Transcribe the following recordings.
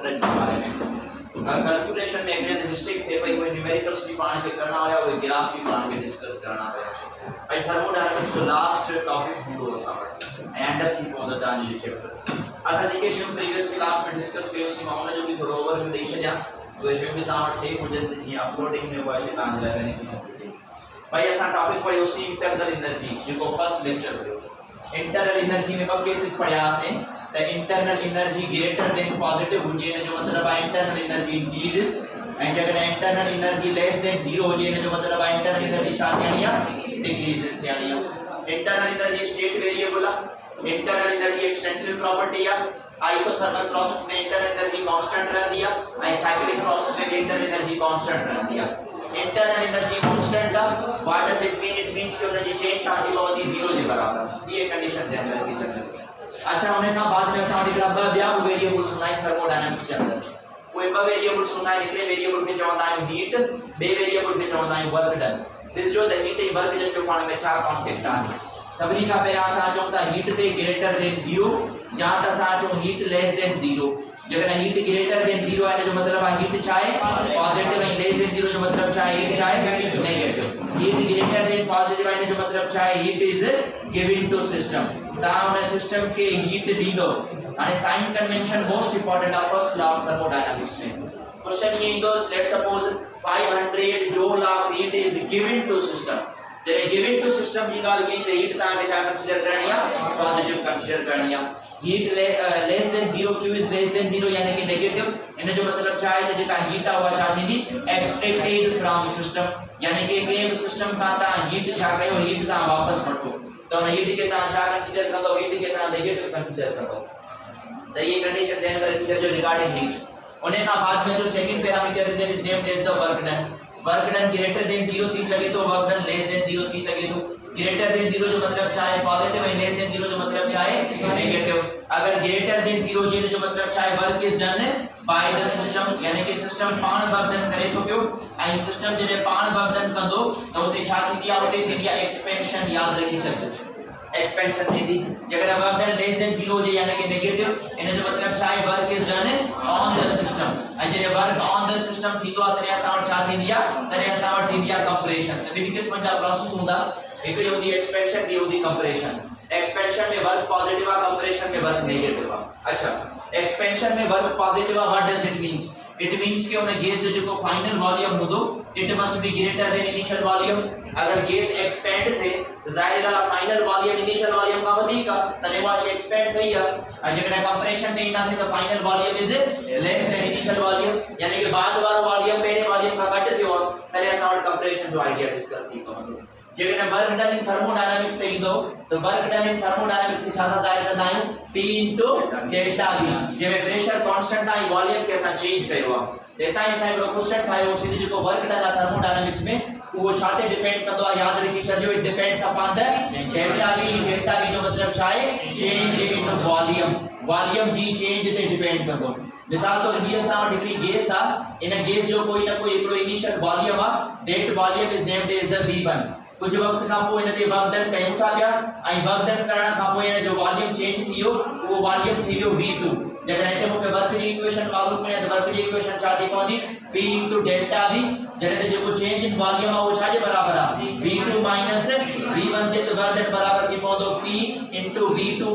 Work done के बारे में कैलकुलेशन में अगले मिस्टेक थे भाई कोई न्यूमेरिकल्स भी पाण के करना होया कोई ग्राफ भी पाण के डिस्कस करना होया भाई थर्मोडायनामिक्स जो लास्ट टॉपिक हूंदो असां एंड अप की पहुंचो तव्हां जी चैप्टर असां जेके शयूं प्रीवियस क्लास में डिस्कस कयोसीं मां उन जो भी थोरो ओवरव्यू ॾेई छॾियां उहे शयूं बि तव्हां वटि सेव हुजनि त जीअं अपलोडिंग में उहा शइ तव्हां जे लाइ बेनिफिशियल हुजे भाई असां टॉपिक पढ़ियोसीं इंटरनल एनर्जी जेको फर्स्ट लेक्चर हुयो इंटरनल एनर्जी में ॿ केसेस पढ़ियासीं त internal energy greater than positive हुजे इन जो मतलब है इंटरनल एनर्जी इंक्रीजेस एंड जब इंटरनल एनर्जी लेस देन 0 हुजे इन जो मतलब है इंटरनल एनर्जी छा थियणी आहे डिक्रीजेस थियणी आहे इंटरनल एनर्जी स्टेट वेरिएबल आहे इंटरनल एनर्जी एक्सटेंसिव प्रॉपर्टी आहे आइसोथर्मल प्रोसेस में इंटरनल एनर्जी कांस्टेंट रहंदी आहे ऐं साइक्लिक प्रोसेस में इंटरनल एनर्जी कांस्टेंट रहंदी आहे इंटरनल एनर्जी कांस्टेंट आहे what does it mean it means कि उनजी चेंज छा थी पवंदी 0 जे बराबर ये कंडीशन ध्यान रखी सके अच्छा उन्हें ना बाद में असां वटि हिकिड़ा ॿ ॿिया वेरिएबल्स हूंदा आहिनि थर्मोडायनामिक्स जे अंदरि उहे ॿ वेरिएबल्स हूंदा आहिनि हिकिड़े वेरिएबल खे चवंदा आहियूं हीट ॿिए वेरिएबल खे चवंदा आहियूं वर्क डन ॾिसजो त हीट ऐं वर्क डन जो पाण में छा कॉन्टेक्ट आहे सभिनी खां पहिरियां असां चऊं था हीट ते ग्रेटर देन 0 या त असां चऊं हीट लेस देन 0 जेकॾहिं हीट ग्रेटर देन 0 आहे जो मतलब आहे हीट छा आहे पॉजिटिव ऐं लेस देन 0 जो मतलब छा आहे हीट छा आहे negative heat greater than positive आहे जो मतलब छा आहे heat is given to system तव्हां उन सिस्टम खे हीट ॾींदो हाणे साइन कन्वेंशन मोस्ट इंपोर्टेंट आहे फर्स्ट लॉ ऑफ थर्मोडायनामिक्स में क्वेश्चन ये ईंदो let's suppose 500 joule of heat is given to system जॾहिं गिवन टू सिस्टम जी ॻाल्हि कई त हीट तव्हांखे छा कंसीडर करणी आहे पॉजिटिव कंसीडर करणी आहे heat less than 0 Q is less than 0 यानी कि नेगेटिव इन जो मतलब छा आहे त जेका हीट आहे उहा छा थींदी एक्सट्रैक्टेड फ्रॉम सिस्टम यानी कि कंहिं बि सिस्टम खां तव्हां हीट छा कयो हीट तव्हां वापस वठो तो उन हीट के तव्हां छा कंसीडर कंदो हीट के तव्हां नेगेटिव कंसीडर कंदो त ये कंडीशन ध्यान रखिजो जो रिगार्डिंग हीट उन्हें खां बाद में जो second parameter is named as the work done greater than 0 थी सके तो वर्क डन लेस देन 0 थी सके तो ग्रेटर देन 0 जो मतलब छा है पॉजिटिव है लेस देन 0 जो मतलब छा है नेगेटिव अगर ग्रेटर देन 0 जे जो मतलब छा है work is done by the system यानी कि सिस्टम पाण वर्क डन करे तो पियो ऐं सिस्टम जे पाण वर्क डन कंदो तो उते छा थींदी आहे उते थींदी आहे एक्सपेंशन याद रखी छॾिजो एक्सपेंशन थींदी जेकॾहिं वर्क डन लेस देन 0 हुजे यानी कि नेगेटिव इन जो मतलब छा है work is done on the system ऐं जॾहिं वर्क ऑन द सिस्टम थींदो आहे तॾहिं असां वटि छा थींदी आहे तॾहिं असां वटि थींदी आहे कंप्रेशन त ॿिनि क़िस्मनि जा प्रोसेस हूंदा हिकिड़ी हूंदी एक्सपेंशन ॿी हूंदी कंप्रेशन एक्सपेंशन में वर्क पॉजिटिव आहे कंप्रेशन में वर्क नेगेटिव आहे अच्छा एक्सपेंशन में वर्क पॉजिटिव आहे व्हाट डज इट मींस कि उन गैस जो जेको फाइनल वॉल्यूम हूंदो it must be greater than initial volume अगर गैस एक्सपेंड थे तो जाहिर है फाइनल वॉल्यूम इनिशियल वॉल्यूम का वधीक तने वो एक्सपेंड थई है और जकड़ा कंप्रेशन ते ईंदासीं तो final volume is less than initial volume यानी कि बाद वारो वॉल्यूम पहले वॉल्यूम का घट थियो तने असां वटि कंप्रेशन जो आइडिया डिस्कस थी पवंदो जेकॾहिं वर्क डन इन थर्मोडायनामिक्स ते ईंदो तो वर्क डन इन थर्मोडायनामिक्स छा था ज़ाहिर कंदा आहियूं P * डेल्टा V जंहिंमें प्रेशर कांस्टेंट आहे वॉल्यूम खे असां चेंज कयो आहे तेता ही असां हिकिड़ो क्वेश्चन ठाहियो सीधे जेको वर्क डन आहे थर्मोडायनामिक्स में वो छा ते डिपेंड कंदो आहे याद रखी छॾियो it depends upon the delta V जो मतलब छा आहे चेंज इन वॉल्यूम जी चेंज ते डिपेंड कंदो मिसाल तौर पे असां वटि हिकिड़ी गैस आहे इन गैस जो कोई न कोई हिकिड़ो इनिशियल वॉल्यूम आहे that volume is named as the V1 कुछ वक्त खां पोइ इन ते वर्क डन कयूं था पिया ऐं वर्क डन करण खां पोइ इन जो वॉल्यूम चेंज थी वियो उहो वॉल्यूम थी वियो V2 जॾहिं हिते मूंखे वर्क जी इक्वेशन मालूम पए त वर्क जी इक्वेशन छा थी पवंदी P * डेल्टा V जॾहिं ते जेको चेंज इन वॉल्यूम आहे उहो छा जे बराबर आहे V2 - V1 जे त वर्क डन बराबर थी पवंदो P * V2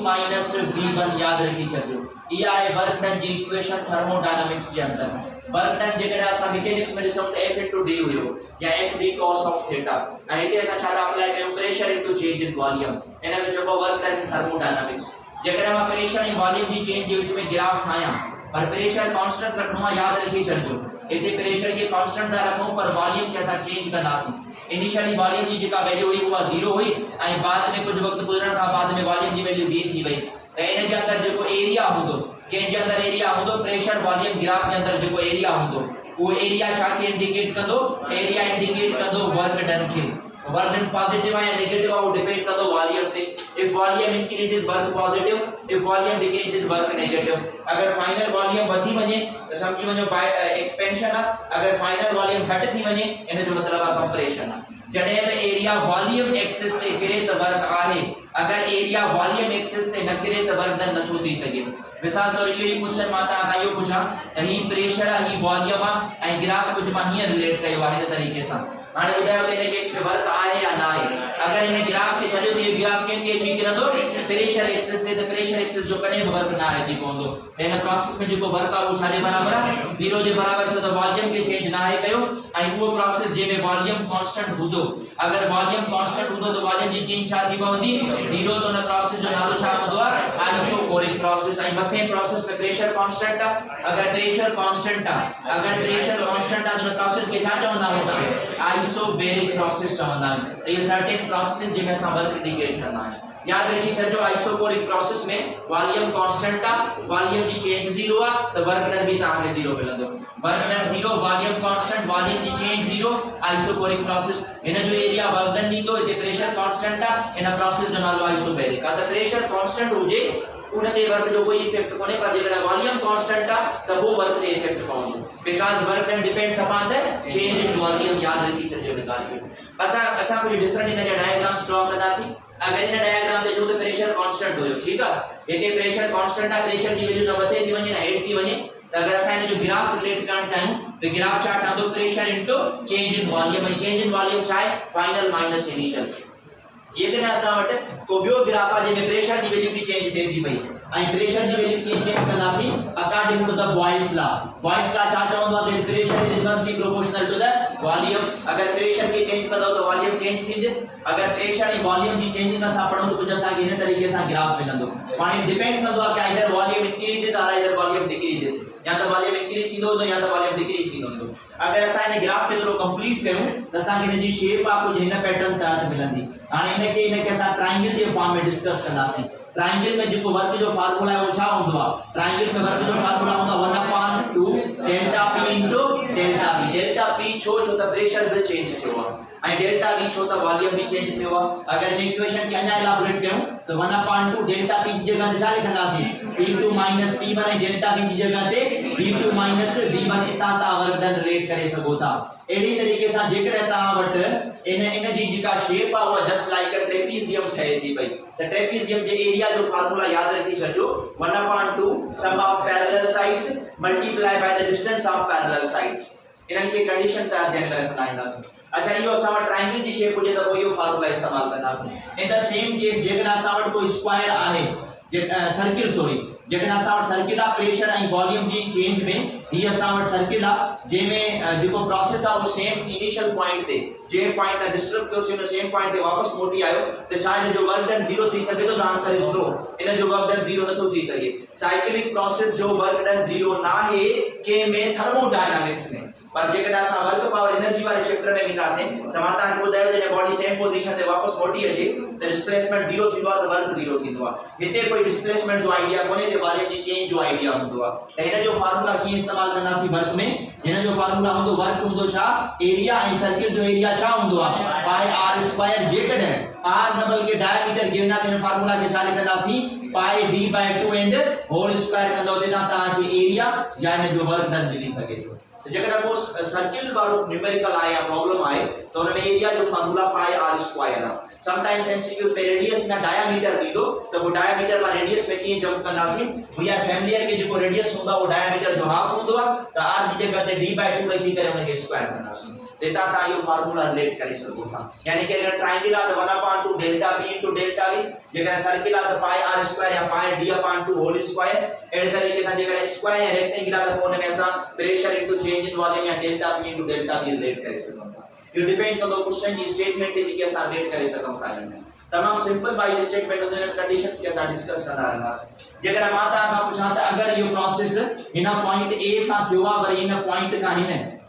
- V1 याद रखी छॾियो इहा आहे वर्क डन जी इक्वेशन थर्मोडायनामिक्स जे अंदर वर्क डन जेकॾहिं असां मैकेनिक्स में ॾिसूं त F * D हुयो या FD cos of थीटा ऐं हिते असां छा अप्लाई कयूं प्रेशर * चेंज इन वॉल्यूम इन में चइबो वर्क डन थर्मोडायनामिक्स जेकॾहिं मां प्रेशर ऐं वॉल्यूम जी चेंज जे विच में ग्राफ ठाहियां पर प्रेशर कांस्टेंट रखणो आहे याद रखी छॾिजो हिते प्रेशर खे कांस्टेंट था रखूं पर वॉल्यूम खे असां चेंज कंदासीं इनिशियली वॉल्यूम जी जेका वैल्यू हुई उहा 0 हुई ऐं बाद में कुछ वक्त गुज़रण खां बाद में वॉल्यूम जी वैल्यू v थी वई त इन जे अंदर जेको एरिया हूंदो कंहिं जे अंदर एरिया हूंदो प्रेशर वॉल्यूम ग्राफ जे अंदर जेको एरिया हूंदो वो एरिया छा के इंडिकेट कंदो एरिया इंडिकेट कंदो वर्क डन के वर्क डन पॉजिटिव है या नेगेटिव है वो डिपेंड कंदो वॉल्यूम ते if volume increases work positive if volume decreases work negative अगर फाइनल वॉल्यूम वधी वने तो समझी वञो एक्सपेंशन है अगर फाइनल वॉल्यूम घट थी वने इन जो मतलब है कंप्रेशन है जडे में एरिया वॉल्यूम एक्सिस ते किरे त वर्क आहे अगर एरिया वॉल्यूम एक्सिस ते न किरे त वर्क न नथो थी सके मिसाल तौर ये क्वेश्चन माता का यो पूछा त ही प्रेशर है ही वॉल्यूम है ऐ ग्राफ कुछ मा हियर रिलेट कयो आहे इन तरीके से हाने बुधायो त इन केस में वर्क आहे या ना आहे अगर इन ग्राफ के छडियो त ये ग्राफ के अची किरंदो प्रेशर एक्सिस ते त प्रेशर एक्सिस जो कने वर्क ना आहे थी पोंदो इन प्रोसेस में जो वर्क आ वो छाडे बराबर है 0 जे बराबर छो त वॉल्यूम के चेंज ना है कयो ऐ वो प्रोसेस जे में वॉल्यूम कांस्टेंट हुदो अगर वॉल्यूम कांस्टेंट हुदो तो वॉल्यूम जी चेंज छा थी पवंदी 0 तो न प्रोसेस जो नालो छा हुदो आइसोकोरिक प्रोसेस ऐ मथे प्रोसेस में प्रेशर कांस्टेंट है अगर प्रेशर कांस्टेंट है अगर प्रेशर कांस्टेंट है तो प्रोसेस के छा चवंदा होसा आइसोबैरिक प्रोसेस चवंदा है ये सर्टेन प्रोसेस जिनमें सा वर्क इंडिकेट करना है याद रखिए सर जो आइसोकोरिक प्रोसेस में वॉल्यूम कांस्टेंट था वॉल्यूम जी चेंज 0 आ तो वर्क डन भी ताके 0 मिलंदो work done 0 volume constant volume जी चेंज 0 आइसोकोरिक प्रोसेस इन जो एरिया वर्क डन दींदो इते प्रेशर कांस्टेंट था इन प्रोसेस जो नालो आइसोबैरिक आ तो प्रेशर कांस्टेंट होजे उनते वर्क जो कोई इफेक्ट कोने पर जेकड़ा वॉल्यूम कांस्टेंट था तो वो वर्क ते इफेक्ट पवंदो because work done depends upon the change in volume याद रखी छजो निकाल के असा कुछ डिफरेंट इन डायग्राम्स ड्रॉ करदासी अगर इन डायग्राम ते जो तो प्रेशर कांस्टेंट होयो ठीक है इते प्रेशर कांस्टेंट है प्रेशर की वैल्यू न बते थी वने ना 8 थी वने तो अगर असा जो ग्राफ रिलेट करना चाहूं तो ग्राफ चार्ट आंदो pressure into change in volume change in volume चाहे फाइनल माइनस इनिशियल ये कने असा वट को बियो ग्राफ आ जे में प्रेशर की वैल्यू की चेंज थे थी भाई आई प्रेशर की वैल्यू की चेंज करदासी according to the Boyle's law छा चवंदो that pressure is inversely proportional to the volume अगर प्रेशर के चेंज कर दो तो वॉल्यूम चेंज थींदे अगर प्रेशर ऐं वॉल्यूम जी चेंज न सा पढ़ो तो कुछ असा के इन तरीके से ग्राफ मिलंदो पाणी डिपेंड कंदो आ कि आइदर वॉल्यूम इंक्रीज है आइदर वॉल्यूम डिक्रीज है या तो वॉल्यूम इंक्रीज थींदो तो या तो वॉल्यूम डिक्रीज थींदो अगर असा इन ग्राफ के थोरो कंप्लीट कयूं त असा के इन जी शेप आ कुछ इन पैटर्न तहत मिलंदी हाने इन के असा ट्रायंगल के फॉर्म में डिस्कस कंदासी ट्रायंगल में जो वर्क जो फार्मूला है वो छा हुंदो ट्रायंगल में वर्क जो फार्मूला हुंदो 1/2 delta p into delta p छो त प्रेशर भी चेंज थियो आ डेल्टा v छो त वॉल्यूम भी चेंज थियो अगर इन इक्वेशन के अन्य एलाबोरेट कयूं तो 1/2 डेल्टा p की जगह ते छा लिखंदासी p2 - p1 ऐं डेल्टा v की जगह ते v2 - v1 इता ता वर्क डन रिलेट करे सको था एडी तरीके से जेकर ता वट इन जी जेका शेप आ वो जस्ट लाइक अ ट्रेपीजियम ठहे थी भाई तो ट्रेपीजियम जे एरिया जो फार्मूला याद रखी छजो 1/2 sum of parallel sides multiply by the distance of parallel sides इनन के कंडीशन ता ध्यान में रखना है अच्छा यो असावट ट्रायंगल जी शेप हुजे तो यो फार्मूला इस्तेमाल करनासी इन द सेम केस जेकर असावट कोई स्क्वायर आहे सर्किल सॉरी जेकर असावट सर्किल आ प्रेशर एंड वॉल्यूम जी चेंज में ही असावट सर्किल आ जे में जो प्रोसेस आ वो सेम इनिशियल पॉइंट ते जे पॉइंट आ डिस्टर्ब कयो से सेम पॉइंट ते वापस मोटी आयो तो चाहे जो वर्क डन 0 थी सके तो आंसर इज नो इन जो वर्क डन 0 न तो थी सके साइक्लिक प्रोसेस जो वर्क डन 0 ना है के में थर्मोडायनामिक्स में पर जेकर असा वर्क पावर एनर्जी वाले चैप्टर में विदा से त माता के बुधायो जे बॉडी सेम पोजीशन ते वापस मोटी अचे तो डिस्प्लेसमेंट 0 थींदो तो वर्क 0 थींदो हिते कोई डिस्प्लेसमेंट जो आइडिया कोने ते वॉल्यूम जी चेंज जो आइडिया हुंदो त इन जो फार्मूला की इस्तेमाल करनासी वर्क में इन जो फार्मूला हुंदो वर्क हुंदो छा एरिया एंड सर्किल जो एरिया छा हुंदो पाई r स्क्वायर जेकर r डबल के डायमीटर गिवन आ इन फार्मूला के छा लिखंदासी पाई d/2 एंड होल स्क्वायर कंदो ते ता के एरिया या इन जो वर्क डन मिली सके तो जेकर वो सर्किल वालो न्यूमेरिकल आया प्रॉब्लम आए तो उनमें एरिया जो फार्मूला पाई r स्क्वायर है समटाइम्स एमसीक्यू में रेडियस ना डायमीटर दी दो तो वो डायमीटर वा रेडियस में की जब कंदासी वी आर फैमिलियर के जो रेडियस हुंदा वो डायमीटर जो हाफ हुंदो तो r की जगह ते d/2 रखी करे उनके स्क्वायर कंदासी देता ता यो फार्मूला रिलेट करे सको था यानी कि अगर ट्रायंगल आ तो 1/2 delta p into delta v जेकर सर्किल आ तो पाई r स्क्वायर या पाई d/2 होल स्क्वायर एड तरीके से जेकर स्क्वायर या रेक्टेंगल आ तो कोने में ऐसा pressure into change in volume या delta p into delta v relate करे सको था यू डिपेंड कंदो क्वेश्चन जी स्टेटमेंट के के साथ रिलेट करे सको था तमाम सिंपल बाय स्टेटमेंट उन कंडीशंस के साथ डिस्कस करना रहना जेकर माता का पूछा था अगर ये प्रोसेस इन पॉइंट a था थियो वरी इन पॉइंट का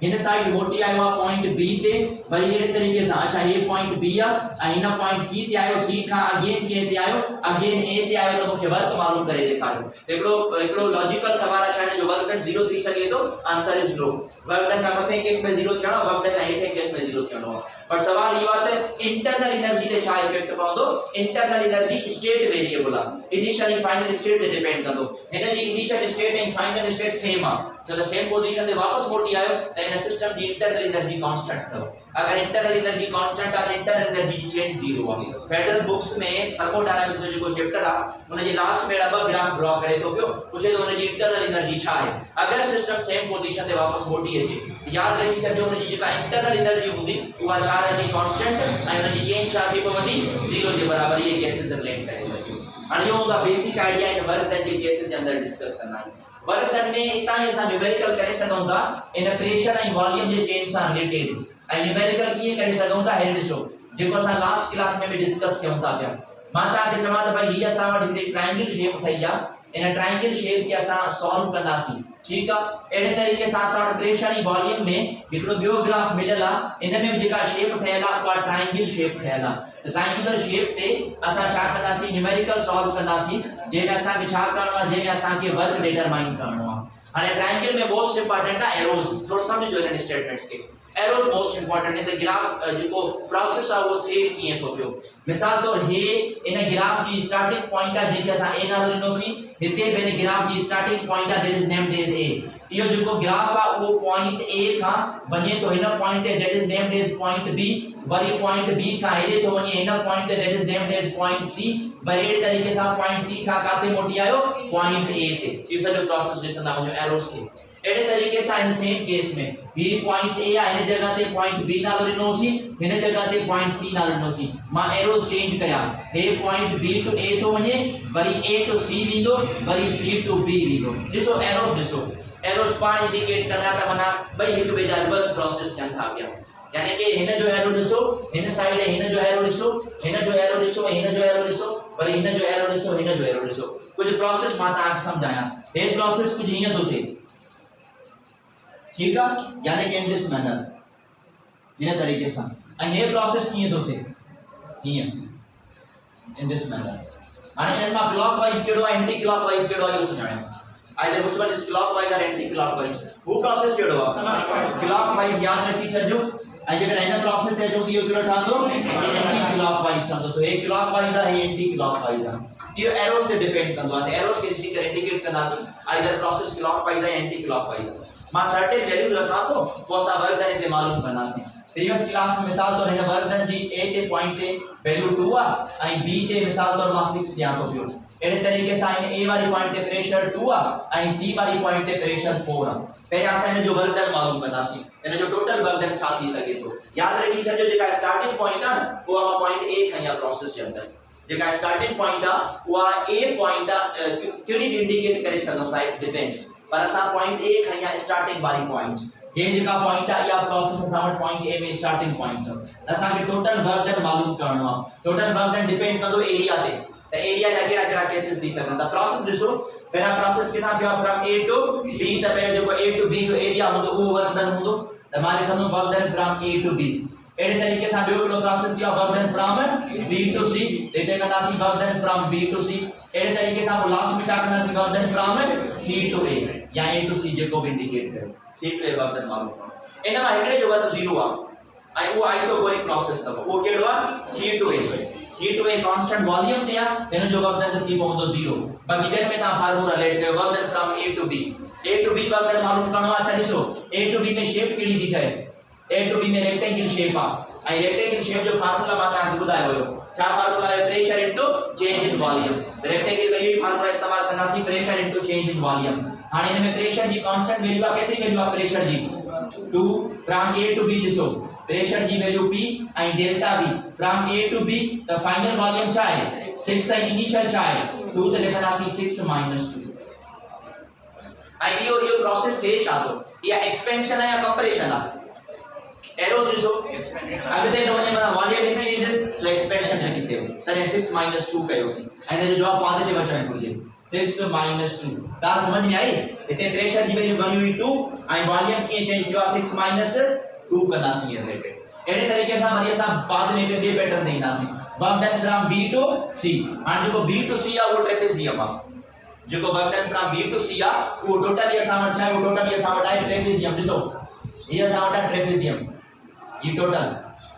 इन साइड मोटी आयो पॉइंट b ते वरी एड़े तरीके से अच्छा ये पॉइंट b आ इन पॉइंट c ते आयो c का अगेन के ते आयो अगेन a ते आयो तो मुखे वर्क मालूम करे देखायो एकड़ो लॉजिकल सवाल छा जो वर्क डन 0 थी सके तो answer is no work done का मथे केस में 0 थियणो वर्क डन हेठे केस में 0 थियणो पर सवाल यो आते इंटरनल एनर्जी ते छा इफेक्ट पवंदो इंटरनल एनर्जी स्टेट वेरिएबल आ इनिशियल एंड फाइनल स्टेट ते डिपेंड कंदो energy initial state and final state same आ जो सेम पोजीशन ते वापस मोटी आयो त इन सिस्टम जी इंटरनल एनर्जी कांस्टेंट अथव अगर इंटरनल एनर्जी कांस्टेंट आहे इंटरनल एनर्जी जी चेंज जीरो आहे फेडरल बुक्स में थर्मोडायनामिक्स जो जेको चैप्टर आहे उन जे लास्ट में ब ग्राफ ड्रॉ करे तो पियो पूछे तो उन जी इंटरनल एनर्जी छा आहे अगर सिस्टम सेम पोजीशन ते वापस मोटी अचे याद रखी छजो उन जी जेका इंटरनल एनर्जी हूंदी उहा छा रहंदी कांस्टेंट ऐं उन जी चेंज छा थी पवंदी जीरो जे बराबर ये केस रिलेट करे छजो हाणे यो दा basic idea in work done जे केस जे अंदर डिस्कस करना है वर्क डन में इता ही असा न्यूमेरिकल करे सघूं था इन प्रेशर ऐं वॉल्यूम जे चेंज सां रिलेटेड ऐं न्यूमेरिकल कीअं करे सघूं था हे ॾिसो जेको असां लास्ट क्लास में भी डिस्कस कयूं था पिया मां तव्हांखे चवां त भई हीअ असां वटि हिकिड़ी ट्रायंगल शेप ठही आहे इन ट्रायंगल शेप खे असां सॉल्व कंदासीं ठीक है एड़े तरीके सां असां वटि प्रेशर ऐं वॉल्यूम में हिकिड़ो ॿियो ग्राफ मिलियल आहे इन में जेका शेप ठहियल आहे उहा ट्रायंगल शेप ठहियल आहे त ट्रायंगुलर शेप ते असां छा कंदासीं न्यूमेरिकल सॉल्व कंदासीं जंहिंमें असांखे छा करणो आहे जंहिंमें असांखे वर्क डिटरमाइन करणो आहे हाणे ट्रायंगल में मोस्ट इंपॉर्टेंट आहे एरोज थोरो समझो इन स्टेटमेंट्स के एरोज मोस्ट इंपॉर्टेंट है द ग्राफ जेको प्रोसेस आहे वो थे कीअं थो पियो मिसाल तौर हे इन ग्राफ जी स्टार्टिंग पॉइंट आहे जंहिंखे असां ए नालो ॾिनोसीं हिते बि इन ग्राफ जी स्टार्टिंग पॉइंट आहे that is named as A इहो जेको ग्राफ आहे उहो पॉइंट ए खां वञे तो हिन पॉइंट ते that is named as point B वरी पॉइंट बी खां हेॾे तो वञे हिन पॉइंट ते that is named as point C वरी अहिड़े तरीक़े सां पॉइंट सी खां काथे मोटी आयो पॉइंट ए ते इहो सॼो प्रोसेस ॾिसंदा वञो एरोस खे एड़े तरीके से इन सेम केस में बी पॉइंट ए आहे हिन जगह ते पॉइंट बी नालो ॾिनोसीं हिन जगह ते पॉइंट सी नालो ॾिनोसीं मां एरोस चेंज कया हे पॉइंट बी टू ए तो वञे वरी ए टू सी वेंदो वरी सी टू बी वेंदो ॾिसो एरोस पाण इंडिकेट कंदा त माना ॿई हिक ॿिए जा रिवर्स प्रोसेस थियनि था पिया यानी कि हिन जो एरो ॾिसो हिन साइड हिन जो एरो ॾिसो हिन जो एरो ॾिसो हिन जो एरो ॾिसो वरी हिन जो एरो ॾिसो हिन जो एरो ॾिसो कुछ प्रोसेस मां तव्हांखे सम्झायां हे प्रोसेस कुछ हीअं थो थिए ठीक है यानी कि इन दिस मैनर इन तरीके से एंड ये प्रोसेस कीअं थो थिए हीअं इन दिस मैनर हाणे इन मां क्लॉकवाइज कहिड़ो आहे एंटी क्लॉकवाइज कहिड़ो आहे इहो सुञाणियो either which one is clockwise और एंटी क्लॉकवाइज हू प्रोसेस कहिड़ो आहे क्लॉकवाइज याद रखी छॾियो ऐं जेकर हिन प्रोसेस ते अचो इहो कहिड़ो ठहंदो एंटी क्लॉकवाइज ठहंदो सो हे क्लॉकवाइज आहे हे एंटी क्लॉकवाइज आहे इहो एरोस ते डिपेंड कंदो आहे त एरोस खे ॾिसी करे इंडिकेट कंदासीं आइदर प्रोसेस क्लॉकवाइज आहे एंटी क्लॉकवाइज आहे मां सर्टेन वैल्यूज रखां तो पोइ असां वर्क डन ते मालूम कंदासीं प्रीवियस क्लास में मिसाल तौर हिन वर्क डन जी ए ते पॉइंट ते वैल्यू 2 आहे ऐं बी ते मिसाल तौर मां 6 ॾियां थो पियो अहिड़े तरीक़े सां हिन ए वारी पॉइंट ते प्रेशर 2 आहे ऐं सी वारी पॉइंट ते प्रेशर 4 आहे पहिरियां असां हिन जो वर्क डन मालूम कंदासीं हिन जो टोटल वर्क डन छा थी सघे थो याद रखी छॾियो जेका स्टार्टिंग पॉइंट आहे उहा मां पॉइंट ए खई आहे प्रोसेस जे अंदर जेका स्टार्टिंग पॉइंट आहे उहा ए पॉइंट कहिड़ी बि इंडिकेट करे सघूं था इट डिपेंड्स पर असां पॉइंट ए खई आहे स्टार्टिंग वारी पॉइंट ये जेका पॉइंट आहे या प्रोसेस असां वटि पॉइंट ए में स्टार्टिंग पॉइंट असां खे टोटल वर्क डन मालूम करणो आहे टोटल वर्क डन डिपेंड कंदो एरिया ते त एरिया जा कहिड़ा कहिड़ा केसेस थी सघनि था प्रोसेस ॾिसो पहिरां प्रोसेस किथां थियो फ्रॉम ए टू बी त पहिरियों जेको ए टू बी जो एरिया हूंदो उहो वर्क डन हूंदो त मां लिखंदो work done from A to B अहिड़े तरीक़े सां ॿियो हिकिड़ो प्रोसेस थियो work done from B to C हिते कंदासीं work done from B to C अहिड़े तरीक़े सां लास्ट में छा कंदासीं work done from C to A या ए टू सी जेको बि इंडिकेट कयो C to A work done मालूम करणो इन मां हिकिड़े जो वर्क 0 आहे ऐं उहो आइसोकोरिक प्रोसेस अथव उहो कहिड़ो आहे C2A कांस्टेंट वॉल्यूम ते आहे हिन जो वर्क डन थी पवंदो 0 बाक़ी ॿियनि में तव्हां फार्मूला लेट कयो work done from A to B work done मालूम करणो आहे छा ॾिसो A to B में शेप कहिड़ी थी ठहे A to B में रेक्टेंगल शेप आहे ऐं रेक्टेंगल शेप जो फार्मूला मां तव्हांखे ॿुधायो हुयो छा फार्मूला आहे pressure into change in volume rectangle में इहो फार्मूला इस्तेमाल कंदासीं pressure into change in volume हाणे हिन में प्रेशर जी कांस्टेंट वैल्यू आहे केतिरी वैल्यू आहे प्रेशर जी 2 फ्रॉम A to B ॾिसो प्रेशर जी वैल्यू P ऐं delta V from A to B त फाइनल वॉल्यूम छा आहे 6 ऐं इनिशियल छा आहे 2 त लिखंदासीं 6 माइनस 2 ऐं इहो प्रोसेस थे छा थो इहा एक्सपेंशन आहे या कंप्रेशन आहे एरोस ॾिसो अॻिते न वञे माना वॉल्यूम इंक्रीजेस सो एक्सपेंशन लिखी थियो तॾहिं 6 माइनस 2 कयोसीं ऐं हिन जो जवाब पॉजिटिव अचणु घुरिजे 6 माइनस 2 तव्हां समझ में आई हिते प्रेशर जी वैल्यू घणी हुई 2 ऐं वॉल्यूम कीअं चेंज थियो आहे 6 माइनस 2 कंदासीं रिलेटेड अहिड़े तरीक़े सां वरी असां बाद में ॿिए पैटर्न ते ईंदासीं work done from B to C हाणे जेको B to C आहे उहो ट्रेपेजियम आहे जेको work done from B to C आहे उहो टोटली असां वटि छा आहे उहो टोटली असां वटि आहे ट्रेपेजियम ॾिसो हीअ असां वटि आहे ट्रेपेजियम ये टोटल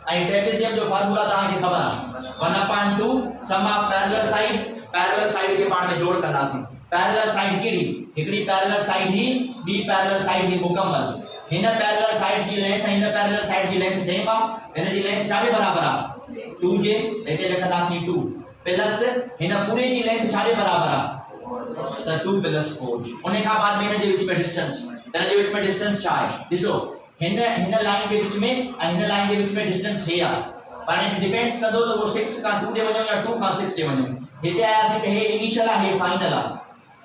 आई ट्रेपेजियम जो फार्मूला तव्हांखे ख़बर आहे 1/2 सम ऑफ पैरेलल साइड के पाण में जोड़ कंदासीं पैरेलल साइड केड़ी हिकड़ी पैरेलल साइड ही बी पैरेलल साइड ही मुकम्मल हिन पैरेलल साइड जी लेंथ हिन पैरेलल साइड जी लेंथ सेम आ हिन जी लेंथ छाजे बराबर आ 2 जे इते लिखंदासी 2 प्लस हिन पूरे जी लेंथ छाजे बराबर आ त 2 + 4 उन खां बाद में हिन जे विच में डिस्टेंस हिन जे विच में डिस्टेंस छा आहे ॾिसो हिन लाइन के विच में ऐं हिन लाइन के विच में डिस्टेंस हे आ पर इट डिपेंड्स कंदो त वो 6 खां 2 ॾे वञो या 2 खां 6 ॾे वञो हिते आयासीं त हे इनिशियल आहे हे फाइनल आहे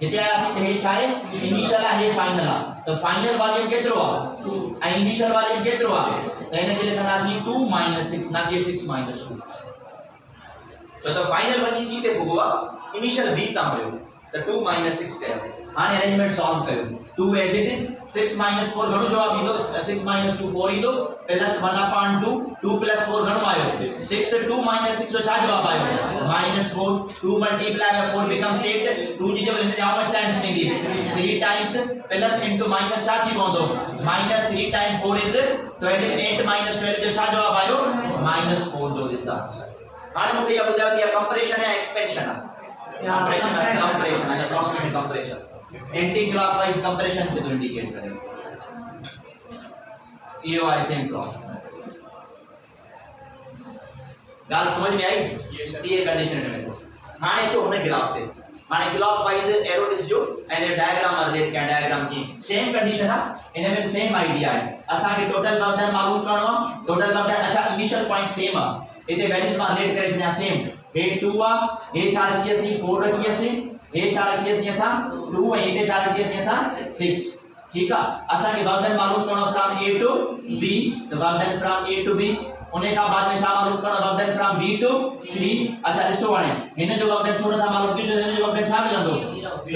हिते आयासीं त हे छा आहे इनिशियल आहे हे फाइनल आहे त फाइनल वॉल्यूम केतिरो आहे 2 ऐं इनिशियल वॉल्यूम केतिरो आहे त हिन खे लिखंदासीं 2 - 6 ना कि 6 - 2 त फाइनल वञी सी ते पुगो आहे इनिशियल b तां हुयो त 2 - 6 कयो हाणे अरेंजमेंट सॉल्व कयो 2 एज इट इज 6 - 4 घणो जवाब ईंदो 6 - 2 4 ईंदो प्लस 1/2 2 + 4 घणो आयो 6 2 - 6 जो छा जवाब आयो -4 2 × 4 becomes 8 2 जी जब हिन हाउ मच टाइम्स ईंदी 3 टाइम्स प्लस इनटू माइनस छा थी पवंदो -3 × 4 इज 12 8 - 12 जो छा जवाब आयो -4 जो इज द आंसर हाणे मूंखे इहा ॿुधायो कि कंप्रेशन या एक्सपेंशन आहे कंप्रेशन है constant compression anti clockwise compression से तो इंडिकेट करें ये वाई सेम प्रोसेस गाल समझ में आई ये कंडीशन में तो हाने जो हमने ग्राफ थे हाने क्लॉकवाइज एरो ॾिसजो ऐं डायग्राम रिलेट कया डायग्राम की सेम कंडीशन है इनमें भी सेम आइडिया है असा के टोटल वर्क डन मालूम करणो टोटल वर्क डन अच्छा इनिशियल पॉइंट सेम है इते वैल्यूज में रिलेट करे छया सेम हे 2 आ हे 4 रखी असी 4 रखी असी हे 4 रखी असी असा 2 ऐं इते 4 रखी असी असा 6 ठीक है असा के वर्क डन मालूम करणो फ्रॉम a टू b तो work done from a to b उन्हें का बाद में छा मालूम करणो work done from b to c अच्छा ॾिसो हाणे हिन जो वर्क डन छोड़ था मालूम क्यों हिन जो वर्क डन छा मिलंदो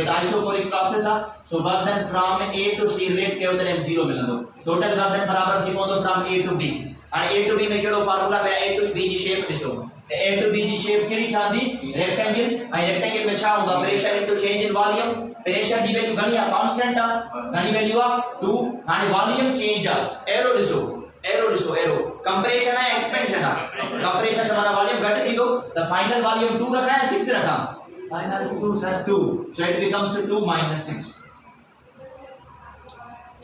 तो आइसोकोरिक प्रोसेस आ so work done from a to c रेट कयो त 0 मिलंदो टोटल वर्क डन बराबर थी पवंदो फ्रॉम a टू b हाणे a टू b में केड़ो फार्मूला पे a टू b जी शेप ॾिसो a to b जी शेप केड़ी छांदी रेक्टेंगल ऐं रेक्टेंगल में छा होगा pressure into change in volume pressure जी वैल्यू घणी आ कांस्टेंट आ घणी वैल्यू आ 2 हाने वॉल्यूम चेंज आ एरो ॾिसो एरो कंप्रेशन है एक्सपेंशन आ कंप्रेशन तुम्हारा वॉल्यूम घट थींदो त फाइनल वॉल्यूम 2 रखा है 6 रखा final 2 sir 2 so it becomes 2 - 6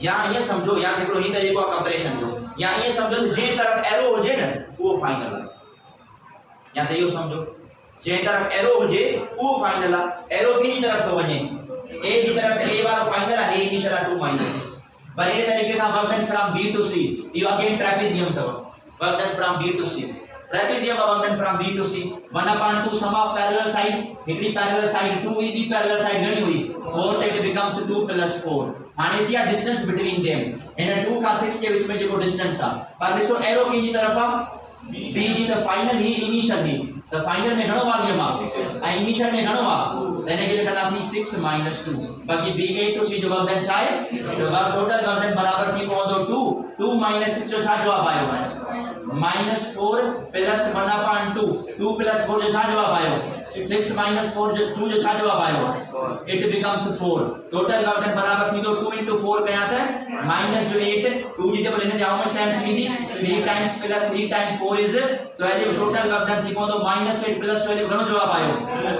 या ये समझो या हिकड़ो ही तरीको आ कंप्रेशन जो या ये समझो जे तरफ एरो हो जे न वो फाइनल है या तो यो समझो जे तरफ एरो हो जे वो फाइनल है एरो की तरफ तो वने ए की तरफ ए वाला फाइनल है ए इनिशियल 2 - 6 पर ये तरीके से work done from b to c यू अगेन ट्रेपेजियम था work done from b to c trapezium work done from b to c 1/2 sum of parallel side हिकड़ी पैरेलल साइड 2 ई दी पैरेलल साइड घणी हुई 4 इट बिकम्स 2 + 4 हाने दिया distance between them in 2 का 6 के बीच में जो डिस्टेंस था पर ॾिसो एरो की जी तरफ आ b जी तो फाइनल ही इनिशियल ही तो फाइनल में घणो वॉल्यूम आ ऐं इनिशियल में घणो आ तने के लिए कदासी 6 - 2 बाकी b a to c जो वर्क डन छा है तो वर्क टोटल वर्क डन बराबर थी पवंदो 2 - 6 जो छा जवाब आयो -4 प्लस 1/2 2 + 4 जो छा जवाब आयो 6 - 4 जो 2 जो छा जवाब आयो it becomes 4 total work done बराबर थी तो 2 * 4 कया त -8 2 जी जब लेने हाउ मच टाइम्स मीदी 3 times plus 3 times 4 is 12 total work done थी पवंदो -8 प्लस 12 घणो जवाब आयो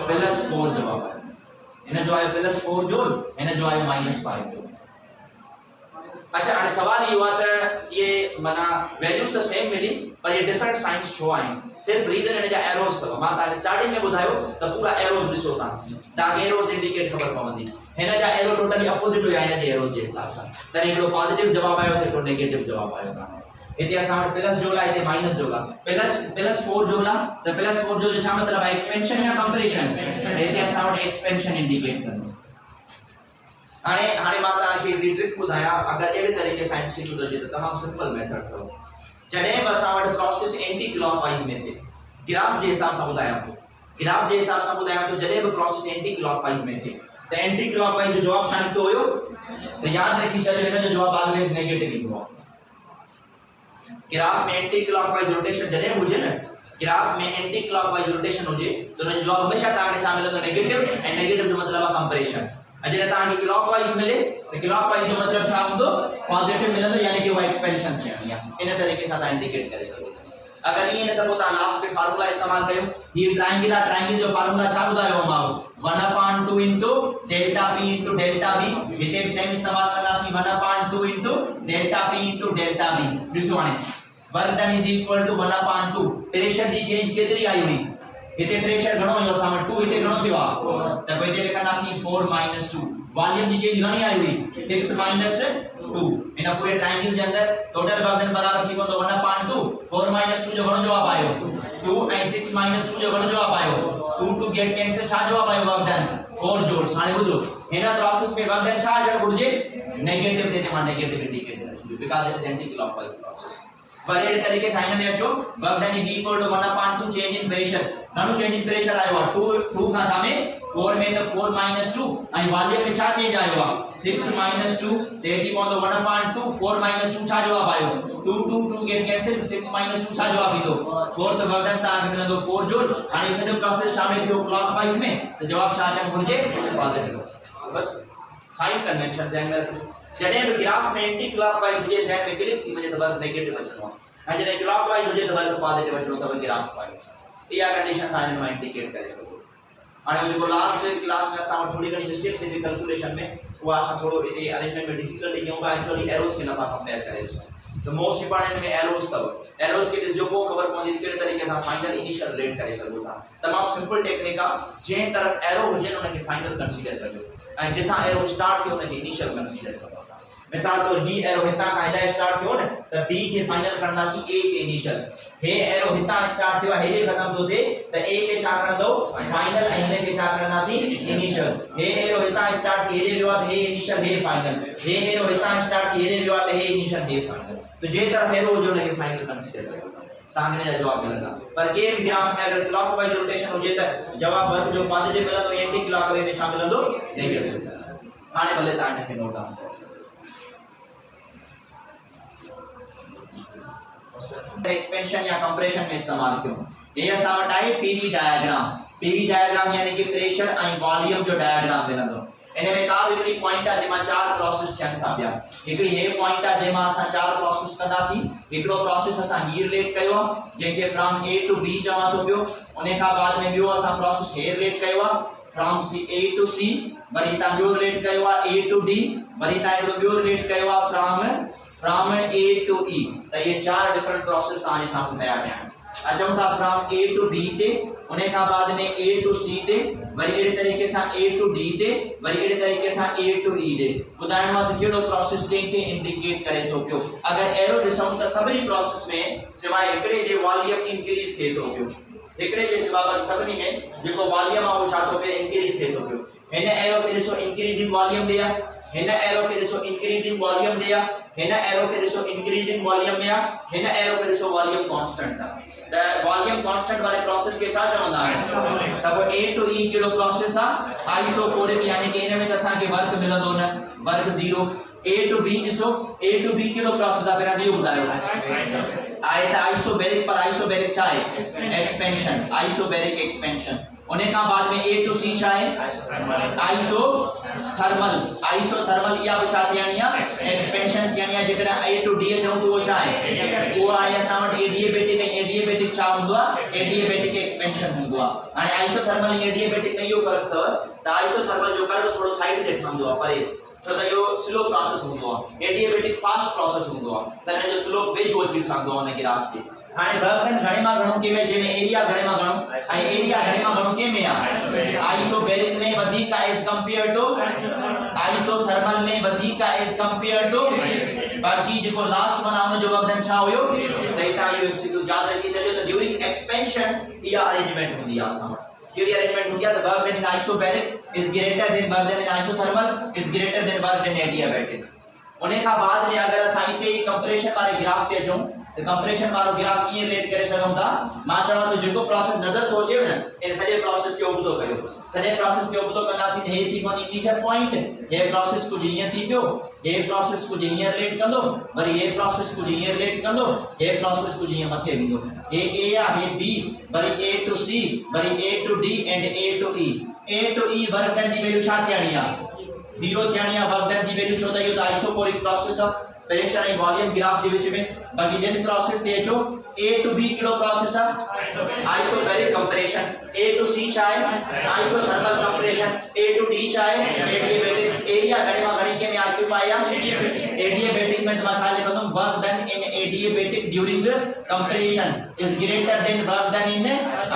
+4 जवाब आयो इन जो आयो +4 जूल इन जो आयो -5 जूल अच्छा हाणे सवाल ये हुआ त ये माना वैल्यूज तो सेम मिली पर ये डिफरेंट साइंस छो आहिनि सिर्फ रीजन इन जा एरोस अथव मां तव्हांखे स्टार्टिंग में ॿुधायो त पूरा एरोस ॾिसो तव्हांखे एरोस इंडिकेट ख़बर पवंदी हिन जा एरो टोटली अपोजिट हुया हिन जे एरोस जे हिसाब सां त हिकिड़ो पॉजिटिव जवाब आयो त हिकिड़ो नेगेटिव जवाब आयो हिते असां वटि प्लस जो ला हिते माइनस जो ला प्लस 4 जो ला त +4 जो छा मतलब है एक्सपेंशन या कंप्रेशन हिते असां वटि एक्सपेंशन इंडिकेट कंदो हाणे मां तव्हांखे हिकिड़ी ट्रिक ॿुधायां अगरि अहिड़े तरीक़े सां एमसीक्यू थो अचे त तमामु सिंपल मेथड अथव जॾहिं बि असां वटि प्रोसेस एंटी क्लॉकवाइज में थिए ग्राफ जे हिसाब सां ॿुधायां थो जॾहिं बि प्रोसेस एंटी क्लॉकवाइज में थिए त एंटी क्लॉकवाइज जो जवाब छा निकितो हुयो त यादि रखी छॾियो हिन जो जवाब ऑलवेज नेगेटिव ईंदो आहे ग्राफ में एंटी क्लॉकवाइज रोटेशन जॾहिं बि हुजे न ग्राफ में एंटी क्लॉकवाइज रोटेशन हुजे त हुन जो जवाब हमेशा तव्हांखे छा मिलंदो नेगेटिव ऐं नेगेटिव जो मतिलबु आहे कंप्रेशन जॾहिं तव्हांखे क्लॉकवाइज मिले त क्लॉकवाइज जो मतिलबु छा हूंदो पॉजिटिव मिलंदो यानी कि वो एक्सपेंशन थियणी आहे इन तरीक़े सां तव्हां इंडिकेट करे सघो अगर ये न त पोइ तव्हां लास्ट में फार्मूला इस्तेमाल कयो ये ट्रायंगल जो फार्मूला छा ॿुधायो मां 1/2 * डेल्टा p * डेल्टा b हिते सेम इस्तेमाल कंदासीं 1/2 * delta P into delta B ॾिसो हाणे work done is equal to 1/2 pressure जी चेंज केतिरी आई हुई हिते प्रेशर घणो हुयो सामने 2 हिते घणो थियो आ त पोइ हिते लिखंदासीं 4 - 2 वॉल्यूम जी चेंज घणी आई हुई 6 - 2 इन पूरे ट्रायंगल जे अंदर टोटल वर्क डन बराबर थी पवंदो 1/2 4 - 2 जो घणो जवाब आयो 2 ऐं 6 - 2 जो घणो जवाब आयो 2 गेट कैंसिल छा जवाब आयो वर्क डन 4 जूल्स हाणे ॿुधो हिन प्रोसेस में वर्क डन छा अचण घुर्जे नेगेटिव ते मां नेगेटिव इंडिकेट करे छॾियो because it is anti clockwise process पर अहिड़े तरीक़े सां हिन में अचो work done is equal to 1/2 change in pressure घणो चेंज इन प्रेशर आयो आहे 2 खां सामे 4 में त 4 - 2 ऐं वॉल्यूम में छा चेंज आयो आहे 6 - 2 ते थी पवंदो 1/2 4 - 2 छा जवाब आयो 2 गेट कैंसिल 6 - 2 छा जवाब ईंदो 4 त वर्क डन तव्हांखे मिलंदो 4 जूल हाणे सॼो प्रोसेस शामिल थियो क्लॉकवाइज में त जवाब छा अचणु घुर्जे पॉजिटिव बस साइन कन्वेंशन जे अंदर जॾहिं बि ग्राफ में एंटी क्लॉकवाइज हुजे ज़हन में क्लिक थी वञे त वर्क नेगेटिव अचणो आहे ऐं जॾहिं क्लॉकवाइज हुजे त वर्क पॉजिटिव अचणो अथव ग्राफ वाइज इहा कंडीशन तव्हां हिन मां इंडिकेट करे सघो हाणे जेको लास्ट क्लास में असां थोड़ी घणी मिस्टेक थी कैलकुलेशन में उहा असां थोड़ो हिते अरेंजमेंट में डिफिकल्टी कयूं था एक्चुअली एरोस खे नथा कंपेयर करे ॾिसूं द मोस्ट इंपोर्टेंट में एरोस अथव एरोस खे ॾिसजो पोइ ख़बर पवंदी कहिड़े तरीक़े सां फाइनल इनिशियल रेट करे सघो था तमामु सिंपल टेक्निक आहे जंहिं तरफ़ एरो हुजे उनखे फाइनल कंसीडर कजो ऐं जिथां एरो स्टार्ट थियो उनखे इनिशियल कंसीडर कजो मिसाल तौर ही एरो हितां खां हेॾां स्टार्ट थियो न त बी खे फाइनल खणंदासीं ए के इनिशियल हे एरो हितां स्टार्ट थियो आहे हेॾे ख़तम थो थिए त ए खे छा खणंदो फाइनल ऐं हिन खे छा खणंदासीं इनिशियल हे एरो हितां स्टार्ट थी हेॾे वियो आहे त हे इनिशियल हे फाइनल हे एरो हितां स्टार्ट थी हेॾे वियो आहे त हे इनिशियल हे फाइनल तो जे तरफ़ एरो हुजे उनखे फाइनल कंसीडर कयो तव्हांखे हिन जा जवाब मिलंदा पर कंहिं बि ग्राफ में अगर क्लॉकवाइज रोटेशन हुजे त जवाब वर्क जो पॉजिटिव मिलंदो एंटी क्लॉकवाइज में छा मिलंदो नेगेटिव हाणे भले तव्हां हिन खे नोट डाउन कयो एक्सपेंशन या कंप्रेशन में इस्तेमाल क्यों ये असां वटि आहे पीवी डायग्राम यानी कि प्रेशर ऐं वॉल्यूम जो डायग्राम मिलंदो इन में का हिकड़ी पॉइंट आहे जंहिंमां 4 प्रोसेस थियनि था पिया हिकड़ी हे पॉइंट आहे जंहिंमां असां 4 प्रोसेस कंदासीं हिकड़ो प्रोसेस असां ही रिलेट कयो आहे जंहिंखे फ्रॉम ए टू बी चवां थो पियो उन खां बाद में ॿियो असां प्रोसेस हे रिलेट कयो आहे फ्रॉम ए टू सी वरी हितां ॿियो रिलेट कयो आहे ए टू डी वरी हितां हिकड़ो ॿियो रिलेट कयो आहे फ्रॉम ए टू ई त ये 4 डिफरेंट प्रोसेस तव्हांजे साम्हूं ठहिया पिया आहिनि अचूं था फ्रॉम ए टू बी ते उन खां बाद में ए टू सी ते वरी अहिड़े तरीक़े सां ए टू डी ते वरी अहिड़े तरीक़े सां ए टू ई ते ॿुधाइणो आहे त कहिड़ो प्रोसेस कंहिंखे इंडिकेट करे थो पियो अगरि एरो ॾिसूं त सभिनी प्रोसेस में सवाइ हिकिड़े जे वॉल्यूम इंक्रीज थिए थो पियो हिकिड़े जे सवाइ सभिनी में जेको वॉल्यूम आहे उहो छा थो पियो इंक्रीज थिए थो पियो हिन एरो खे ॾिसो इंक्रीजिंग वॉल्यूम ॾे हिन एरो खे ॾिसो इंक्रीजिंग वॉल्यूम ॾे हिन एरो खे ॾिसो इंक्रीजिंग वॉल्यूम में हिन एरो खे ॾिसो वॉल्यूम कांस्टेंट आहे द वॉल्यूम कांस्टेंट वाले प्रोसेस के छा चवंदा आहिनि त ए टू ई कहिड़ो प्रोसेस आहे आइसोकोरिक यानी कि इन में त असांखे वर्क मिलंदो न वर्क 0 ए टू बी ॾिसो ए टू बी कहिड़ो प्रोसेस आहे पहिरां इहो ॿुधायो आहे त आइसोबैरिक पर आइसोबैरिक छा आहे एक्सपेंशन आइसोबैरिक एक्सपेंशन उन खां बाद में ए टू सी छा आहे आइसोथर्मल इहा बि छा थियणी आहे एक्सपेंशन थियणी आहे जेकॾहिं ए टू डी चऊं त उहो छा आहे उहो आहे असां वटि एडिएबेटिक ऐं एडिएबेटिक छा हूंदो आहे एडिएबेटिक एक्सपेंशन हूंदो आहे हाणे आइसोथर्मल ऐं एडिएबेटिक में इहो फ़र्क़ु अथव त आइसोथर्मल जो कर्व थोरो साइड ते ठहंदो आहे परे छो त इहो स्लो प्रोसेस हूंदो आहे एडिएबेटिक फास्ट प्रोसेस हूंदो आहे त हिन जो स्लो वेझो अची ठहंदो आहे हुन ग्राफ ते हाणे वर्क घणे मां घणो के में जंहिंमें एरिया घणे मां घणो ऐं एरिया घणे मां घणो के में आहे आइसोबैरिक में वधीक एज कंपेयर टू आइसोथर्मल में वधीक एज कंपेयर टू बाकी जेको लास्ट वन आहे उन जो वर्क छा हुयो त हितां इहो एमसीक्यू यादि रखी छॾियो त ड्यूरिंग एक्सपेंशन इहा अरेंजमेंट हूंदी आहे असां वटि कहिड़ी अरेंजमेंट हूंदी आहे त work in isobaric is greater than work in isothermal is greater than work in adiabatic उन खां बाद में अगर असां हिते कंप्रेशन वाले ग्राफ ते अचूं तो कंप्रेशन वालो ग्राफ कीअं रेट करे सघूं था मां चवां तो जेको प्रोसेस नज़र थो अचेव न इन सॼे प्रोसेस खे उबतो कयो सॼे प्रोसेस खे उबतो कंदासीं त हे थी पवंदी इनिशियल पॉइंट हे प्रोसेस कुझु हीअं थी पियो हे प्रोसेस कुझु हीअं रिलेट कंदो वरी हे प्रोसेस कुझु हीअं रिलेट कंदो हे प्रोसेस कुझु हीअं मथे वेंदो हे ए आहे हे बी वरी ए टू सी वरी A to D and A to E work done जी वैल्यू छा थियणी आहे 0 थियणी आहे वर्क डन जी वैल्यू छो त इहो त आइसोकोरिक प्रोसेस आहे प्रेशर एंड वॉल्यूम ग्राफ के बीच में बाकी जिन प्रोसेस के जो ए टू बी किलो प्रोसेस है isobaric compression A to C चाहे isothermal compression A to D चाहे एडियाबैटिक एरिया घणे में घणी के में ऑक्यूपाई है एडियाबैटिक स्टेटमेंट में छा लिखंदो work done in adiabatic during compression is greater than work done in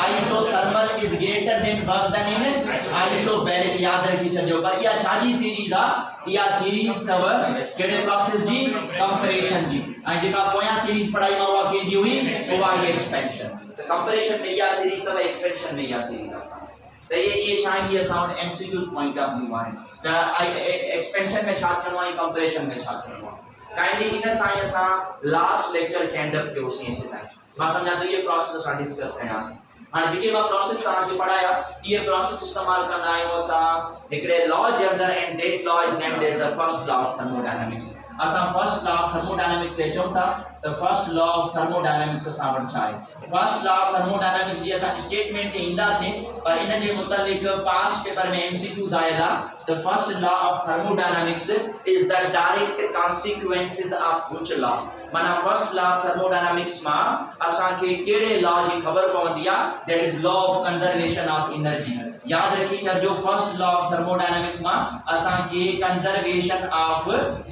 isothermal is greater than work done in isobaric. याद रखी छजो पर या छाजी सीरीज आ या सीरीज तव केड़े प्रोसेस जी कंप्रेशन जी ऐं जेका पोया सीरीज पढ़ाई में हुआ के जी हुई हुआ ये एक्सपेंशन। तो कंप्रेशन में या सीरीज तव एक्सपेंशन में या सीरीज आसान। तो ये शायद ये sound MCQ point of view है। तो एक्सपेंशन में छा थियणो है कंप्रेशन में छा थियणो है काइंडली इन साइंस सा लास्ट लेक्चर के एंड अप कयो सी से मां समझा तो ये प्रोसेस असा डिस्कस कयास। हां जेके मां प्रोसेस ता के पढ़ाया ये प्रोसेस इस्तेमाल करना आयो असा एकड़े लॉ जे अंदर and that law is named as the first law of thermodynamics. असा फर्स्ट लॉ ऑफ थर्मोडायनामिक्स ले चौथा the first law of thermodynamics असा वट छा है। फर्स्ट लॉ ऑफ थर्मोडायनामिक्स जी असा स्टेटमेंट इंदा से पर इन जे मुतालिक पास पेपर में एमसीक्यूज आएगा। The first law of thermodynamics is the direct consequences of which law. माना फर्स्ट लॉ ऑफ थर्मोडायनामिक्स मा असा के केड़े लॉ जी खबर पवंदिया that is law of conservation of energy. याद रखी छो फर्स्ट लॉ ऑफ थर्मोडायनामिक्स मा असा के कंजर्वेशन ऑफ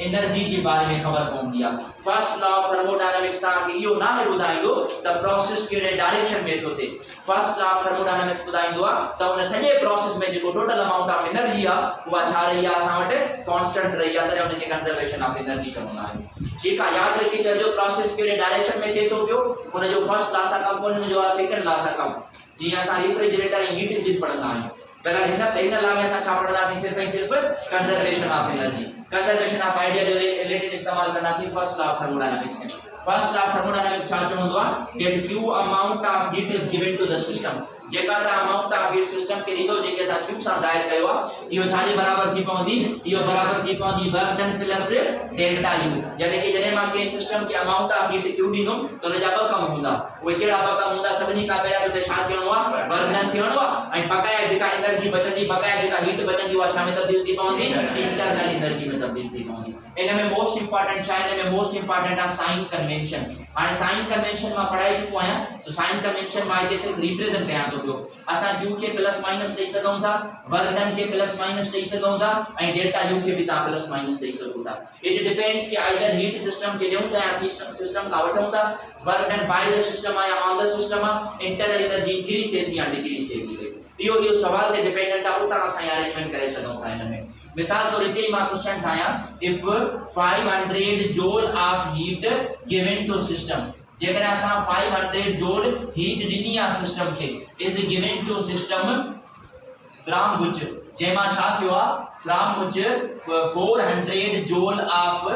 एनर्जी के बारे में खबर पवंदिया। फर्स्ट लॉ ऑफ थर्मोडायनामिक्स ता के यो ना बुधाइंदो द प्रोसेस केड़े डायरेक्शन में तो थे। फर्स्ट लॉ ऑफ थर्मोडायनामिक्स बुधाइंदो त उन सजे प्रोसेस में जो टोटल अमाउंट ऑफ एनर्जी आ वो छा रही आ असा वटे कांस्टेंट रही आ तरे उन के कंजर्वेशन ऑफ एनर्जी चवंदा है। ठीक है याद रखी छो प्रोसेस केड़े डायरेक्शन में थे तो पियो उन जो फर्स्ट लॉ सा कंपोनेंट जो आ सेकंड लॉ सा कम जी असा रेफ्रिजरेटर हीट इंजन पढ़ना है। पहला इन लॉ में असा छा पढ़ना सिर्फ conservation of energy conservation of ideal related इस्तेमाल करना फर्स्ट लॉ ऑफ थर्मोडायनामिक्स में। फर्स्ट लॉ ऑफ थर्मोडायनामिक्स छा चवंदो आ that Q amount of heat is given to the system. जेका ता अमाउंट ऑफ हीट सिस्टम के दीदो जेके सा क्यू सा जाहिर कयो आ यो छाजे बराबर थी पवंदी यो बराबर थी पवंदी work done plus delta you. यानी कि जने मां के सिस्टम के अमाउंट ऑफ हीट क्यू दीदो तो ने जाबा कम हुंदा वो केड़ा कम हुंदा सभनी का पहला तो छा थियणो आ वर्क डन थियणो आ ऐं बकाया जेका एनर्जी बचंदी बकाया जेका हीट बचंदी वा छा में तब्दील थी पवंदी इंटरनल एनर्जी में तब्दील थी पवंदी। इन में मोस्ट इंपोर्टेंट छा है में मोस्ट इंपोर्टेंट आ साइन कन्वेंशन। हाने साइन कन्वेंशन में पढ़ाई चुको आया तो साइन कन्वेंशन में आइए सिर्फ रिप्रेजेंट कया तो पियो असा यू के प्लस माइनस दे सकूं था वर्क डन के प्लस माइनस दे सकूं था एंड डेल्टा यू के भी ता प्लस माइनस दे सकूं था। इट डिपेंड्स कि आइदर हीट सिस्टम के देऊं था या सिस्टम का वठूं था work done by the system या on the system internal energy increase थे या डिक्रीज थे यो सवाल ते डिपेंडेंट आ उता असा अरेंजमेंट करे सकूं था। इन में मिसाल तौर ते मां क्वेश्चन ठाया if 500 joule of heat given to system जेकर असा 500 जूल हीट दिनी आ सिस्टम के is given to system from which जेमा छा थियो आ from which 400 joule of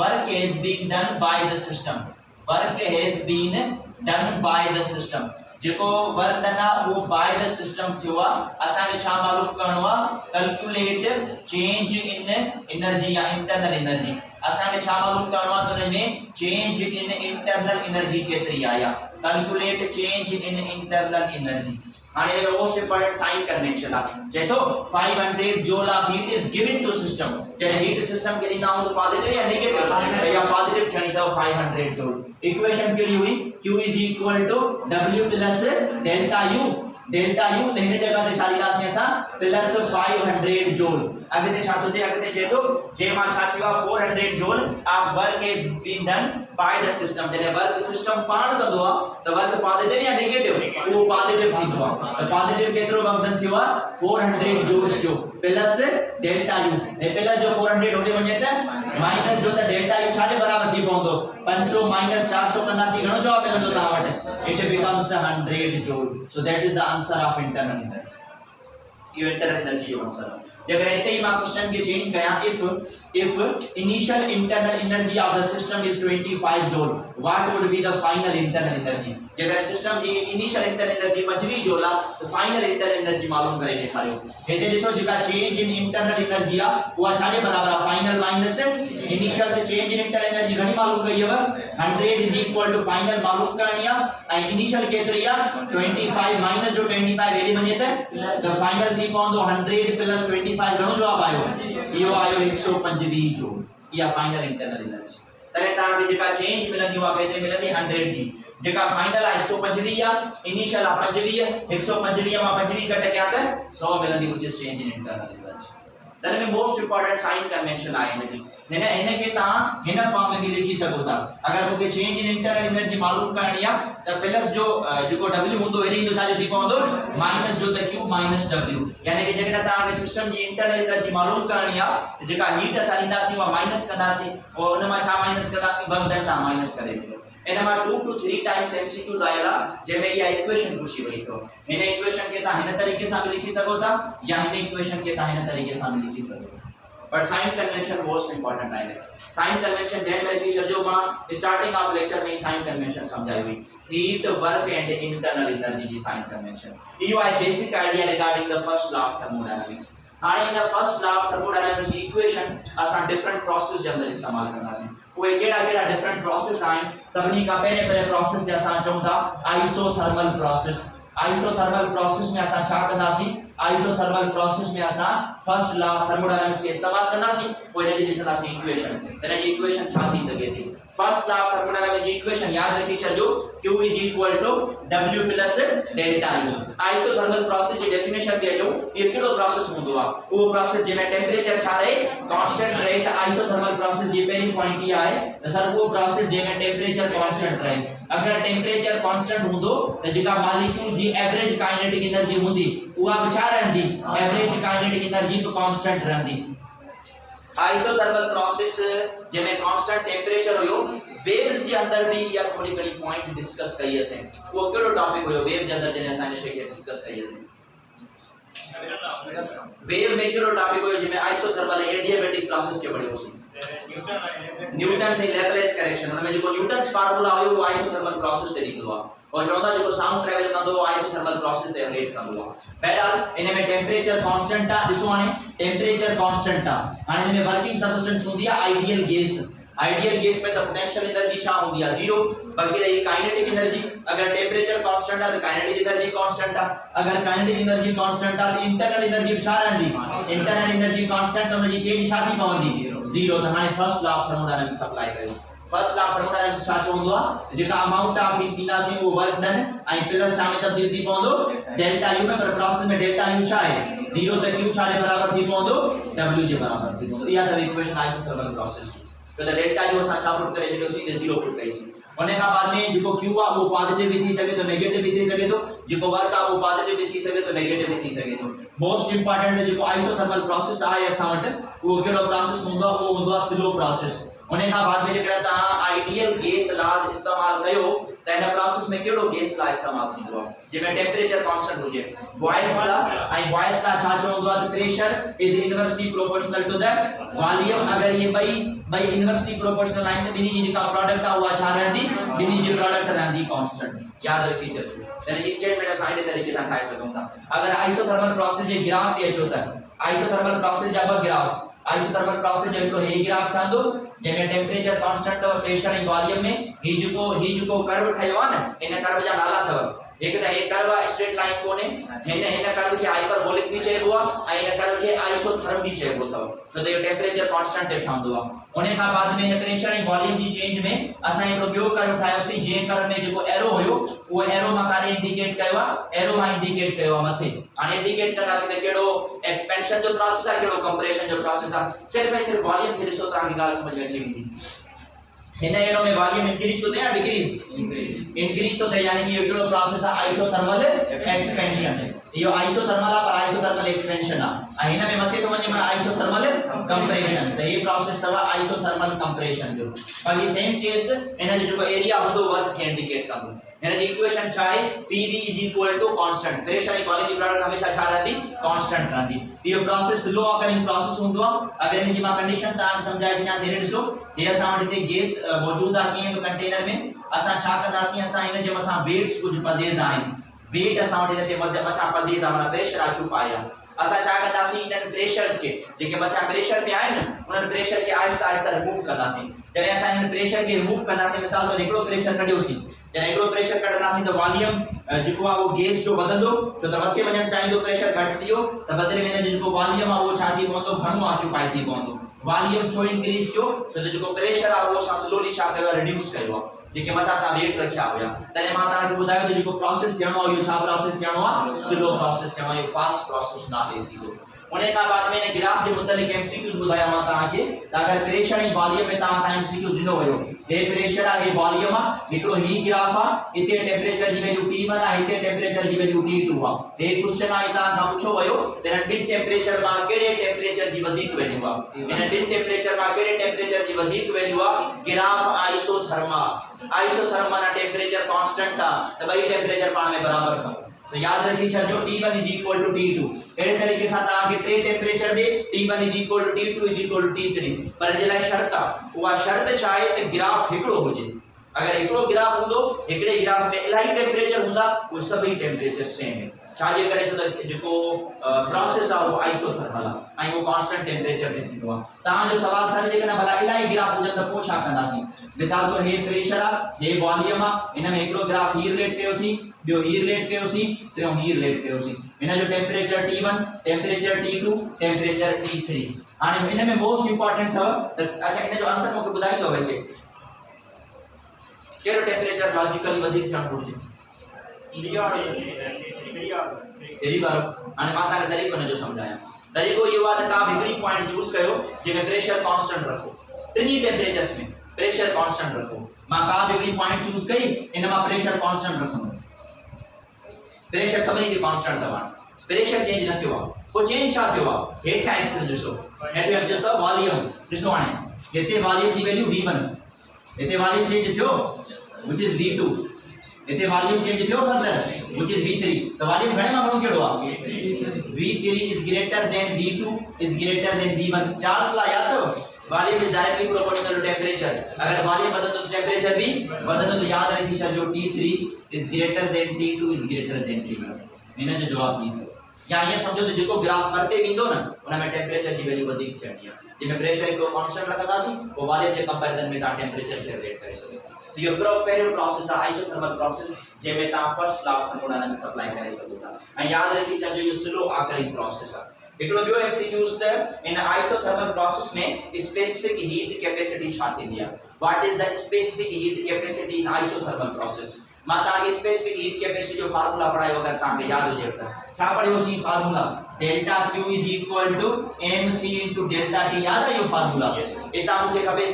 work has been done by the system. Work has been done by the system जेको वर्क डन आ वो बाय द सिस्टम थियो आ असा के छा मालूम करनो आ कैलकुलेट चेंज इन एनर्जी या इंटरनल एनर्जी। असा के छा मालूम करनो आ तो में चेंज इन इंटरनल एनर्जी केतरी आया calculate change in internal energy. हाने ये मोस्ट इंपोर्टेंट साइन कन्वेंशन आ जे तो 500 joule of heat is given to system जे हीट सिस्टम के दी तो पॉजिटिव या नेगेटिव या पॉजिटिव छणी था 500 जूल। इक्वेशन केड़ी हुई Q is equal to W plus delta U। Delta U ते हिन जगह ते छा लिखासी असा प्लस 500 जूल। अगते छा तो जे अगते जे तो जे मा छा थियो 400 joule of work is been done by the system जने वर्क सिस्टम पाण कंदो आ त वर्क पॉजिटिव या नेगेटिव वो पॉजिटिव थींदो आ त पॉजिटिव केतरो वर्क डन थियो आ 400 जूल्स जो प्लस डेल्टा U ने प्लस जो 400 होने वने त माइनस जो त डेल्टा U छाजे बराबर थी पवंदो 500 माइनस 400 कंदासी घणो जवाब मिलंदो ता वटे it becomes 100 joule. So that is the answer of internal energy. यो इंटरनल एनर्जी जो आंसर जब रहते ही मैं क्वेश्चन के चेंज गया if initial internal energy of the system is 25 joule what would be the final internal energy। जब system जी initial internal energy 25 joule आ तो final internal energy मालूम करे दिखायो हेते दिसो जेका चेंज इन इंटरनल एनर्जी आ वो छाजे बराबर आ फाइनल माइनस इनिशियल ते चेंज इन इंटरनल एनर्जी घणी मालूम कई है 100 इज इक्वल टू फाइनल मालूम करनी आ ए इनिशियल केतरी आ 25 माइनस जो 25 वेली बने तो फाइनल थी पवंदो 100 प्लस 25 घणो जवाब आयो यो आयो 125 जूल या फाइनल इंटरनल एनर्जी। तले ता के जेका चेंज मिलंदी वा केते मिलंदी 100 जी जेका फाइनल आ 125 या इनिशियल आ 25 125 मा 25 कट गया त 100 मिलंदी which is change in internal energy. तने में मोस्ट इंपोर्टेंट साइन कन्वेंशन आए इन जी ने के ता हिन फॉर्म में भी लिखी सको था अगर को चेंज इन इंटरनल एनर्जी मालूम करनी है त प्लस जो जो W हुंदो एरी जो छा थी पवंदो माइनस जो त Q माइनस W यानी कि जेकॾहिं तव्हां के सिस्टम जी इंटरनल एनर्जी मालूम करनी है त जेका हीट असां ॾींदासीं उहा माइनस कंदासीं और उन मां छा माइनस कंदासीं बंदन ता माइनस करे ॾींदो इन मां 2 to 3 टाइम्स एमसीक्यू आयला जेमे इहा इक्वेशन पूछी वई तो इन इक्वेशन के ता हिन तरीके से भी लिखी सको था या इन इक्वेशन के ता हिन तरीके से भी लिखी सको था but sign convention most important है साइन कन्वेंशन जैन मेरे टीचर जो मां स्टार्टिंग ऑफ लेक्चर में साइन कन्वेंशन समझाई हुई heat work and internal energy जी साइन कन्वेंशन यो है basic idea regarding the first law of thermodynamics हां in first law of thermodynamics की इक्वेशन असा डिफरेंट प्रोसेस जे अंदर इस्तेमाल करनासी कोई केड़ा डिफरेंट प्रोसेस आइन सबनी का पहले प्रोसेस जे असा चौंदा आइसोथर्मल प्रोसेस में असा छा कंदासी आइसोथर्मल प्रोसेस में असा फर्स्ट लॉ ऑफ थर्मोडायनामिक्स के इस्तेमाल कंदासी कोई ने दिसंदासी इक्वेशन तने जी इक्वेशन छा थी सके थी फर्स्ट लॉ ऑफ थर्मोडायनामिक्स की इक्वेशन याद रखी चलजो Q W plus delta U isothermal process की डेफिनेशन दे जो ये केड़ो प्रोसेस हुंदो आ वो प्रोसेस जे में टेंपरेचर छा रहे कांस्टेंट रहे त आइसोथर्मल प्रोसेस जी पहली पॉइंट ये आए त सर वो प्रोसेस जे में टेंपरेचर कांस्टेंट रहे अगर टेंपरेचर कांस्टेंट हुंदो त जेका मॉलिक्यूल जी एवरेज काइनेटिक एनर्जी हुंदी उहा छा रहंदी एवरेज काइनेटिक एनर्जी तो कांस्टेंट रहंदी आइसोथर्मल प्रोसेस जे में कांस्टेंट टेंपरेचर होयो वेव्स जे अंदर भी या थोड़ी घणी पॉइंट डिस्कस कई असे वो केड़ो टॉपिक होयो वेव जे अंदर जने असा ने शे डिस्कस कई असे वेव में केड़ो टॉपिक होयो जे में आइसोथर्मल एडियाबैटिक प्रोसेस के पढ़ियो सी न्यूटन से लैपलेस करेक्शन उनमें जो न्यूटन्स फार्मूला होयो वो आइसोथर्मल प्रोसेस ते ॾींदो आ और चौथा जो साउंड ट्रैवल कंदो आइसोथर्मल प्रोसेस ते रिलेट कंदो आ बहरहाल इने में टेंपरेचर कांस्टेंट आ दिसो हाने टेंपरेचर कांस्टेंट आ हाने इने में वर्किंग सब्सटेंस हुंदी आ आइडियल गैस में द पोटेंशियल एनर्जी छा हुंदी आ 0 बाकी रही काइनेटिक एनर्जी अगर टेंपरेचर कांस्टेंट आ तो काइनेटिक एनर्जी कांस्टेंट आ अगर काइनेटिक एनर्जी कांस्टेंट आ तो इंटरनल एनर्जी छा रहंदी इंटरनल एनर्जी कांस्टेंट तो जी चेंज छा थी पवंदी 0 तो हाने first law of thermodynamics apply कयो फर्स्ट लॉ ऑफ थर्मोडायनामिक्स छा चवंदो आ जेका अमाउंट ऑफ हीट ॾींदासीं वो वर्क डन ऐं प्लस छा में तब्दील थी पवंदो डेल्टा यू में पर प्रोसेस में डेल्टा यू छा है 0 त q छा जे बराबर थी पवंदो w जे बराबर थी पवंदो इहा त इक्वेशन आइसोथर्मल प्रोसेस की तो द डेल्टा यू असां छा पुट करे छॾियोसीं त 0 पुट कईसीं उन खां बाद में जेको q आ वो पॉजिटिव भी थी सके तो नेगेटिव भी थी सके तो जेको वर्क आ वो पॉजिटिव भी थी सके तो नेगेटिव भी थी सके तो मोस्ट इंपोर्टेंट जेको आइसोथर्मल प्रोसेस आहे असां वटि वो केड़ो प्रोसेस हूंदो आहे वो हूंदो आहे स्लो प्रोसेस उन खां बाद में जेकर ता आइडियल गैस लॉज इस्तेमाल कयो त इन प्रोसेस में केड़ो गैस लॉ इस्तेमाल थींदो आहे जंहिंमें टेंपरेचर कांस्टेंट हुजे बॉयल्स लॉ ऐं बॉयल्स लॉ छा चवंदो आहे त pressure is inversely proportional to the volume अगर ये बई इनवर्सली प्रोपोर्शनल आहिनि त बिनी जी जेका प्रोडक्ट आहे उहा छा रहंदी बिनी जी प्रोडक्ट रहंदी कांस्टेंट याद रखी चलो यानी जी स्टेटमेंट असां इन तरीके सां ठाहे सघूं था अगर आइसोथर्मल प्रोसेस जे ग्राफ ते अचो त आइसोथर्मल प्रोसेस जा ब ग्राफ आइसोथर्मल प्रोसेस जो हिकिड़ो हे ग्राफ ठहंदो जंहिंमें टेंपरेचर कांस्टेंट अथव प्रेशर ऐं वॉल्यूम में ही जेको कर्व ठहियो आहे न इन कर्व जा नाला अथव एक त हे कर्व स्ट्रेट लाइन कोने हिन कर्व खे हाइपरबोलिक भी चइबो आहे ऐं इन कर्व खे आइसोथर्म भी चइबो अथव छो त इहो टेंपरेचर कांस्टेंट ते ठहंदो आहे उन खां बाद में इन प्रेशर ऐं वॉल्यूम जी चेंज में असां हिकिड़ो ॿियो कर्व ठाहियोसीं जंहिं कर्व में जेको एरो हुयो उहो एरो मां काॾे इंडिकेट कयो आहे एरो मां इंडिकेट कयो आहे मथे हाणे इंडिकेट कंदासीं त कहिड़ो एक्सपेंशन जो प्रोसेस आहे कहिड़ो कंप्रेशन जो प्रोसेस आहे सिर्फ़ ऐं सिर्फ़ वॉल्यूम खे ॾिसो तव्हांखे ॻाल्हि समझ में अची वेंदी हिन एरो में वॉल्यूम इंक्रीज तो थे या डिक्रीज इंक्रीज तो थे यानी कि ये जो प्रोसेस है आइसोथर्मल एक्सपेंशन है ये आइसोथर्मल पर आइसोथर्मल एक्सपेंशन है हिन में मथे तो वने मन आइसोथर्मल कंप्रेशन तो ये प्रोसेस तवा आइसोथर्मल कंप्रेशन जो बाकी सेम केस इन जो एरिया हुंदो वर्क के इंडिकेट कंदो हिन जी इक्वेशन छा है Pv कांस्टेंट प्रेशर ऐं वॉल्यूम जी प्रोडक्ट हमेशा छा रहंदी कांस्टेंट रहंदी ये प्रोसेस स्लो ऑकरिंग प्रोसेस हुंदो अगर इन जी मां कंडीशन तव्हां समझाए छा थेरे ॾिसो हे असां वटि हिते गैस मौजूद आहे कंहिं बि कंटेनर में असां छा कंदासीं असां इन जे मथां वेट्स कुछ पज़ेज आहिनि वेट असां वटि हिन ते मथां पज़ेज आहे माना प्रेशर आहे क्यू पाया असां छा कंदासीं इन प्रेशर्स के जेके मथां प्रेशर पे आहिनि उन प्रेशर के आहिस्ता आहिस्ता रिमूव कंदासीं जॾहिं असां इन प्रेशर के रिमूव कंदासीं मिसाल तौर हिकिड़ो प्रेशर कढियोसीं जॾहिं हिकिड़ो प्रेशर कढंदासीं त वॉल्यूम जेको आहे उहो गैस जो वधंदो छो त मथे वञणु चाहींदो प्रेशर घटि थी वियो त बदिले में हिन जो जेको वॉल्यूम आहे उहो छा थी पवंदो घणो ऑक्यूपाई थी पवंदो वॉल्यूम छो इंक्रीज थियो छो त जेको प्रेशर आहे उहो असां स्लोली छा कयो आहे रिड्यूस कयो आहे जेके मथां तव्हां वेट रखिया हुया तॾहिं मां तव्हांखे ॿुधायो त जेको प्रोसेस थियणो आहे इहो छा प्रोसेस थियणो आहे स्लो प्रोसेस थियणो आहे इहो फास्ट प्रोसेस न आहे थींदो उन्हें का बाद में ने ग्राफ जे मुतलिक एमसीक्यूज बुधाया मा ता के अगर प्रेशर ऐं वॉल्यूम में ता का एमसीक्यू दिनो वयो हे प्रेशर आ हे वॉल्यूम आ हिकड़ो ही ग्राफ आ इते टेंपरेचर जी वैल्यू T1 आ इते टेंपरेचर जी वैल्यू T2 आ हे क्वेश्चन आ ता का पूछो वयो तेन बिन टेंपरेचर मा केड़े टेंपरेचर जी वधीक वैल्यू आ इन बिन टेंपरेचर मा केड़े टेंपरेचर जी वधीक वैल्यू आ ग्राफ आइसोथर्मा ना टेंपरेचर कांस्टेंट आ त भाई टेंपरेचर पाण में बराबर था तो याद रखी छो T1 T2 एड़े तरीके सां ता के ट्रे टेंपरेचर दे T1 T2 T3 पर जे ला शर्त आ वा शर्त चाहे त ग्राफ हिकड़ो होजे अगर हिकड़ो ग्राफ हुंदो हिकड़े ग्राफ में इलाही टेंपरेचर हुंदा वो सभी टेंपरेचर सेम है छाजे करे छो त जेको प्रोसेस आ वो आइसोथर्मल आ ऐं वो कांस्टेंट टेंपरेचर ते थींदो आ तां जो सवाल सर जे कना भला इलाही ग्राफ हुजन त पो छा कंदासी मिसाल तौर हे प्रेशर आ हे वॉल्यूम आ इन में हिकड़ो ग्राफ ही रिलेट कयोसी बियो ही रिलेट कयोसी टियों ही रिलेट कयोसी इन जो temperature T1 temperature T2 temperature T3 हाने इन में मोस्ट इंपोर्टेंट था त अच्छा इन जो आंसर मोके बुधाई दो वैसे केरो टेंपरेचर लॉजिकली वधिक थियण घुर्जे तेरी बार हाने माता के तरीको ने जो समझाया तरीको ये बात का हिकड़ी पॉइंट चूज कयो जे में प्रेशर कांस्टेंट रखो टिनी टेंपरेचर्स में प्रेशर कांस्टेंट रखो मां का हिकड़ी पॉइंट चूज कई इन में प्रेशर कांस्टेंट रखो प्रेशर सभी के कांस्टेंट दवा प्रेशर चेंज न थियो को चेंज छा थियो हेठा एक्सिस दिसो हेठा एक्सिस तो वॉल्यूम दिसो हाने इते वॉल्यूम की वैल्यू V1 इते वॉल्यूम चेंज थियो व्हिच इज V2 इते वॉल्यूम चेंज थियो फर्दर व्हिच इज V3 तो वॉल्यूम घणे में घणो केड़ो आ V3 is greater than V2 is greater than V1 Charles law याद हो volume is directly proportional to temperature अगर वॉल्यूम बदलतो तो टेंपरेचर भी बदलतो तो याद रखी जो T3 is greater then T2 is greater then T1 इने जो जवाब दी या ये समझो तो जेको ग्राफ करते विंदो ना उन में टेंपरेचर की वैल्यू अधिक थियणी आ जे में प्रेशर को कांस्टेंट रखदासी वो वॉल्यूम के कंपैरिजन में ता टेंपरेचर के रिलेट करे सके तो ये पहिरियों प्रोसेस आहे आइसोथर्मल प्रोसेस जंहिंमें तव्हां first law of thermodynamics apply करे सघो था ऐं यादि रखी छॾिजो इहो स्लो ऑकरिंग प्रोसेस आहे हिकिड़ो ॿियो एमसीक्यूज़ त इन आइसोथर्मल प्रोसेस में स्पेसिफिक हीट कैपेसिटी छा थींदी आहे what is the specific heat capacity in isothermal process मां तव्हांखे स्पेसिफिक हीट कैपेसिटी जो फार्मूला पढ़ायो अगरि तव्हांखे यादि हुजे त छा पढ़ियोसीं formula delta Q is equal to mc into delta T याद है यो फार्मूला एता मुझे खपे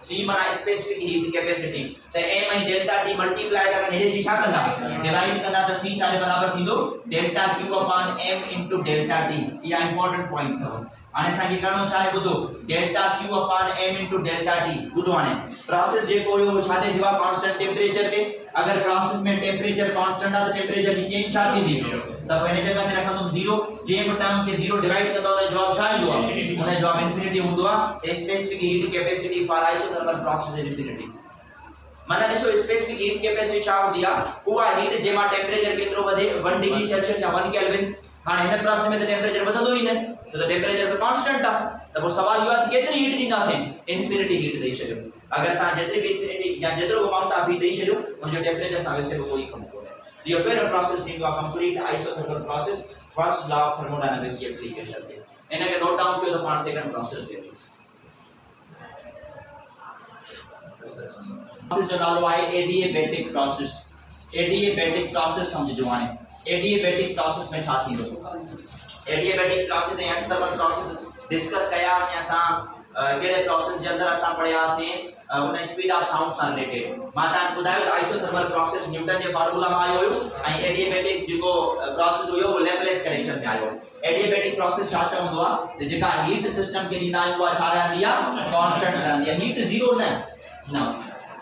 c माना स्पेसिफिक हीट कैपेसिटी त m ऐं डेल्टा T मल्टीप्लाई करके हेजे छा कंदा डिवाइड कंदा त c छा बराबर थींदो delta Q upon m into delta T या इंपोर्टेंट पॉइंट अथव हाणे असांखे करणो छा आहे ॿुधो delta Q upon m into delta T ॿुधो हाणे प्रोसेस जेको हुयो छा ते थियो कांस्टेंट टेंपरेचर ते अगर प्रोसेस में टेंपरेचर कांस्टेंट आहे त टेंपरेचर की चेंज छा थींदी त पहिने जगह ते रखंदुम 0 जे टर्म के 0 डिवाइड कंदो त जवाब छा ईंदो आहे उन जवाब इंफिनिटी हूंदो आहे specific heat capacity for isothermal process is infinity माना ॾिसो स्पेसिफिक हीट कैपेसिटी छा हूंदी आहे उहा हीट जे मां टेंपरेचर केतिरो वधे 1 डिग्री सेल्सियस या 1 केल्विन हाणे हिन प्रोसेस में त टेंपरेचर वधंदो ई न छो त टेंपरेचर त कांस्टेंट आहे त पोइ सवाल इहो आहे केतिरी हीट ॾींदासीं इंफिनिटी हीट ॾेई छॾियो अगर तव्हां जेतिरी बि इंफिनिटी या जेतिरो अमाउंट तव्हां बि ॾेई छॾियो उनजो टेंपरेचर तव्हां वैसे बि कोई कम कोन्हे इहो पहिरियों प्रोसेस थींदो आहे complete isothermal process first law of thermodynamics की एप्लीकेशन ते इनखे नोट डाउन कयो त पाण सेकंड प्रोसेस ते प्रोसेस जो नालो आहे एडिएबैटिक प्रोसेस एडिएबैटिक प्रोसेस समझो हाणे एडिएबैटिक प्रोसेस में छा थींदो एडिएबैटिक प्रोसेस ऐं एक्सटर्नल प्रोसेस डिस्कस कयासीं असां केड़े प्रोसेस जे अंदर असां पढ़ियासीं उन स्पीड ऑफ साउंड सां रिलेटेड मां तव्हांखे ॿुधायो त आइसोथर्मल प्रोसेस न्यूटन जे फार्मूला में आयो हुयो ऐं एडिएबैटिक जेको प्रोसेस हुयो वो लैपलेस कनेक्शन में आयो एडिएबैटिक प्रोसेस छा चवंदो आहे त जेका हीट सिस्टम खे ॾींदा आहियूं उहा छा रहंदी आहे कांस्टेंट रहंदी आहे हीट जीरो न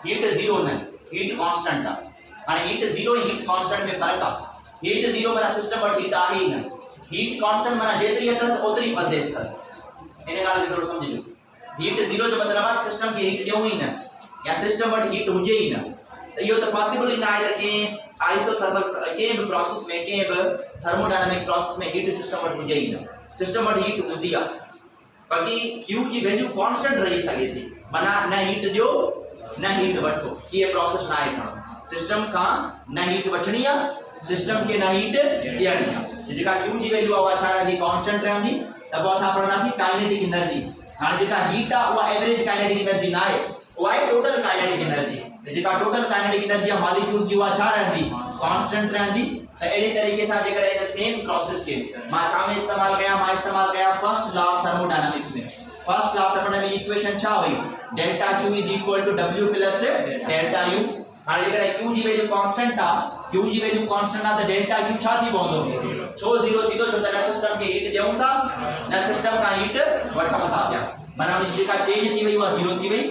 हीट जीरो न हीट कांस्टेंट आहे हाणे हीट जीरो ऐं हीट कांस्टेंट में फर्क आहे हीट जीरो माना सिस्टम वटि हीट आहे ई न हीट कांस्टेंट माना जेतिरी अथसि ओतिरी परदेस अथसि इन ॻाल्हि खे थोरो सम्झिजो हीट जीरो जो मतलब आहे सिस्टम के हीट ॾियूं ई न या सिस्टम वटि हीट हुजे ई न त इहो त पॉसिबल ई न आहे त कंहिं आइसोथर्मल कंहिं बि प्रोसेस में कंहिं बि थर्मोडायनामिक प्रोसेस में हीट सिस्टम वटि हुजे ई न सिस्टम वटि हीट हूंदी आहे बाक़ी Q जी वैल्यू कांस्टेंट रही सघे थी माना न हीट ॾियो न हीट वठो इहे प्रोसेस न आहे खणो सिस्टम खां न हीट वठणी आहे सिस्टम खे न हीट ॾियणी आहे जेका Q जी वैल्यू आहे उहा छा रहंदी कांस्टेंट रहंदी त पोइ असां पढ़ंदासीं काइनेटिक एनर्जी हाणे जेका हीट आहे उहा एवरेज काइनेटिक एनर्जी न आहे उहा आहे टोटल काइनेटिक एनर्जी त जेका टोटल काइनेटिक एनर्जी आहे मॉलिक्यूल जी उहा छा रहंदी कांस्टेंट रहंदी तो एडी तरीके से जेकर है सेम प्रोसेस के मां छा में इस्तेमाल कया फर्स्ट लॉ ऑफ थर्मोडायनामिक्स में first law of thermodynamic equation छा हुई delta Q = W plus delta U हाणे जेकर Q जी वैल्यू कांस्टेंट था Q जी वैल्यू कांस्टेंट था तो डेल्टा Q छा थी पवंदो छो 0 थी तो छो त सिस्टम के हीट देऊं था न सिस्टम का हीट वठूं था पिया माना जेका चेंज थी वई वा 0 थी वई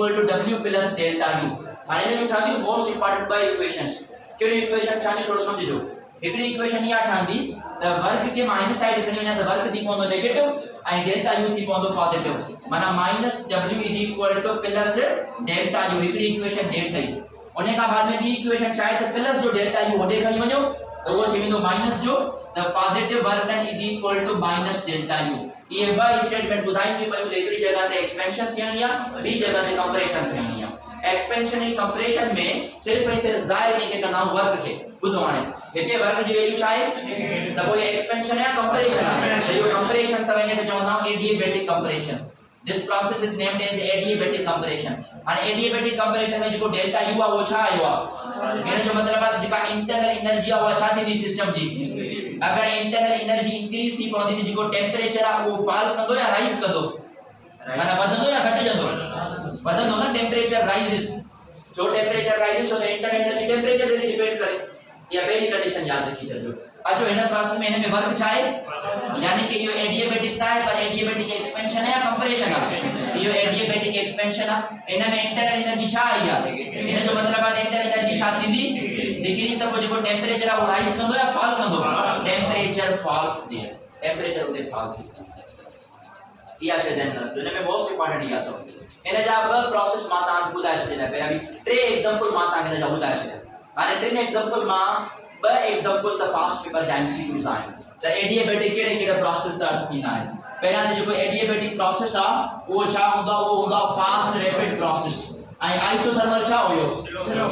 = W प्लस डेल्टा U हाणे ने ठांदी मोस्ट इंपोर्टेंट बाय इक्वेशंस केडी इक्वेशन ठांदी थोड़ो समझिजो एकड़ी इक्वेशन या ठांदी त वर्ग के माइनस साइड खणी वना त वर्ग थी पवंदो नेगेटिव आई डेल्टा U थी पवंदो पॉजिटिव माना -W = प्लस डेल्टा U एकड़ी इक्वेशन दे ठई उन्हें का बाद में बी इक्वेशन चाहे तो प्लस जो डेल्टा U होडे खणी वणो तो वो थी वेंदो माइनस जो the positive work done = minus delta U ये ब स्टेटमेंट बुधाई थी पर एकड़ी जगह ते एक्सपेंशन थियणी या बी जगह ते कंप्रेशन थियणी या एक्सपेंशन ऐं कंप्रेशन में सिर्फ ऐं सिर्फ ज़ाहिर नहीं के कंदा वर्क के बुधो हाने हिते वर्क जी वैल्यू छा है त कोई एक्सपेंशन या कंप्रेशन है तो यो कंप्रेशन त वने चवंदा adiabatic compression this process is named as adiabatic compression हाने एडिएबैटिक कंप्रेशन में जो डेल्टा U आ वो छा आयो आ मेरे जो मतलब है जेका इंटरनल एनर्जी आ वो छा थी सिस्टम जी अगर इंटरनल एनर्जी इंक्रीज थी पवंदी त जो टेंपरेचर आ वो फॉल कंदो या राइज कंदो माना वधंदो या घटजंदो वधंदो ना टेंपरेचर राइजेस जो टेंपरेचर राइजेस तो इंटरनल एनर्जी टेंपरेचर से डिपेंड करे या पहली कंडीशन याद रखी चलो जो इन प्रोसेस में इनमें वर्क चाहे यानी कि ये एडिएबैटिक है पर एडिएबैटिक एक्सपेंशन है या कंप्रेशन है ये एडिएबैटिक एक्सपेंशन है इनमें इंटरनल एनर्जी छा आई है इन जो मतलब है इंटरनल एनर्जी छा थी डिक्रीज तक जो टेंपरेचर है वो राइज कंदो या फॉल कंदो टेंपरेचर फॉल्स दे टेंपरेचर उते फॉल थी या शे देन जो इनमें मोस्ट इंपोर्टेंट या तो इन जा प्रोसेस माता बुधाए छे पहले अभी tre एग्जांपल माता इन जा बुधाए छे हाने tre एग्जांपल मा ब एग्जांपल द पास्ट पेपर जा एमसीक्यूज आए त एडिएबैटिक केड़े प्रोसेस दा थीना है पहला जो एडिएबैटिक प्रोसेस आ वो छा हुंदा fast rapid process I isothermal छा होयो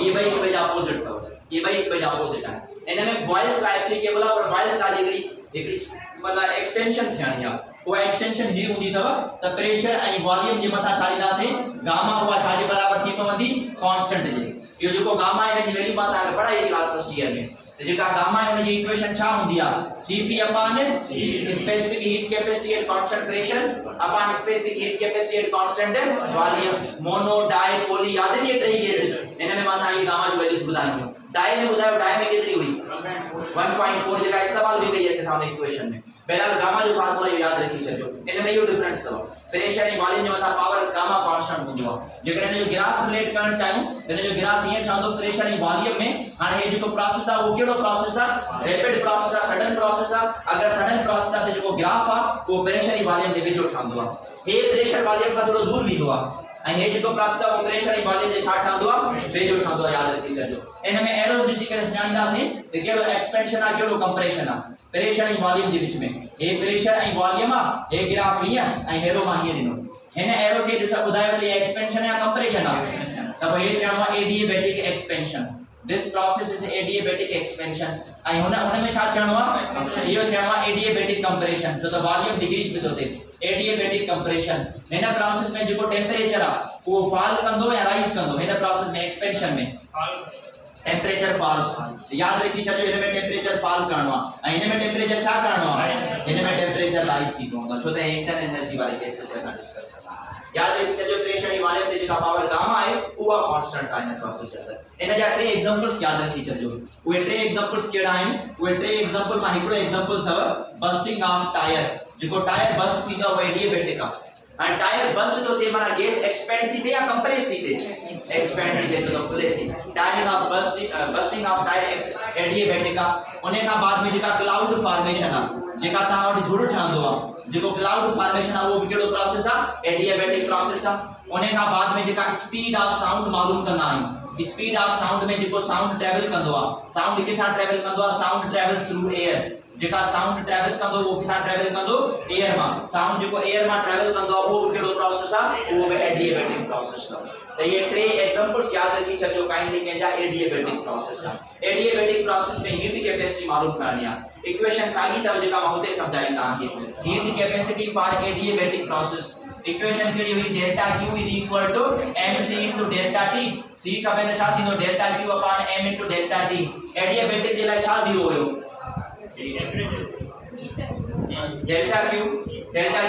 ये भाई के अपोजिट था ये भाई के अपोजिट है इनमें बॉयल्स का एप्लीकेबल और बॉयल्स का एकड़ी मतलब एक्सटेंशन थियणी आ वो एक्सटेंशन ही हुंदी तव त प्रेशर आई वॉल्यूम जे मथा छाड़ीदा से गामा हुआ छा जे बराबर थी पवंदी कांस्टेंट जे यो जो गामा है जी वैल्यू मां ताके पढ़ाई क्लास फर्स्ट ईयर में तो जेका गामा है जी इक्वेशन छा हुंदी आ Cp upon specific heat capacity at constant pressure upon specific heat capacity at constant volume mono di poly याद है ये ट्री केस इनमें मां ता ये गामा जो वैल्यूज बुधाई डाई में बुधायो डाई में कितनी हुई 1.4 जेका इस्तेमाल भी कई है सामने इक्वेशन में पहला गामा जो फार्मूला याद रखी चलो इनमें यो डिफरेंस तो प्रेशर एंड वॉल्यूम जो मथा पावर गामा कांस्टेंट हुंदो जेकर ने जो ग्राफ रिलेट करण चाहूं तने जो ग्राफ ये चाहंदो प्रेशर एंड वॉल्यूम में हाने ये जो प्रोसेस आ वो केड़ो प्रोसेस आ रैपिड प्रोसेस आ सडन प्रोसेस आ अगर सडन प्रोसेस आ तो जो ग्राफ आ वो प्रेशर एंड वॉल्यूम के विच ठांदो आ हे प्रेशर वॉल्यूम का थोड़ो दूर विंदो आ ऐं हे जो प्रोसेस आ वो प्रेशर एंड वॉल्यूम जे छा ठांदो आ वेझो ठांदो आ याद रखी चलो इनमें एरो ॾिसी करे ॼाणींदासीं त केड़ो एक्सपेंशन आ केड़ो कंप्रेशन आ प्रेशर एंड वॉल्यूम के बीच में ये प्रेशर एंड वॉल्यूम आ ये ग्राफ हिया एंड एरो मा हिया ॾिनो हिन एरो के ॾिसा ॿुधायो त ये एक्सपेंशन या कंप्रेशन आ त भई ये चवणो आहे adiabatic expansion this process is adiabatic expansion ऐं हुन में छा थियणो आहे इहो थियणो आहे एडिएबैटिक कंप्रेशन जो त वॉल्यूम डिक्रीज में थो थिए एडिएबैटिक कंप्रेशन हिन प्रोसेस में जो टेंपरेचर आ वो फॉल कंदो या राइज कंदो हिन प्रोसेस में एक्सपेंशन में टेंपरेचर फॉल्स याद रखी चलो इन में टेंपरेचर फॉल करनो आ इन में टेंपरेचर छा करनो आ इन में टेंपरेचर राइज थी पवंदो छो त इंटरनल एनर्जी वाले केसेस से असां डिस्कस करना याद रखी चलो प्रेशर एंड वॉल्यूम ते जेका पावर गामा है उहा कांस्टेंट आ इन प्रोसेस के अंदर इन जा tre एग्जांपल्स याद रखी चलो उहे tre एग्जांपल्स केड़ा आहिन उहे tre एग्जांपल मा हिकड़ो एग्जांपल थव बस्टिंग ऑफ टायर जेको टायर बस्ट थींदो आहे एडिएबैटिक आ एंड टायर बस्ट तो थे माना गैस एक्सपेंड थी थे या कंप्रेस थी थे एक्सपेंड थी थे तो खुले थी tiring of bursting of tyre adiabatic आ उन्हें का बाद में जेका क्लाउड फॉर्मेशन आ जेका ता वट जुड़ ठांदो आ जेको क्लाउड फॉर्मेशन आ वो भी केड़ो प्रोसेस आ एडिएबैटिक प्रोसेस आ उन्हें का बाद में जेका स्पीड ऑफ साउंड मालूम करना है स्पीड ऑफ साउंड में जेको साउंड ट्रैवल कंदो आ साउंड किथा ट्रैवल कंदो आ साउंड ट्रैवल्स थ्रू एयर जेका साउंड ट्रैवल कंदो वो किथा ट्रैवल कंदो एयर मा साउंड जेको एयर मा ट्रैवल कंदो वो केड़ो प्रोसेस आ वो एडिएबैटिक प्रोसेस आ तो ये tre एग्जांपल्स याद रखी चलो काइंडली के जा एडिएबैटिक प्रोसेस आ एडिएबैटिक प्रोसेस में हीट कैपेसिटी मालूम करनी आ इक्वेशन सागी तब जेका मा होते समझाई ता के heat capacity for adiabatic process equation केड़ी हुई delta Q = mc * delta T c खपे त छा थींदो delta q upon m into delta t adiabatic जे लाइ छा 0 हुयो डेल्टा q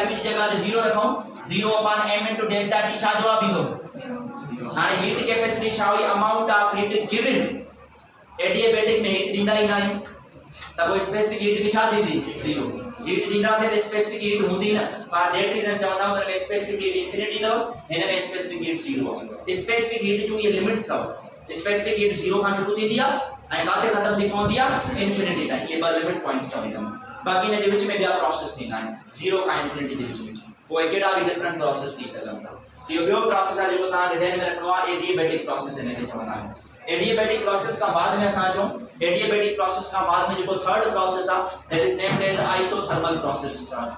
जी जगह ते 0 रखूं 0 upon m into delta t छा जवाब ईंदो हाणे हीट कैपेसिटी छा हुई amount of heat given adiabatic में हीट ॾींदा ई न आहियूं त पोइ स्पेसिफिक हीट की छा थींदी 0 हीट ॾींदासीं त स्पेसिफिक हीट हूंदी न पर दैट रीजन चवंदा आहियूं त स्पेसिफिक हीट इंफिनिटी अथव हिन में स्पेसिफिक हीट 0 आहे स्पेसिफिक हीट जो ये लिमिट अथव स्पेसिफिक हीट 0 खां शुरू थींदी आहे ऐं काथे ख़तम थी पवंदी आहे इंफिनिटी ताईं ये ॿ लिमिट पॉइंट्स अथव हिन में बाक़ी हिन जे विच में ॿिया प्रोसेस थींदा आहिनि 0 खां इंफिनिटी जे विच में पोइ कहिड़ा बि डिफरेंट प्रोसेस थी सघनि था इहो ॿियो प्रोसेस आहे जेको तव्हां ध्यान में रखणो आहे एडियाबेटिक प्रोसेस हिन खे चवंदा आहियूं एडियाबेटिक प्रोसेस का बाद में असां चऊं एडियाबेटिक प्रोसेस का बाद में जो थर्ड प्रोसेस है that is named as isothermal process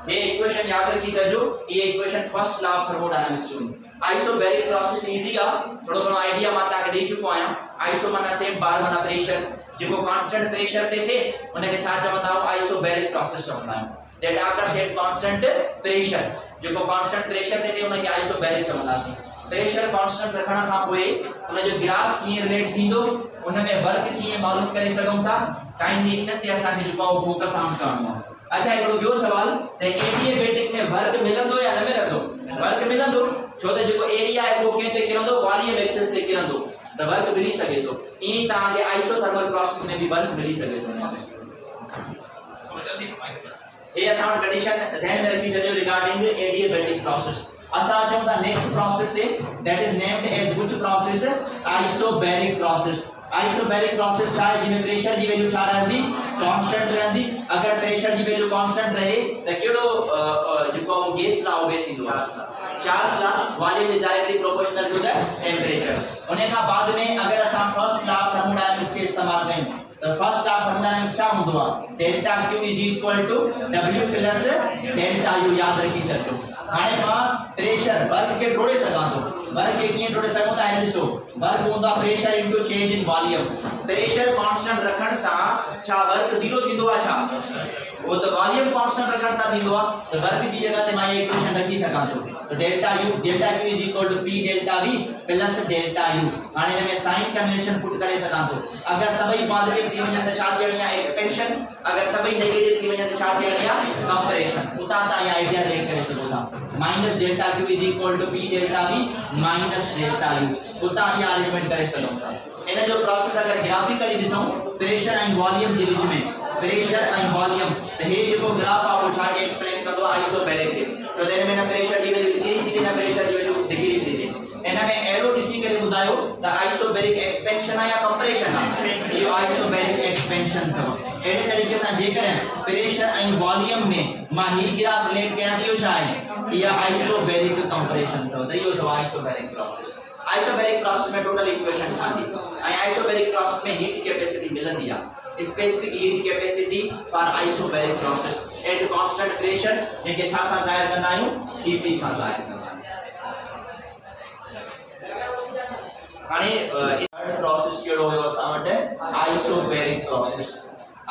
ये इक्वेशन याद रखी चलो ये equation first law of thermodynamics जो आइसोबैरिक प्रोसेस इजी आ थोड़ो घणो आइडिया मां ताके दी चुको आया आइसो माना सेम बार माना प्रेशर जो कांस्टेंट प्रेशर ते थे उन्हें के छा चवंदा आइसोबैरिक प्रोसेस चवंदा that after set constant pressure जो कांस्टेंट प्रेशर ते थे उन्हें के आइसोबैरिक चवंदासी प्रेशर कांस्टेंट रखण खां पोइ उन जो ग्राफ कीअं रिलेट थींदो उन में वर्क कीअं मालूम करे सघूं था काइंडली इन ते असां खे जेको फोकस आन करणो आहे अच्छा हिकिड़ो ॿियो सवाल त एडियाबेटिक में वर्क मिलंदो या न मिलंदो वर्क मिलंदो छो त जेको एरिया आहे उहो कंहिं ते किरंदो वॉल्यूम एक्सिस ते किरंदो त वर्क मिली सघे थो ईअं तव्हां खे आइसोथर्मल प्रोसेस में भी वर्क मिली सघे थो ये असां कंडीशन ध्यान में रखी छॾियो रिगार्डिंग एडियाबेटिक प्रोसेस असा चऊं था नेक्स्ट प्रोसेस है that is named as which process isobaric process छा है जिसमें प्रेशर की वैल्यू छा रहंदी कांस्टेंट रहंदी अगर प्रेशर की वैल्यू कांस्टेंट रहे त केड़ो जो गैस ला ओबे थींदो Charles law volume is directly proportional to the temperature उन्हें का बाद में अगर असा फर्स्ट लॉ ऑफ थर्मोडायनामिक्स के इस्तेमाल करें तो फर्स्ट लॉ ऑफ थर्मोडायनामिक्स क्या होंदो delta q is equal to w plus delta u याद रखी छो हाने मां प्रेशर वर्क के तोड़े सका तो वर्क के किए तोड़े सको ता ॾिसो वर्क होंदा pressure into change in volume pressure constant रखण सा छा वर्क 0 थींदो आ छा वो तो वॉल्यूम कांस्टेंट रखण सा थींदो आ तो वर्क की जगह ते मैं ये इक्वेशन रखी सका तो delta q is equal to p delta v plus delta u हाने में साइन कन्वेंशन पुट करे सका तो अगर सभी पॉजिटिव थी वने त छा थियणी है एक्सपेंशन अगर सभी नेगेटिव थी वने त छा थियणी है कंप्रेशन उता ता ये आइडिया रिलेट करे सको था minus delta q is equal to p delta v minus delta u उता ये अरेंजमेंट करे सको था इन जो प्रोसेस अगर ग्राफिकली दिसो प्रेशर एंड वॉल्यूम के बीच में प्रेशर एंड वॉल्यूम तो हे जो ग्राफ आप छा के एक्सप्लेन करदो आइसोबैरिक के तो देर में ना प्रेशर की वैल्यू इंक्रीज थी ना प्रेशर की वैल्यू डिक्रीज थी एना में एरो ॾिसी करे ॿुधायो त आइसोबैरिक एक्सपेंशन या कंप्रेशन है ये आइसोबैरिक एक्सपेंशन अथव एड़े तरीके से जेकर प्रेशर एंड वॉल्यूम में मां ही ग्राफ रिलेट करण दियो चाहे ये आइसोबैरिक कंप्रेशन अथव त इहो अथव आइसोबैरिक प्रोसेस आइसोबैरिक प्रोसेस में टोटल इक्वेशन ठाही ऐं आइसोबैरिक प्रोसेस में हीट कैपेसिटी मिलंदी आहे specific heat capacity for isobaric process at constant pressure जेके छा सां ज़ाहिर कंदा आहियूं Cp सां ज़ाहिर कंदा आहियूं थर्ड प्रोसेस केड़ो हुयो असां वटि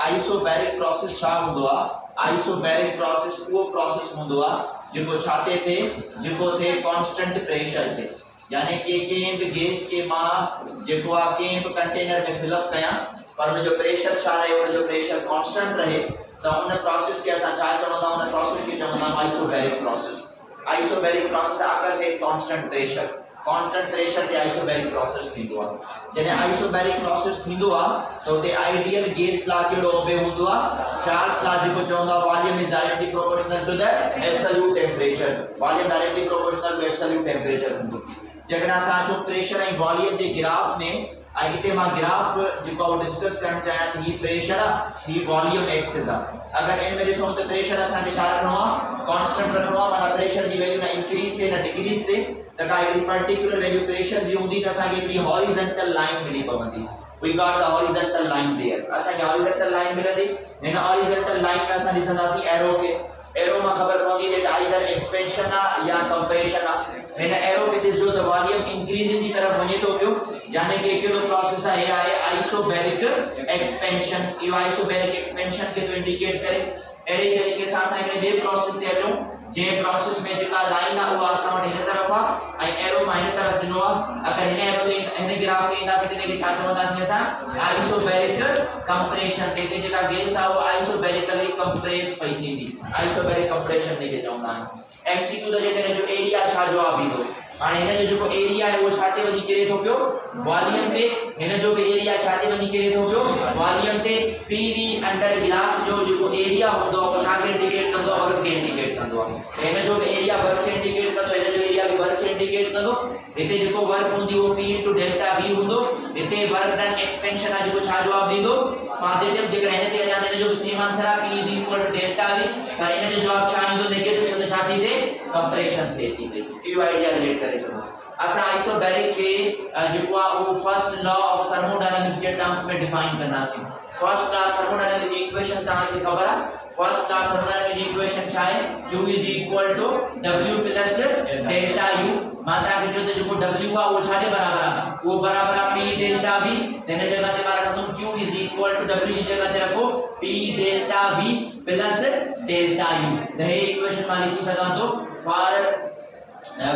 आइसोबैरिक प्रोसेस छा हूंदो आहे आइसोबैरिक प्रोसेस वो प्रोसेस हुंदो जेको छाते थे जेको थे कांस्टेंट प्रेशर थे यानी कि कें भी गैस के मां जेको आ कें भी कंटेनर में फिल अप कया पर उन जो प्रेशर छा रहे उन जो प्रेशर कांस्टेंट रहे तो उन प्रोसेस के असा छा चवंदा उन प्रोसेस के चवंदा आइसोबैरिक प्रोसेस आकर से कांस्टेंट प्रेशर ते आइसोबैरिक प्रोसेस थींदो आ जने आइसोबैरिक प्रोसेस थींदो आ तो ते आइडियल गैस ला केड़ो ओबे हुंदो आ चार्ल्स ला जेको चवंदा volume is directly proportional to the absolute temperature volume directly proportional to absolute temperature हुंदो जगना सा जो प्रेशर एंड वॉल्यूम के ग्राफ में आगे मां ग्राफ जो डिस्कस करना चाहिए तो ही प्रेशर ही वॉल्यूम एक्सिस अगर इन में ॾिसो तो प्रेशर असा के छा रखनो कांस्टेंट रखनो माना प्रेशर की वैल्यू ना इंक्रीज थे ना डिक्रीज थे त का एक पर्टिकुलर वैल्यू प्रेशर जी हुंदी त असा के एक हॉरिजॉन्टल लाइन मिली पवंदी we got the horizontal line there असा के हॉरिजॉन्टल लाइन मिलंदी इन हॉरिजॉन्टल लाइन में असा दिसंदासी एरो में खबर पवंदी दैट आइदर एक्सपेंशन या कंप्रेशन इन एरो पे दिस जो द वॉल्यूम इंक्रीजिंग की तरफ वने तो पियो यानी कि केड़ो प्रोसेस है आइसोबैरिक एक्सपेंशन ये आइसोबैरिक एक्सपेंशन के तो इंडिकेट करे एड़े तरीके से असा एक बे प्रोसेस दे अचो जे प्रोसेस में जेका लाइन आ उहा असां वटि हिन तरफ़ आ ऐं एरो मां हिन तरफ़ ॾिनो आ अगर हिन एरो ते हिन ग्राफ में ईंदासीं त इनखे छा चवंदासीं असां आइसोबैरिक कंप्रेशन ते जेका गैस आ उहा आइसोबैरिकली कंप्रेस पई थींदी आइसोबैरिक कंप्रेशन ने चवंदा आहिनि एमसीक्यू त जेके हिन जो एरिया छा जवाब ईंदो हाणे हिन जो जेको एरिया आहे उहो छा ते वञी किरे थो पियो वॉल्यूम ते हिन जो बि एरिया छा ते वञी किरे थो पियो वॉल्यूम ते पीवी अंडर ग्राफ जो जेको एरिया हूंदो आहे उहो छा खे इंडिकेट कंदो आहे वर्क खे इंडिकेट कंदो आहे हिन जो बि एरिया वर्क खे इंडिकेट कंदो हिन जो एरिया बि वर्क खे इंडिकेट कंदो हिते जेको वर्क हूंदी उहो p * डेल्टा v हूंदो हिते वर्क डन एक्सपेंशन आहे जेको छा जवाब ॾींदो पॉजिटिव जेकर हिन ते अञा हिन जो बि सेम आंसर आहे p = डेल्टा v पर हिन जो जवाब छा ईंदो नेगेटिव छो त छा थी थिए कंप्रेशन थिए थी पई इहो आइडिया रिलेट करे छॾो असां आइसोबैरिक खे जेको आहे उहो फर्स्ट लॉ ऑफ थर्मोडायनामिक्स जे टर्म्स में डिफाइन कंदासीं फर्स्ट लॉ ऑफ थर्मोडायनामिक्स जी इक्वेशन तव्हांखे ख़बर आहे फर्स्ट लॉ ऑफ थर्मोडायनामिक्स जी इक्वेशन छा आहे q = w + डेल्टा u मां तव्हांखे चयो त जेको w आहे उहो छा जे बराबर आहे उहो बराबर आहे p डेल्टा v हिन जगह ते मां रखंदुमि q = w जी जगह ते रखो p delta v + delta u त हे इक्वेशन मां लिखी सघां थो for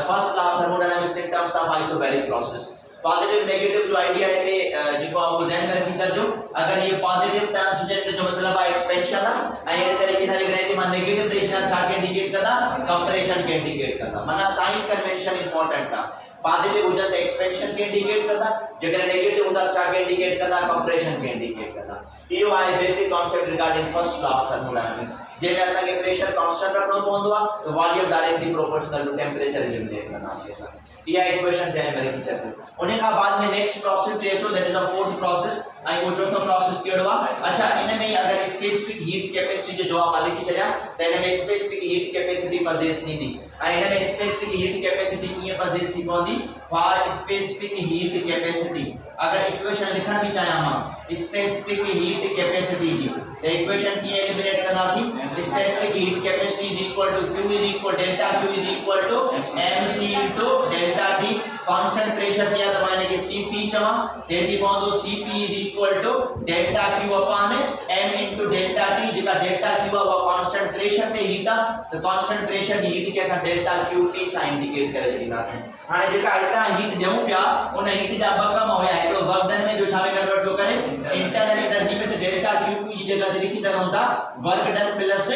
first law of thermodynamics in terms of isobaric process positive negative जो आइडिया है जेको आपको ध्यान में रखी चलजो अगर ये पॉजिटिव टर्म्स हुजन त जो मतलब है एक्सपेंशन है ऐं इन तरीके सां जेकर हिते मां नेगेटिव ॾेखारियां छा के इंडिकेट कंदा कंप्रेशन के इंडिकेट कंदा माना साइन कन्वेंशन इंपॉर्टेंट आहे पॉजिटिव हुजन त एक्सपेंशन के इंडिकेट कंदा जेकर नेगेटिव हूंदा छा के इंडिकेट कंदा कंप्रेशन के इंडिकेट कंदा इहो आहे basic concept regarding first law of thermodynamics जंहिंमें असांखे प्रेशर कांस्टेंट रखणो पवंदो आहे तो volume directly proportional to temperature eliminate कंदासीं असां इहा इक्वेशन ध्यान में रखी छॾियो उन खां बाद में नेक्स्ट प्रोसेस जे अचो that is the fourth process ऐं वो चौथो प्रोसेस कहिड़ो आहे अच्छा इन में अगर स्पेसिफिक हीट कैपेसिटी जो जवाब मां लिखी छॾियां त इन में स्पेसिफिक हीट कैपेसिटी पजेस थींदी ऐं इन में स्पेसिफिक हीट कैपेसिटी कीअं पजेस थी पवंदी फॉर स्पेसिफिक हीट कैपेसिटी अगर इक्वेशन लिखण भी चाहियां मां स्पेसिफिक हीट कैपेसिटी जी तो इक्वेशन की एलिमिनेट करनासी specific heat capacity is equal to q is equal delta q is equal to mc into delta t constant pressure दिया त माने के cp चवा तेजी पवंदो cp is equal to delta q upon m into delta t जेका delta q आ वो कांस्टेंट प्रेशर ते हीट आ तो कांस्टेंट प्रेशर की हीट के असा डेल्टा qp सा इंडिकेट करे छडींदासीं हाने जेका हितां हीट देऊं पिया उन हीट जा ब कम होया हिकड़ो वर्क डन में जो छा में कन्वर्ट तो करे इंटरनल एनर्जी में तो डेल्टा qp जी जगह ते लिखी सघूं था work done plus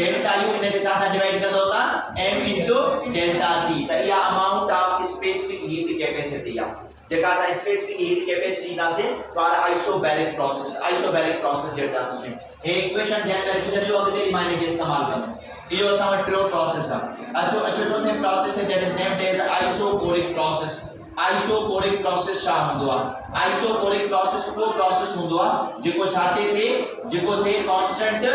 delta u इन के छा सा डिवाइड कर दो था m इनटू डेल्टा t त या amount of specific heat capacity आ जेका सा स्पेसिफिक हीट कैपेसिटी नासे फॉर आइसोबैरिक प्रोसेस जे टर्म्स में ये इक्वेशन ध्यान में रखी जो अगते मायने के इस्तेमाल करो यो असा ट्रो प्रोसेस आ तो चौथे प्रोसेस है that is named as isochoric process छा हुंदो आ आइसोकोरिक प्रोसेस को प्रोसेस हुंदो आ जेको छाते थे जेको थे कांस्टेंट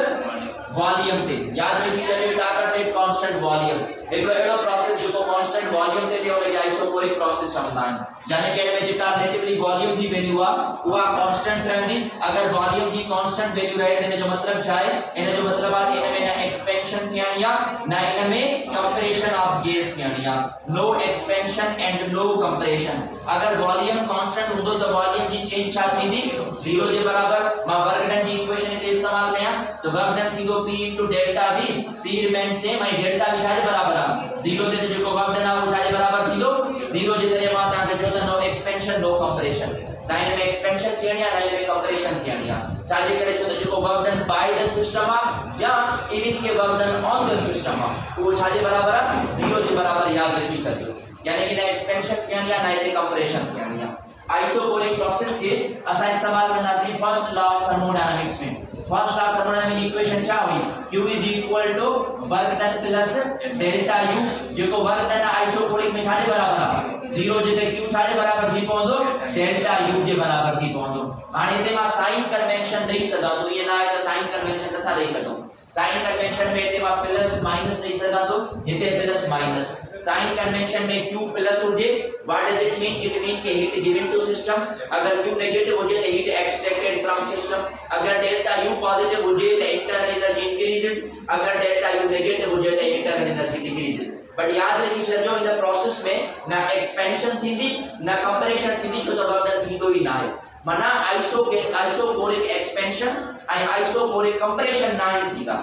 वॉल्यूम थे याद रखी चले टाकर से कांस्टेंट वॉल्यूम एकड़ो एड़ो प्रोसेस जेको कांस्टेंट वॉल्यूम थे और आइसोकोरिक प्रोसेस चवंदा आहिनि यानी कि इनमें जेका रिलेटिवली वॉल्यूम जी वैल्यू आ उहा कांस्टेंट रहंदी अगर वॉल्यूम जी कांस्टेंट वैल्यू रहे त इन जो मतलब छा है इन जो मतलब आ इन में ना एक्सपेंशन थियणी आ ना इन में कंप्रेशन ऑफ गैस थियणी आ no expansion and no compression अगर वॉल्यूम कांस्टेंट हुंदो त वॉल्यूम जी चेंज छा थींदी 0 जे बराबर मां वर्क डन जी इक्वेशन इते इस्तेमाल कया तो वर्क डन थींदो p * delta v p remain same ऐं डेल्टा v छा जे बराबर आ 0 ते जेको वर्क डन आ वो छा जे बराबर थींदो 0 जे तरे मां ताके चो नो एक्सपेंशन नो कंप्रेशन ना इन में एक्सपेंशन थियणी आ ना इन में कंप्रेशन थियणी आ छा जे करे छो त जेको work done by the system आ या इवन के work done on the system आ वो छा जे बराबर आ 0 जे बराबर याद रखी छॾियो यानी कि ना एक्सपेंशन थियणी आ ना इन कंप्रेशन थियणी आ आइसोकोरिक प्रोसेस के असा इस्तेमाल करनासी फर्स्ट लॉ ऑफ थर्मोडायनामिक्स में first law of thermodynamics equation छा हुई q is equal to work done plus delta u जेको वर्क डन आइसोकोरिक में छा जे बराबर आ 0 जे ते q छा जे बराबर थी पवंदो डेल्टा u जे बराबर थी पवंदो हाणे इते मां साइन कन्वेंशन ॾेई सघां तो ये ना आहे त साइन कन्वेंशन नथा ॾेई सघूं साइन कन्वेंशन में इते मां प्लस माइनस ॾेई सघां तो इते प्लस माइनस साइन कन्वेंशन में q प्लस हुजे what does it mean it mean के हीट गिवन टू सिस्टम अगर q नेगेटिव हुजे तो हीट एक्सट्रैक्टेड फ्रॉम सिस्टम अगर डेल्टा u पॉजिटिव हुजे तो इंटरनल एनर्जी इंक्रीजेस अगर डेल्टा u नेगेटिव हुजे तो इंटरनल एनर्जी डिक्रीजेस बट याद रखी छो इन प्रोसेस में ना एक्सपेंशन थींदी ना कंप्रेशन थींदी छो तो वर्क डन थींदो ही ना है माना isochoric expansion and isochoric compression ना ही थींदा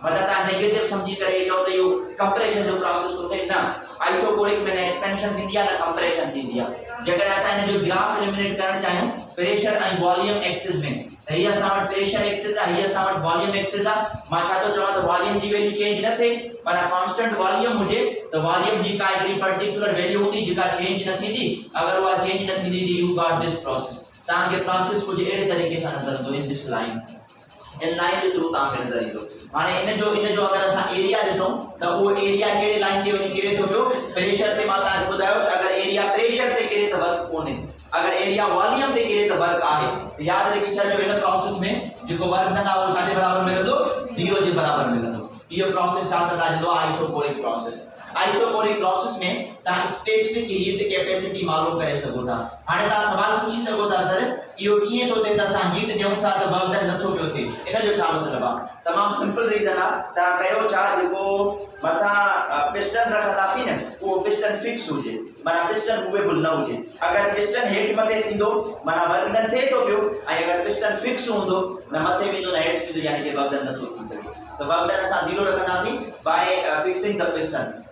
मतलब ता नेगेटिव समझी करे जो तो यो कंप्रेशन जो प्रोसेस होते ना आइसोकोरिक में एक्सपेंशन थी दिया ना कंप्रेशन थी दिया जगह ऐसा है जो ग्राफ एलिमिनेट करना चाहे प्रेशर एंड वॉल्यूम एक्सिस में त हिया सावट प्रेशर एक्सिस आ हिया सावट वॉल्यूम एक्सिस आ मां छा तो चवा तो वॉल्यूम जी वैल्यू चेंज न थे पर कांस्टेंट वॉल्यूम मुझे तो वॉल्यूम जी का एक पर्टिकुलर वैल्यू होती जिका चेंज न थी अगर वो चेंज न थी यू गॉट दिस प्रोसेस ता के प्रोसेस कुछ एड़े तरीके से नजर दो in this line in line J through ता के नजर ईंदो हाने इन जो अगर असा एरिया दिसो त वो एरिया केड़े लाइन ते वनी किरे तो पियो प्रेशर ते माता बुधायो त अगर एरिया प्रेशर ते किरे त वर्क कोने अगर एरिया वॉल्यूम ते किरे त वर्क आहे याद रखी छो इन प्रोसेस में जो वर्क न वो साडे बराबर मिलंदो 0 जे बराबर मिलंदो ये प्रोसेस छा सदाजंदो आइसोकोरिक प्रोसेस आइसोकोरिक प्रोसेस में ता स्पेसिफिक हीट कैपेसिटी मालूम करे सको था हाने ता सवाल पूछी सको था सर यो किए तो ते ता हीट देऊ था त वर्क डन नथो पियो थे इन जो छा मतलब आ तमाम सिंपल रीजन आ ता कयो छा देखो मथा पिस्टन रखदासी न वो पिस्टन फिक्स होजे माना पिस्टन मूवेबल न होजे अगर पिस्टन हेठ मथे थिंदो माना वर्क डन थे तो पियो आई अगर पिस्टन फिक्स होंदो न मथे विंदो न हेठ विंदो यानी के वर्क डन नथो थी सके तो वर्क डन असा 0 रखदासी बाय फिक्सिंग द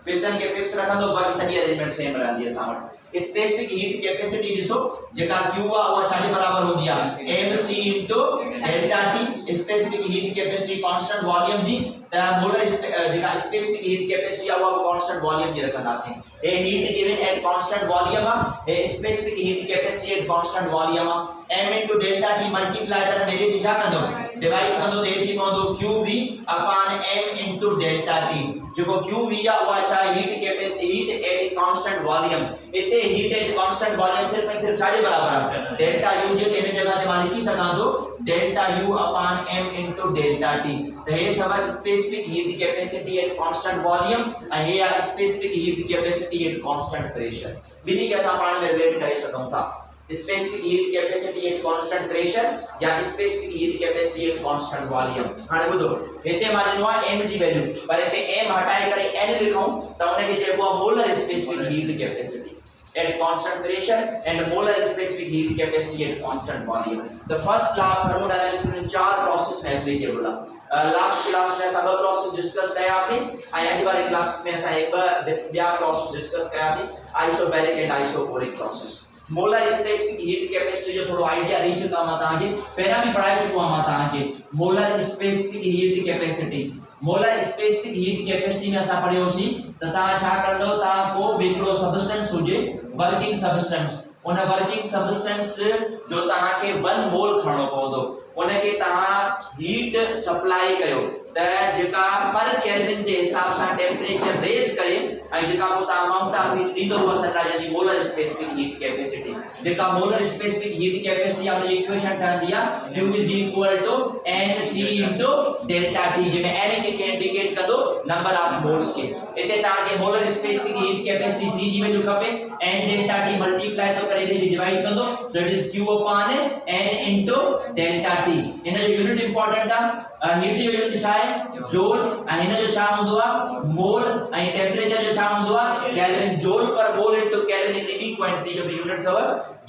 पिस्टन के फिक्स रखंदो बाकी सॼी अरेंजमेंट सेम रहंदी है सावट स्पेसिफिक हीट कैपेसिटी दिसो जेका Q आ वो छाजे बराबर होंदी आ mc delta T specific heat capacity constant volume जी त मोलर जेका स्पेसिफिक हीट कैपेसिटी आ वो कांस्टेंट वॉल्यूम जी रखंदासी ए heat given at constant volume आ ए specific heat capacity at constant volume आ m into delta T multiply त नेगे जी छा कंदो डिवाइड कंदो त एती पवंदो qv upon m into delta T जेको qv आ वो छा heat capacity heat at constant volume इते हीट एट कांस्टेंट वॉल्यूम सिर्फ छाजे बराबर है डेल्टा u जे इन जगह ते मां लिखी सकां तो delta u upon m into delta T त हे थवा specific heat capacity at constant volume ऐं हे आ specific heat capacity at constant pressure बिनी के असा पाण में रिलेट करे सकां था specific heat capacity at constant pressure या specific heat capacity at constant volume हाने बुधो हेते माने नो m जी वैल्यू पर हेते m हटाए करे n लिखूं त उन के जेको molar specific heat capacity at constant pressure and molar specific heat capacity at constant volume the first law of thermodynamics में चार प्रोसेस में एप्लीकेबल है लास्ट क्लास में सब प्रोसेस डिस्कस कयासी आई आज वाली क्लास में असा एक बिया प्रोसेस डिस्कस कयासी isobaric and isochoric process molar specific heat capacity जो थोड़ो आइडिया दी चुका मां ता के पहला भी पढ़ाई चुका मां ता के molar specific heat capacity molar specific heat capacity में असा पढ़ियोसी त ता छा करदो ता को बिकड़ो सबस्टेंस हुजे वर्किंग सबस्टेंस उन वर्किंग सबस्टेंस जो ता के 1 मोल खणो पवंदो उन के ता हीट सप्लाई कयो त जेका पर केल्विन जे हिसाब से टेंपरेचर रेज करे ऐं जेका को ता अमाउंट ऑफ हीट दीदो वो सदा जी मोलर स्पेसिफिक हीट कैपेसिटी जेका मोलर स्पेसिफिक हीट कैपेसिटी आपने इक्वेशन ठहर दिया Q = nc डेल्टा T जिमे n के इंडिकेट कर दो नंबर ऑफ मोल्स के इते ता के molar specific heat capacity C जी वैल्यू खपे n डेल्टा T मल्टीप्लाई तो करे दे डिवाइड कर दो so it is Q upon n into delta T इन जो यूनिट इंपॉर्टेंट आ हीट जो यूनिट छा है जूल ऐं हिन जो छा हूंदो आहे मोल ऐं टेंपरेचर जो छा हूंदो आहे केल्विन जूल पर मोल इनटू केल्विन हिकड़ी ॿी क्वांटिटी जो भी यूनिट अथव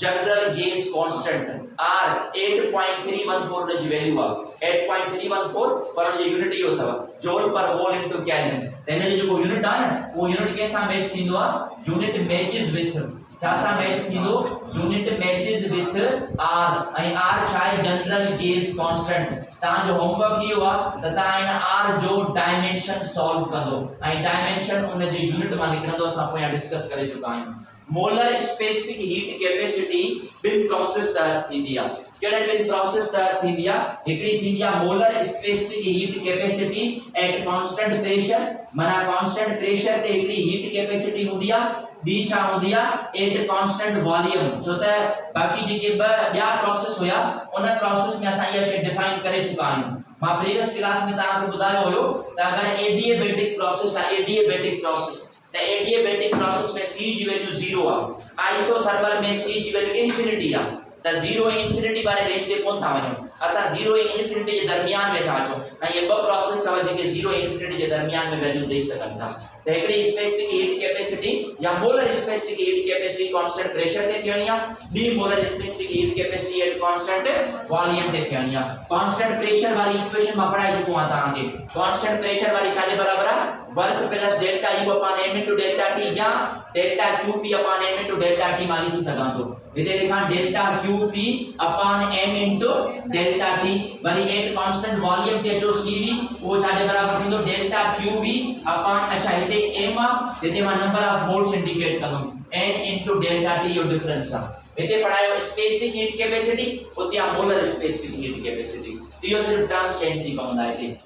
जनरल गैस कांस्टेंट R 8.314 जी वैल्यू आहे 8.314 पर जो यूनिट इहो अथव जूल पर मोल इनटू केल्विन त हिन जो जेको यूनिट आहे न उहो यूनिट के सां मैच थींदो आहे यूनिट मैचेस विथ छा सां मैच थींदो यूनिट मैचेस विथ R ऐं R छा आहे जनरल गैस कांस्टेंट ता जो होमवर्क इहो आहे त ता इन R जो डायमेंशन सॉल्व कंदो ऐं डायमेंशन उन जे यूनिट मां निकरंदो असां पोयां डिस्कस करे चुका आहियूं मोलर स्पेसिफिक हीट कैपेसिटी बिन प्रोसेस तहत थींदी आहे केड़े बिन प्रोसेस तहत थींदी आहे हिकड़ी थींदी आहे molar specific heat capacity at constant pressure माना कांस्टेंट प्रेशर ते हिकड़ी हीट कैपेसिटी हुंदी आहे बी छा हुंदी आहे एट कांस्टेंट वॉल्यूम छो त बाकी जेके ॿिया प्रोसेस हुया उन प्रोसेस में असां इहा शइ डिफाइन करे चुका आहियूं मां प्रीवियस क्लास में तव्हांखे ॿुधायो हुयो त अगर एडिएबेटिक प्रोसेस आहे एडिएबेटिक प्रोसेस त एडिएबेटिक प्रोसेस में C जी वैल्यू 0 आहे आइसोथर्मल में C जी वैल्यू इंफिनिटी आहे त 0 ऐं इंफिनिटी वारे रेंज ते कोन था वञो असा 0 ऐं इंफिनिटी जे दरमियान में था अचो ऐं ये ॿ प्रोसेस तव जेके 0 ऐं इंफिनिटी जे दरमियान में वैल्यू ॾेई सघनि था त हिकड़ी स्पेसिफिक हीट कैपेसिटी या molar specific heat capacity constant pressure ते थियणी आहे बी molar specific heat capacity at constant volume ते थियणी आहे कांस्टेंट प्रेशर वाली इक्वेशन मां पढ़ाई चुको आहियां तव्हां खे कांस्टेंट प्रेशर वाली छा जे बराबर आहे work plus delta U upon m into delta T या delta qp upon m into delta T मां लिखी सघां थो इते लिखां delta qp upon m into delta T वरी एट कांस्टेंट वॉल्यूम ते जो cv वो छा जे बराबर थींदो डेल्टा qv अपॉन अच्छा इते m इते मां नंबर ऑफ मोल्स इंडिकेट कंदुम n इनटू डेल्टा टी जो डिफरेंस आहे इते पढ़ायो स्पेसिफिक हीट कैपेसिटी उते आ मोलर स्पेसिफिक हीट कैपेसिटी इहो सिर्फ टर्म्स चेंज थी पवंदा इते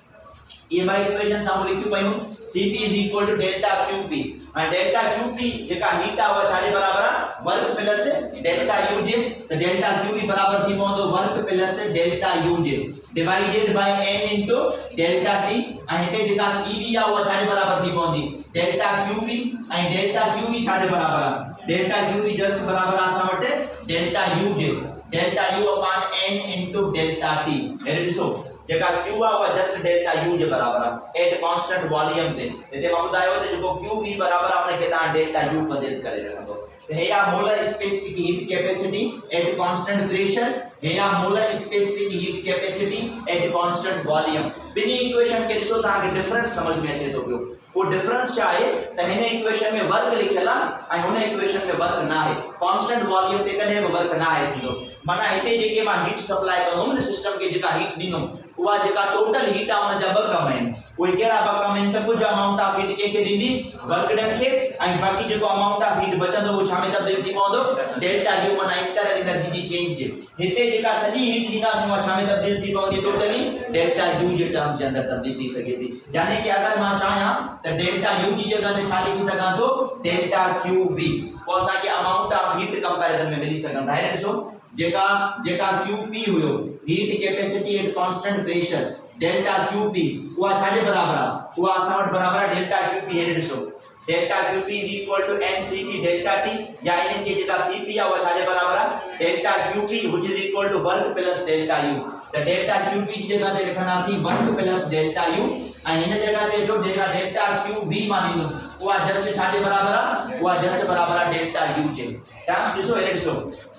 ये बाय इक्वेशन सामू लिखियो पयो Cp = डेल्टा Qp और डेल्टा Qp जेका हीट आ वो छाजे बराबर आ वर्क प्लस डेल्टा U जे तो डेल्टा Qp बराबर थी पवंदो work plus delta U J divided by n into delta T और हिते जेका Cv आ वो छाजे बराबर थी पवंदी डेल्टा Qv और डेल्टा Qv छाजे बराबर आ डेल्टा Qv जस्ट बराबर आ असा वटे डेल्टा U जे delta U upon n into delta T हे ॾिसो जेका q आ वो जस्ट डेल्टा u जे बराबर आहे एट कांस्टेंट वॉल्यूम ते इते मां ॿुधायो त जेको qv बराबर आहे उनखे तव्हां डेल्टा u बदिल करे रखंदो त हे आ molar specific heat capacity at constant pressure हे आ molar specific heat capacity at constant volume बिनी इक्वेशन के ॾिसो तव्हां खे डिफरेंस समझ में अचे थो पियो वो डिफरेंस छा आहे त हिन इक्वेशन में वर्क लिखियल आहे ऐं हुन इक्वेशन में वर्क न आहे कांस्टेंट वॉल्यूम ते कॾहिं बि वर्क न आहे थींदो माना हिते जेके मां हीट सप्लाई कंदुमि न सिस्टम के जेका हीट ॾींदुमि उहा जेका टोटल हीट आ उन जा ॿ कम आहिनि उहे कहिड़ा ॿ कम आहिनि त कुझु अमाउंट ऑफ हीट कंहिंखे ॾींदी वर्क डन खे ऐं बाक़ी जेको अमाउंट ऑफ हीट बचंदो उहो छा में तब्दील थी पवंदो डेल्टा यू माना इंटरनल एनर्जी जी चेंज जे हिते जेका सॼी हीट ॾींदासीं उहा छा में तब्दील थी पवंदी टोटली डेल्टा यू जे टर्म्स जे अंदर तब्दील थी सघे थी यानी कि अगर मां चाहियां त डेल्टा यू जी जगह ते छा लिखी सघां थो डेल्टा क्यूवी पोइ असांखे अमाउंट ऑफ हीट कंपैरिजन में मिली सघंदा आहे ॾिसो जेका QP हुयो heat capacity at constant pressure delta QP उहा छाजे बराबर आहे उहा असां वटि बराबर आहे डेल्टा QP हे ॾिसो delta QP = mCp delta T या इन्हनि खे जेका Cp आहे उहा छाजे बराबर आहे delta QP = work plus delta U त डेल्टा QP जी जगह ते लिखंदासीं वर्क प्लस डेल्टा U ऐं हिन जगह ते जो जेका डेल्टा QV मां ॾींदो उहा जस्ट छाजे बराबर आहे उहा जस्ट बराबर आहे डेल्टा U जे टर्म्स ॾिसो हे ॾिसो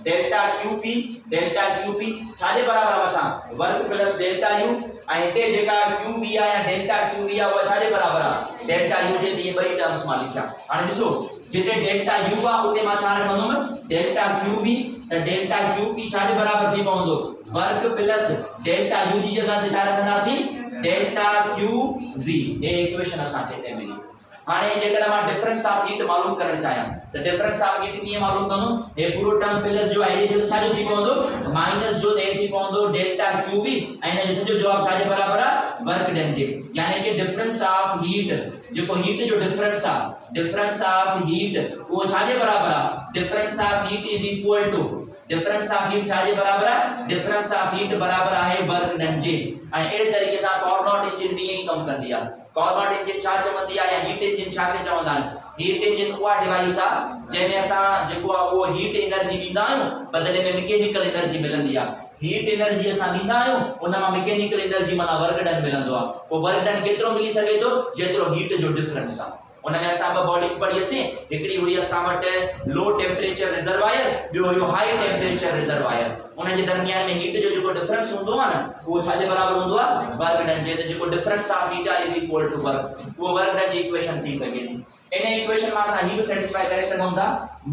डेल्टा QP छाजे बराबर आहे मथां वर्क प्लस डेल्टा U ऐं हिते जेका QV आहे या डेल्टा QV आहे उहा छाजे बराबर आहे डेल्टा U जे इहे ॿई टर्म्स मां लिखिया हाणे ॾिसो जिते डेल्टा U आहे उते मां छा रखंदुमि डेल्टा QV त डेल्टा QP छाजे बराबर थी पवंदो वर्क प्लस डेल्टा U जी जगह ते छा रखंदासीं डेल्टा QV हे इक्वेशन असांखे हिते मिली हाणे जेकॾहिं मां डिफरेंस ऑफ हीट मालूम करणु चाहियां त डिफरेंस ऑफ हीट कीअं मालूम कंदुमि हे पूरो टर्म प्लस जो आहे जो छा जो थी पवंदो माइनस जो हे थी पवंदो डेल्टा QV ऐं हिन जो सॼो जवाब छाजे बराबर आहे वर्क डन जे यानी कि डिफरेंस ऑफ हीट जेको हीट जो डिफरेंस आहे डिफरेंस ऑफ हीट उहो छाजे बराबर आहे difference of heat is equal to difference of heat छाजे बराबर आहे डिफरेंस ऑफ हीट बराबर आहे वर्क डन जे ऐं अहिड़े तरीक़े सां कार्नोट इंजन बि ईअं कमु कंदी आहे कार्नोट इंजन छा चवंदी आहे या हीट इंजन छा के चवंदा आहिनि हीट इंजन उहा डिवाइस आहे जंहिंमें असां जेको आहे उहो हीट एनर्जी ॾींदा आहियूं बदिले में मैकेनिकल एनर्जी मिलंदी आहे हीट एनर्जी असां ॾींदा आहियूं उन मां मैकेनिकल एनर्जी माना वर्क डन मिलंदो आहे पोइ वर्क डन केतिरो मिली सघे थो जेतिरो हीट जो डिफरेंस आहे उन में असां ॿ बॉडीज पढ़ीसीं हिकड़ी हुई असां वटि लो टेम्परेचर रिजर्वायर ॿियो हुयो हाई टेम्परेचर रिजर्वायर उन जे दरमियान में हीट जो जेको डिफरेंस हूंदो आहे न उहो छाजे बराबर हूंदो आहे वर्क डन जे त जेको difference of heat is equal to work उहो वर्क डन जी इक्वेशन थी सघे थी इन इक्वेशन में असां ही भी सेटिस्फाई करे सघूं था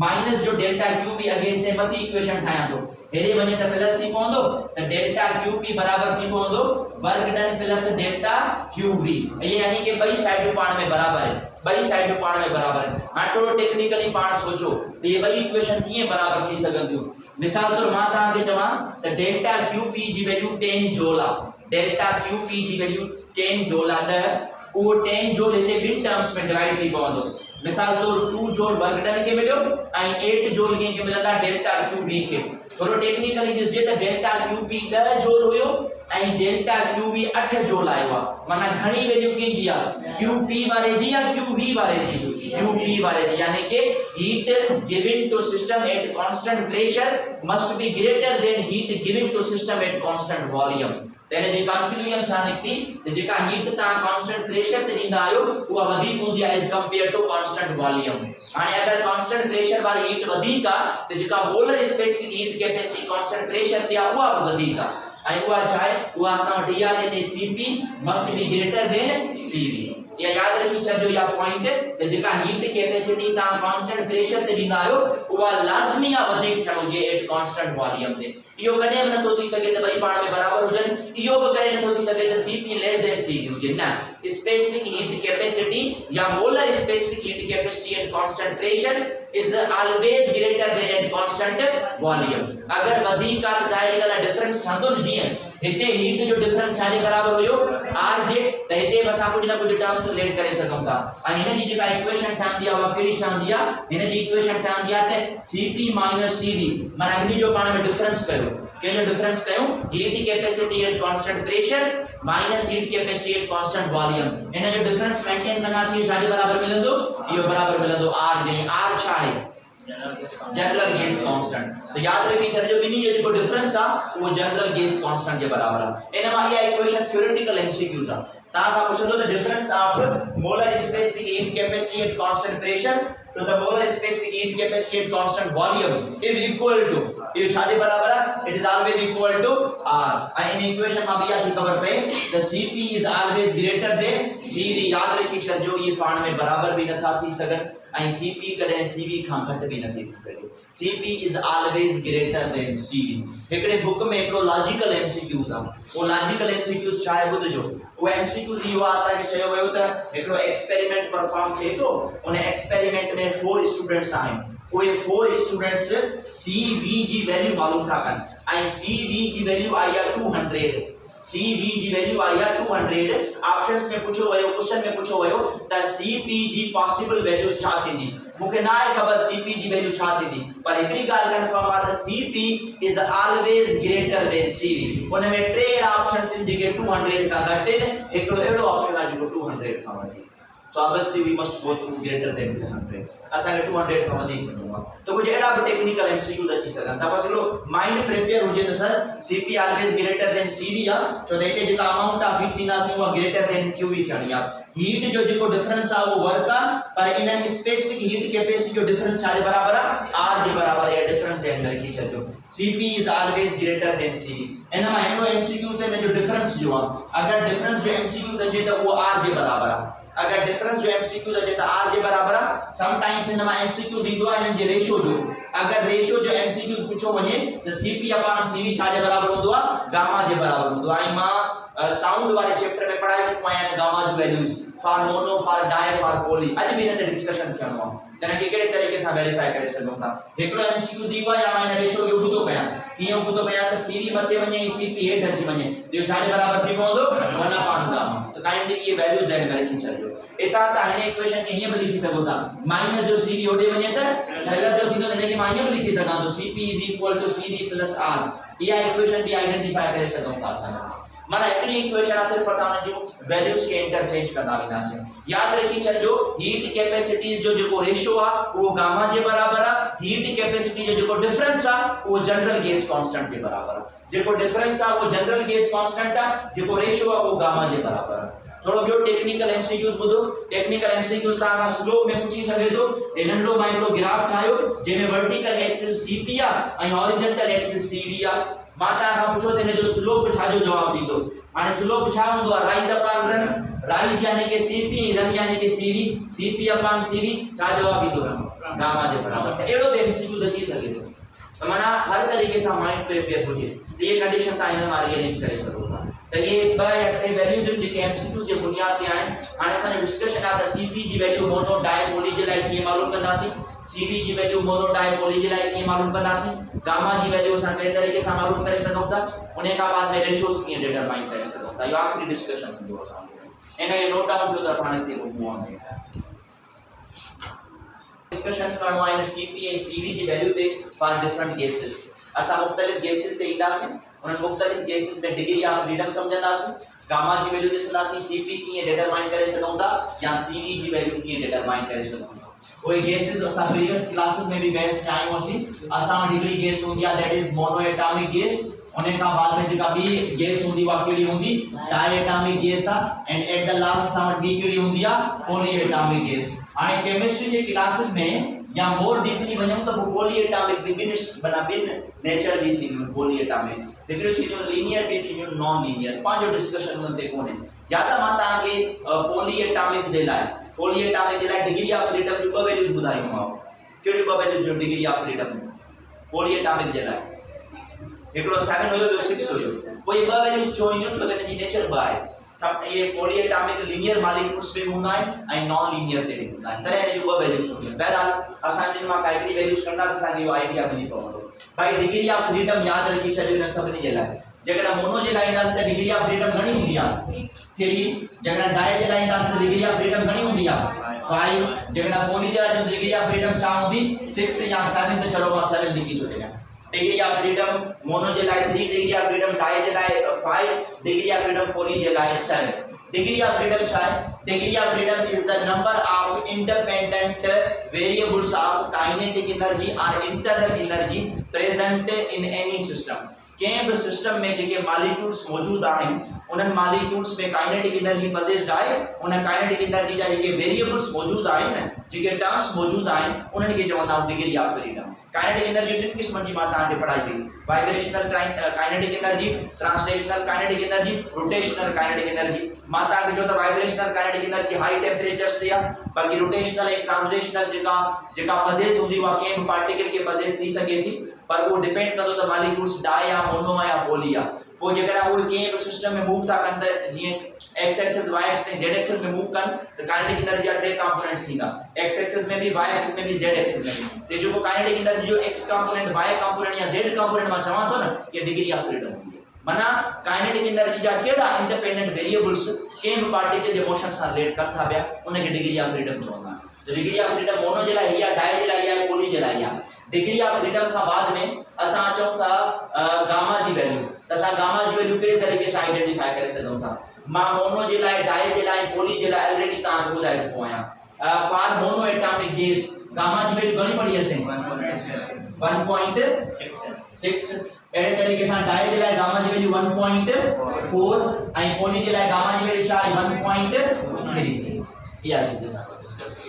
माइनस जो डेल्टा QV अगेन से मती इक्वेशन ठाया तो हेरे वने त प्लस थी पवंदो त डेल्टा QP बराबर थी पवंदो work done plus delta QV ये यानी कि बई साइडूं पाण में बराबर है बई साइडूं पाण में बराबर है हां थोड़ो टेक्निकली पाण सोचो तो ये बई इक्वेशन कीअं बराबर थी सघंदियूं मिसाल तौर मां तहां के चवां त डेल्टा QP जी वैल्यू 10 जूल आहे डेल्टा QP जी वैल्यू 10 जूल आहे वो 10 जूल इते बिन टर्म्स में डिवाइड थी पवंदो मिसाल तौर 2 जूल वर्क डन के मिलियो ऐं 8 जूल के मिलंदा डेल्टा QV के थोड़ो टेक्निकली ॾिसजे त डेल्टा QP 10 जूल हुयो ऐं डेल्टा QV 8 जूल आयो आहे माना घणी वैल्यू कंहिंजी आहे QP वारे जी या QV वारे जी QP वाले दी, यानी कि heat given to system at constant pressure must be greater than heat given to system at constant volume। तेने जे कंक्लूजन छा निकती ते जेका हीट ता कांस्टेंट प्रेशर ते ॾींदा आयो उहा वधीक हूंदी आहे as compare to constant volume. हाणे अगर कांस्टेंट प्रेशर वाली हीट वधीक आ ते जेका molar specific heat capacity constant pressure ते उहा भी वधीक आ ऐं उहा छा आहे उहा असां वटि इहा ते Cp must be greater than Cv। या याद रखी छॾियो या पॉइंट ते जेका हीट कैपेसिटी ता कांस्टेंट प्रेशर ते ॾींदा आयो उहा लाज़मी आ वधीक थियण हुजे एट कांस्टेंट वॉल्यूम ते। इहो कॾहिं बि नथो थी सघे त ॿई पाण में बराबर हुजनि, इहो बि कॾहिं नथो थी सघे त Cp लेस देन Cv हुजे। न, स्पेसिफिक हीट कैपेसिटी या molar specific heat capacity at constant pressure is always greater than at constant volume। अगर वधीक आ ज़ाहिर ॻाल्हि डिफरेंस ठंदो न, जीअं हिते हीट जो डिफरेंस छाजे बराबर हुयो R जे, त हिते बि असां कुछ न कुछ टर्म्स रिलेट करे सघूं था ऐं हिन जी जेका इक्वेशन ठहंदी आहे उहा कहिड़ी ठहंदी आहे, हिन जी इक्वेशन ठहंदी आहे त Cp Cv माना ॿिनी जो पाण में डिफरेंस कयो, कंहिंजो डिफरेंस कयूं heat capacity at constant pressure minus heat capacity at constant volume. इन जो डिफरेंस मेंटेन कंदासीं छाजे बराबर मिलंदो, इहो बराबर मिलंदो R जे। R छा आहे जनरल गैस कांस्टेंट। तो याद रखी छॾियो ॿिनी जो जेको डिफरेंस आहे उहो जनरल गैस कांस्टेंट जे बराबर आहे। इन मां इहा इक्वेशन थ्योरेटिकल एमसीक्यूज आहे, तव्हां खां पुछंदो त difference of molar specific heat capacity at constant pressure to the molar specific heat capacity at constant volume is equal to, ये छाजे बराबर है, it is always equal to R। In equation में भी आज खबर पे the Cp is always greater than Cv। याद रखी छॾियो ये पाण में बराबर भी नथा थी सघनि ऐं Cp कॾहिं Cv खां घटि भी नथी थी सघे। Cp is always greater than Cv। हिकिड़े बुक में हिकिड़ो लॉजिकल एमसीक्यूज आहे, वो लॉजिकल एमसीक्यूज छा आहे ॿुधजो। वो एमसीक्यूज इहो आहे असांखे चयो वियो त हिकिड़ो एक्सपेरिमेंट परफॉर्म थिए थो, उन एक्सपेरिमेंट में 4 स्टूडेंट्स आहिनि, उहे 4 स्टूडेंट्स Cv जी वैल्यू मालूम था कनि ऐं Cv जी वैल्यू आई आहे 200। Cv जी वैल्यू आई आहे 200। ऑप्शंस में पूछो वियो, क्वेश्चन में पूछो वियो त Cp जी पॉसिबल वैल्यू छा थींदी। मूंखे ना आहे ख़बर Cp जी वैल्यू छा थींदी, पर हिकिड़ी ॻाल्हि कंफर्म आहे त Cp is always greater than Cv। उन में 3 ऑप्शंस आहिनि जेके 200 खां घटि आहिनि, हिकिड़ो अहिड़ो ऑप्शन आहे जेको 200 खां वधीक। So obviously we must go to greater than 200। असांखे 200 खां वधीक मिलंदो आहे। तो कुछ अहिड़ा भी टेक्निकल एमसीक्यूज अची सघनि था, बस हिकिड़ो माइंड प्रिपेयर हुजे त sir Cp always greater than Cv आहे, छो त हिते जेका अमाउंट ऑफ हीट ॾींदासीं उहा ग्रेटर देन Qv थियणी आहे। हीट जो जेको डिफरेंस आहे वो वर्क आहे, पर इन स्पेसिफिक हीट कैपेसिटी जो डिफरेंस छाजे बराबर आहे, R जे बराबर आहे। डिफरेंस जे अंदर लिखी छॾियो Cp is always greater than Cv। इन मां हिकिड़ो एमसीक्यू ते इन जो डिफरेंस जो आहे, अगर डिफरेंस जो एमसीक्यू अचे त उहो R जे बराबर आहे। अगर डिफरेंस जो एमसीक्यू अचे त R जे बराबर आहे। सम टाइम्स इन मां एमसीक्यू ईंदो आहे इन्हनि जे रेशियो जो, अगर रेशियो जो एमसीक्यू पुछो वञे त Cp अपॉन Cv छाजे बराबर हूंदो आहे, गामा जे बराबर हूंदो आहे। ऐं मां साउंड वाले चैप्टर में पढ़ाए चुको आहियां गामा जो values for mono, for di, for poly. अॼु भी इन ते डिस्कशन थियणो आहे त इनखे कहिड़े तरीक़े सां वेरीफाई करे सघूं था। हिकिड़ो एमसीक्यू ईंदो आहे या मां इन रेशियो खे ॿुधो कयां, कीअं ॿुधो कयां त Cv मथे वञे ऐं Cp हेठि अची वञे, इहो छाजे बराबर थी पवंदो 1 अपॉन गामा। त काइंडली ये वैल्यू ज़हन में रखी छॾियो। इतां त हिन इक्वेशन खे हीअं बि लिखी सघो था, माइनस जो Cv होॾे वञे त प्लस जो थींदो, त हिनखे मां हीअं बि लिखी सघां थो Cp is equal to Cv plus R। इहा इक्वेशन भी आइडेंटिफाई करे सघूं था असां। माना हिकिड़ी इक्वेशन आहे, सिर्फ असां उन जूं वैल्यूज खे इंटरचेंज कंदा वेंदासीं। याद रखी छॾियो हीट कैपेसिटीज जो जेको रेशियो आहे उहो गामा जे बराबर आहे, हीट कैपेसिटी जो जेको डिफरेंस आहे उहो जनरल गैस कांस्टेंट जे बराबर आहे। जेको डिफरेंस आहे उहो जनरल गैस कांस्टेंट आहे, जेको रेशियो आहे उहो गामा जे बराबर आहे। थोड़ो ॿियो टेक्निकल एमसीक्यूज ॿुधो। टेक्निकल एमसीक्यूज तव्हां स्लोप में पूछी सघे थो। नंढो मां हिकिड़ो ग्राफ ठाहियो जंहिंमें वर्टिकल एक्सिस Cp आहे ऐं हॉरिजॉन्टल एक्सिस Cv आहे। मां तव्हां खां पुछो त हिन जो स्लोप छाजो जवाब ॾींदो। हाणे स्लोप छा हूंदो आहे, राइज अपॉन रन, राइज यानी कि Cp, रन यानी कि Cv, Cp अपॉन Cv छा जवाब ईंदो गामा जे बराबर। त अहिड़ो बि एमसीक्यू अची सघे थो। त माना हर तरीक़े सां माइंड प्रिपेयर हुजे त ये कंडीशन तव्हां हिन मां अरेंज करे सघो था। त ये ॿ या टे वैल्यूज जेके एमसीक्यू जे बुनियाद ते आहिनि। हाणे असांजो डिस्कशन आहे त Cp जी वैल्यू मोनो डाई पॉली जे लाइ कीअं मालूम कंदासीं, Cv जी वैल्यू मोनो डाई पॉली जे लाइ कीअं मालूम कंदासीं, गामा जी वैल्यू असां कहिड़े तरीक़े सां मालूम करे सघूं था, उन खां बाद में रेशियोस कीअं डिटरमाइन करे सघूं था। इहो आखिरी डिस्कशन हूंदो असांजो। इनखे नोट डाउन कयो त पाण खे ॿुधणो आहे। डिस्कशन करणो आहे Cp ऐं Cv जी वैल्यू ते फॉर डिफरेंट गैसेस। असां मुख़्तलिफ़ गैसेस ते ईंदासीं, उन मुख़्तलिफ़ गैसेस में डिग्री ऑफ फ्रीडम समझंदासीं, गामा जी वैल्यू ॾिसंदासीं Cp कीअं डिटरमाइन करे सघूं था या Cv जी वैल्यू कीअं डिटरमाइन करे सघूं था। कोई गैसेस असां प्रीवियस क्लासेस में भी गैस आयूं हुआसीं। असां वटि हिकिड़ी गैस हूंदी आहे that is mono atomic gas. उन खां बाद में जेका ॿी गैस हूंदी आहे कहिड़ी हूंदी डाई एटॉमिक गैस आहे एंड एट द लास्ट असां वटि ॿी कहिड़ी हूंदी आहे पॉली एटॉमिक गैस। हाणे केमिस्ट्री जे क्लासेस में या मोर डीपली वञूं त पॉली एटॉमिक ॿिन नेचर जी थींदियूं पॉली एटॉमिक हिकिड़ियूं थींदियूं लीनियर ॿी थींदियूं नॉन लीनियर। पंहिंजो डिस्कशन उन ते कोन्हे या त मां तव्हांखे पॉली एटॉमिक जे लाइ डिग्री ऑफ फ्रीडम जी ॿ वैल्यूज ॿुधायूं। कहिड़ियूं ॿ values degree of freedom polyatomic जे लाइ? हिकिड़ो 7 हुयो ॿियो 6 हुयो। कोई ॿ वैल्यूज छो ईंदियूं छो त इनजी नेचर ॿ आहे। सब ये पॉली एटॉमिक लीनियर मॉलिक्यूल्स पे हूंदा आहिनि ऐं नॉन लीनियर ते हूंदा आहिनि। तॾहिं हिन जूं ॿ वैल्यूज हूंदियूं। बहरहाल असां इन मां काई बि वैल्यूज कंदासीं असांखे इहो आइडिया मिली पवंदो। भाई डिग्री ऑफ फ्रीडम यादि रखी छॾियो इन सभिनी जे लाइ। जेकॾहिं मोनो जे लाइ ईंदासीं त डिग्री ऑफ फ्रीडम घणी हूंदी आहे 3। जेकॾहिं डाई जे लाइ ईंदासीं त डिग्री ऑफ फ्रीडम घणी हूंदी आहे 5। जेकॾहिं पॉली जे लाइ डिग्री ऑफ फ्रीडम छा हूंदी 6 या 7 त चलो मां 7 लिखी थो ॾियां। डिग्री ऑफ फ्रीडम मोनो जे लाइ 3, डिग्री ऑफ फ्रीडम डाई जे लाइ 5, डिग्री ऑफ फ्रीडम पॉली जे लाइ 7। डिग्री ऑफ फ्रीडम छा है? Degree of freedom is the number of independent variables of kinetic energy और internal energy present in any system. कंहिं बि सिस्टम में जेके मॉलिक्यूल्स मौजूद आहिनि उन्हनि मॉलिक्यूल्स में काइनेटिक एनर्जी पजेस्ड आहे। उन काइनेटिक एनर्जी जा जेके वेरिएबल्स मौजूद आहिनि जेके टर्म्स मौजूद आहिनि उन्हनि खे चवंदा आहियूं degree of freedom. Kinetic energy टिनि क़िस्मनि जी मां तव्हांखे पढ़ाई कई। Vibrational kinetic energy, translational kinetic energy, rotational kinetic energy. मां तव्हांखे चयो त vibrational kinetic energy high temperatures ते आहे। बाक़ी रोटेशनल ऐं ट्रांसलेशनल जेका पजेस हूंदी उहा कंहिं बि पार्टिकल के पजेस थी सघे थी पर वो डिपेंड कंदो त मॉलिक्यूल्स डाई या मोनो या पॉली आहे। वो जेकॾहिं उहे कंहिं बि सिस्टम में मूव था कनि त जीअं X axis Y axis Z axis में मूव कनि त काइनेटिक एनर्जी जा 3 कंपोनेंट्स थींदा। एक्स एक्सिस में भी वाई एक्सिस में भी जेड एक्सिस में भी। ते जेको काइनेटिक एनर्जी जो एक्स कंपोनेंट वाई कंपोनेंट या जेड कंपोनेंट मां चवां थो न ये डिग्री ऑफ फ्रीडम हूंदी आहे। माना काइनेटिक एनर्जी जा कहिड़ा इंडिपेंडेंट वेरिएबल्स कंहिं बि पार्टिकल जे मोशन सां रिलेट कनि था पिया उनखे डिग्री ऑफ फ्रीडम चवंदा आहिनि। तो डिग्री ऑफ फ्रीडम मोनो जे लाइ या डाई जे लाइ या पॉली जे लाइ आहे। डिग्री ऑफ फ्रीडम खां बाद में असां अचूं था गामा जी वैल्यू। त असां गामा जी वैल्यू कहिड़े तरीक़े सां आइडेंटिफाई करे सघूं था? मां मोनो जे लाइ डाई जे लाइ पॉली जे लाइ ऑलरेडी तव्हांखे ॿुधाए चुको आहियां। For mono atomic gas gamma जी वैल्यू घणी पढ़ी असीं 1.6। अहिड़े तरीक़े सां डाई जे लाइ गामा जी वैल्यू 1.4 ऐं पॉली जे लाइ गामा जी वैल्यू छा आहे 1.3। इहा चीज़ असां डिस्कस कई।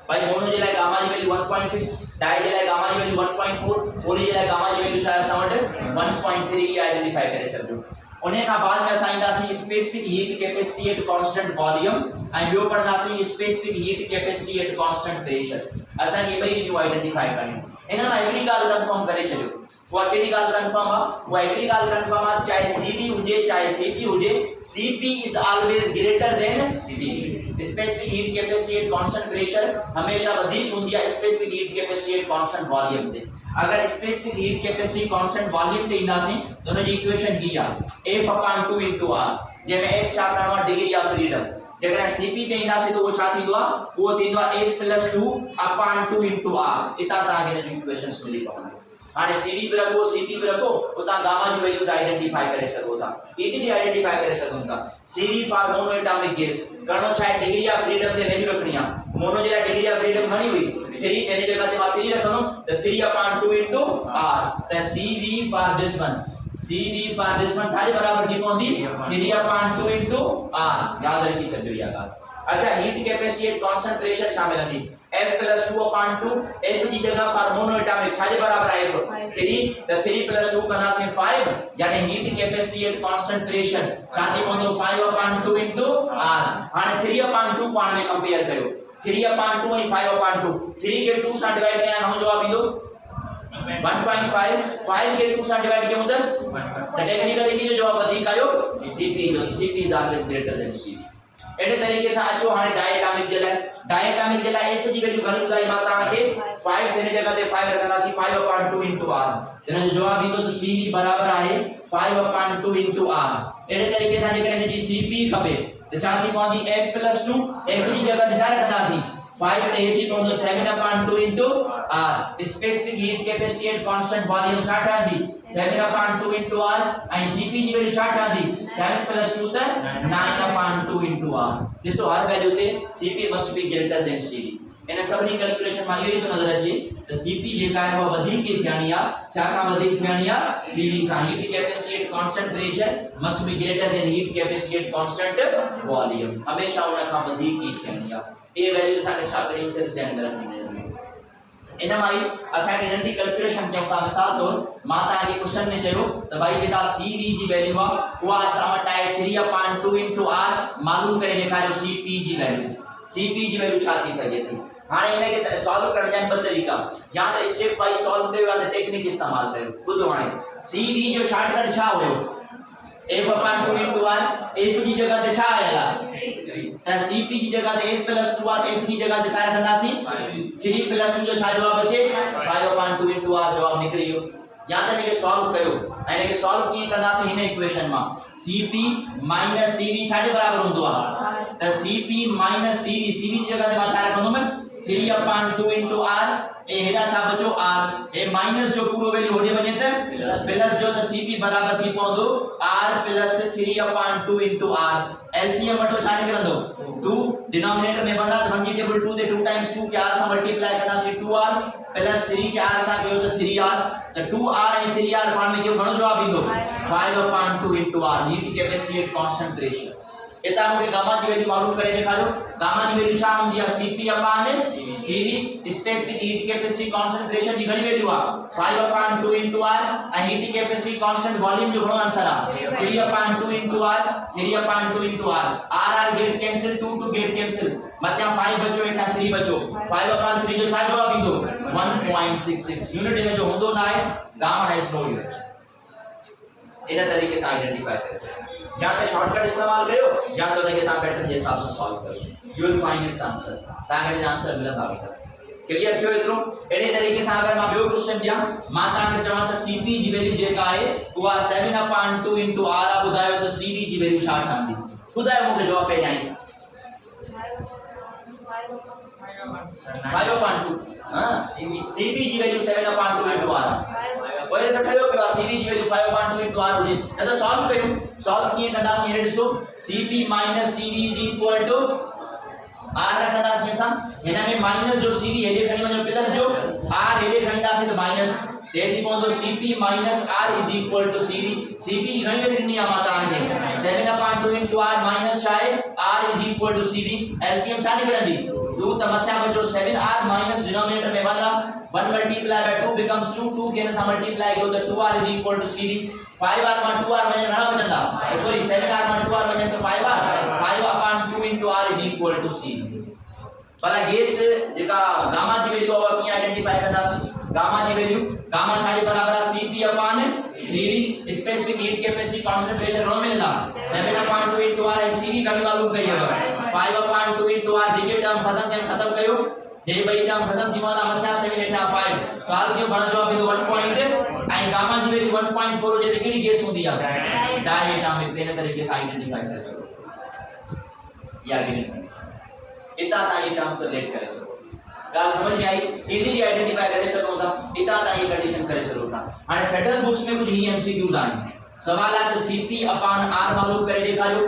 भाई मोनो जे लाइ गामा जी वैल्यू 1.6, डाई जे लाइ गामा जी वैल्यू 1.4, पॉली जे लाइ गामा जी वैल्यू छा आहे असां वटि 1.3 आइडेंटिफाई करे छॾियो। उन खां बाद में असां ईंदासीं specific heat capacity at constant volume ऐं ॿियो पढ़ंदासीं specific heat capacity at constant pressure. असां ये ॿई शयूं आइडेंटिफाई करणियूं। इन मां हिकिड़ी ॻाल्हि कंफर्म करे छॾियो। उहा कहिड़ी ॻाल्हि कंफर्म आहे? उहा हिकिड़ी ॻाल्हि कंफर्म आहे चाहे Cv हुजे चाहे Cp हुजे Cp is always greater than Cv। Specific heat capacity at constant pressure हमेशा वधिक हूंदी आहे specific heat capacity at constant volume ते। अगर specific heat capacity constant volume ते ईंदासीं त उन जी इक्वेशन ही आहे F/2 * R जंहिंमें F छा करणो आहे डिग्री ऑफ फ्रीडम। जेकॾहिं Cp ते ईंदासीं त उहो छा थींदो आहे? उहो थींदो आहे F+2/2 * R। इतां तव्हांखे हिन जूं इक्वेशंस मिली पवंदियूं। हाणे Cv भी रखो Cp भी रखो उतां गामा जी वैल्यूज आइडेंटिफाई करे सघो था। इजीली आइडेंटिफाई करे सघूं था। Cv for mono atomic gas करणो छा आहे डिग्री ऑफ फ्रीडम ते वैल्यू रखणी आहे। मोनो जे लाइ डिग्री ऑफ फ्रीडम घणी हुई 3, तेने जगह ते मां 3 रखंदो त 3/2 * R। त Cv फॉर दिस वन छा जे बराबर थी पवंदी 3/2 R। याद रखी छॾियो इहा ॻाल्हि। अच्छा heat capacity at constant pressure छा मिलंदी F+2/2। F जी जगह फॉर मोनो एटॉमिक छा जे बराबर आहे F 3 त 3 + 2 कंदासीं 5 यानी heat capacity at constant pressure छा थी पवंदो 5/2 R। हाणे 3/2 पाण में कंपेयर कयो 3/2 ऐं 5/2 3 के 2 सां डिवाइड कयां घणो जवाब ईंदो 1.5। 5 के 2 सां डिवाइड कयूं त टेक्निकली जो जवाब वधीक आयो Cp जो। Cp is always greater than Cv। एडे तरीके से अचो हाणे डायटॉमिक जे लाइ F जी वैल्यू घणी ॿुधाई मां तव्हांखे 5 तेने जगह ते 5 रखंदासीं 5/2 R। जन जो जवाब ईंदो त Cv बराबर आहे 5/2 R। एडे तरीके सां जेकॾहिं हिन जी Cp खपे त छा थी पवंदी F+2 F जी जगह ते छा रखंदासीं 5 ते थी पवंदो 7/2 into r specific heat capacity at constant volume छा ठहंदी 7/2 into r ऐं cp जी वैल्यू छा ठहंदी 7 + 2 त 9/2 into r ॾिसो हर वैल्यू ते cp must be greater than cv इन सभी कैलकुलेशन में इहो ई तो नजर अचे त cp जेका आहे उहा वधीक की थियणी आहे छा खां वधीक थियणी आहे cv Khan heat capacity at constant pressure must be greater than heat capacity at constant volume हमेशा उन खां वधीक की थियणी आहे ये वैल्यू था छा करियूं सिर्फ ध्यान में रखनी इन माई असां खे नंढी कैलकुलेशन कयूं था मिसाल तौर मां ता के क्वेश्चन में चयो त भाई जेका cv जी वैल्यू आ उहा असां वटि आहे 3/2 into r मालूम करे ॾेखारियो cp जी वैल्यू छा थी सघे थी हाणे इन खे सॉल्व करण जा ॿ तरीक़ा या त स्टेप वाइज सॉल्व कयो या त टेक्निक इस्तेमाल कयो ॿुधो हाणे cv जो शॉर्टकट छा हुयो f/2 into r f जी जगह ते छा आयल आहे त cp जी जगह ते f + 2 r f जी जगह ते छा रखंदासीं 3 + 2 जो छा जवाब अचे 5/2 into r जवाब निकरी वियो या त इनखे सॉल्व कयो ऐं इनखे सॉल्व कीअं कंदासीं हिन इक्वेशन मां cp - cv छा जे बराबर हूंदो आहे त cp - cv cv जी जगह ते मां छा रखंदुमि 3/2 into r ए हेडा छा बचो r ए माइनस जो पूरो वैल्यू होॾे वञे त प्लस जो त cp बराबर थी पवंदो r + 3/2 into r एलसीएम वठो छा निकरंदो 2 डिनोमिनेटर में बना त 1 की टेबल 2 ते 2 * 2 के r सां मल्टीप्लाई कंदासीं 2r + 3 के r सां कयो त 3r त 2r ऐं 3r पाण में केतिरो घणो जवाब ईंदो 5/2 into r heat capacity at constant pressure इता मूंखे गामा जी वैल्यू मालूम करे ॾेखारियो गामा जी वैल्यू छा हूंदी आहे cp/cv स्पेसिफिक हीट कैपेसिटी कांसंट्रेशन जी घणी वैल्यू आहे 5/2 into r ऐं हीट कैपेसिटी कांस्टेंट वॉल्यूम जो घणो आंसर आहे 3/2 into r 3/2 into r r get cancel 2 2 get cancel मथियां 5 बचो हेठां 3 बचो 5/3 जो छा जवाब ईंदो 1.66 यूनिट इन जो हूंदो ना आहे गामा हैज नो यूनिट इन तरीके से आइडेंटिफाई करे सके या तो शॉर्टकट इस्तेमाल कयो या तो उनके ता पैटर्न के हिसाब से सॉल्व कयो you will find its answer ता के आंसर मिलंदा क्लियर थियो एतरो एने तरीके से अगर मां बियो क्वेश्चन दिया मां ता के चवा त cp जी वैल्यू जेका आहे उहा 7/2 into r आ बुधायो त cv जी वैल्यू छा ठहंदी बुधायो मूंखे जवाब पे आई 5/2 हां cv जी वैल्यू 7/2 into r वही तो ठयो पियो cv जी वैल्यू 5/2 into r हुजे न तो सॉल्व कयूं सॉल्व कीअं कंदासीं हे ॾिसो cp - cv = r रखंदासीं असां हिन में माइनस जो cv हेॾे खणी वञो प्लस जो r हेॾे खणींदासीं त माइनस ते थी पवंदो cp - r = cv cp जी घणी वैल्यू ॾिनी आहे मां तव्हांखे 7/2 into r माइनस छा आहे r = cv एलसीएम छा निकरंदी 2 त मथियां बचो 7r माइनस डिनोमिनेटर में 1 1 multiplied by 2 becomes 2 2 के सां मल्टीप्लाई कयो त 2r = cv 5r मां 2r वञे घणा बचंदा सॉरी 7r मां 2r वञे त 5r 5/2 into r = cv पर गैस जेका गामा जी वैल्यू आहे कीअं आइडेंटिफाई कंदासीं गामा जी वैल्यू गामा छा जे बराबर आहे cp/cv स्पेसिफिक हीट कैपेसिटी कांसंट्रेशन घणो मिलंदा 7/2 into r ऐं cv घणी मालूम कई आहे 5/2 into r जेके टर्म खत्म कयो हे बई टर्म खत्म थी वञा मथियां 7 हेठां 5 सवाल जो बड़ा जवाब ईंदो 1 पॉइंट ऐं गामा जी वैल्यू 1.4 हुजे त कहिड़ी गैस हूंदी आहे डाई एटॉमिक इन तरीके से आइडेंटिफाई करे सको या गिवन इता ता ये टर्म सेलेक्ट करे सको गाल समझ में आई इजीली आइडेंटिफाई करे सको था इता ता ये कंडीशन करे सको था हाणे फेडरल बुक्स में कुछ ही एमसीक्यूज आहिनि सवाल आहे त cp/r मालूम करे ॾेखारियो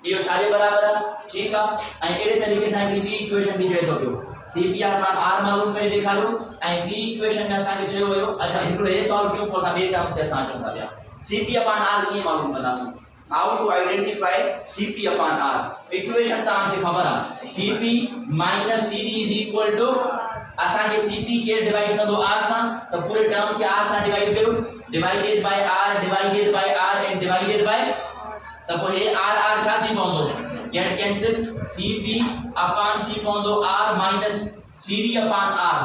इहो छा जे बराबर आहे ठीक आहे ऐं अहिड़े तरीके सां हिकड़ी ॿी इक्वेशन बि चए थो पियो cp/r मालूम करे ॾेखारियो ऐं ॿी इक्वेशन में असांखे चयो हुयो अच्छा हिकिड़ो हे सॉल्व कयूं पोइ असां ॿिए टर्म से असां अचूं था पिया cp/r कीअं मालूम कंदासीं how to identify cp/r equation तव्हांखे ख़बर आहे cp - cv = असांखे cp के डिवाइड कंदो r सां त पूरे टर्म खे r सां डिवाइड कयो divided by r and divided by त पोइ हे r छा थी पवंदो गेट कैंसिल cp/r थी पवंदो r - cv/r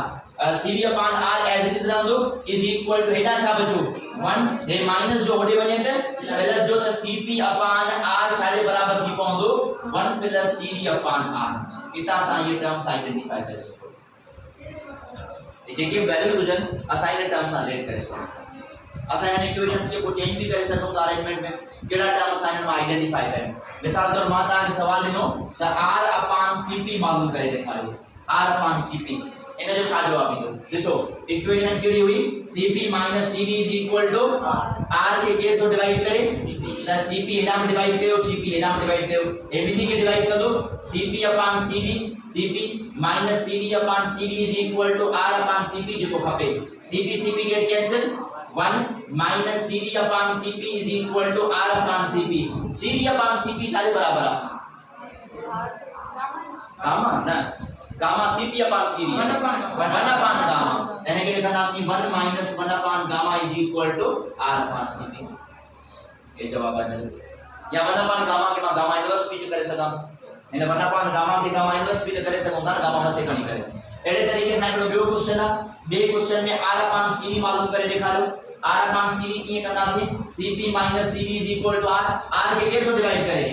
cv/r as it is रहंदो इज इक्वल टू हेडा छा बचो 1 हे माइनस जो होडे वने त प्लस जो त cp/r छा जे बराबर थी पवंदो 1 + cv/r इता ता ये टर्म्स आइडेंटिफाई करे सको जेके वैल्यू हुजन असां इन टर्म्स सां रिलेट करे सको असां इन इक्वेशंस के को चेंज भी करे सको अरेंजमेंट में केड़ा टर्म असां इन आइडेंटिफाई करें मिसाल तौर मां ता सवाल ॾिनो त r/cp मालूम करे ॾेखारियो R upon Cp इन जो छा जवाब ईंदो ॾिसो इक्वेशन कहिड़ी हुई Cp - Cv is equal to R के केर तो डिवाइड करे त Cp हेॾां में डिवाइड कयो Cp हेॾां में डिवाइड कयो ए ॿिन्ही खे डिवाइड कंदो Cp upon Cv Cp - Cv upon Cv is equal to R upon Cp जेको खपे Cp get cancel 1 minus Cv upon Cp is equal to R upon Cp Cv upon Cp छाजे बराबर आहे gamma ना gamma Cp upon Cv 1 upon gamma यानी कि लिखंदासीं 1 minus 1 upon gamma is equal to R upon Cp ये जवाब आ जाए या 1 upon gamma के मां gamma इनवर्स भी करे सकां इन 1 upon gamma के gamma इनवर्स भी करे सकां था gamma मथे खणी करे एड़े तरीके सां हिकिड़ो ॿियो क्वेश्चन आहे ॿिए क्वेश्चन में R upon Cv मालूम करे ॾेखारियो R upon Cv कीअं कंदासीं Cp minus Cv is equal to R के केतिरो डिवाइड करे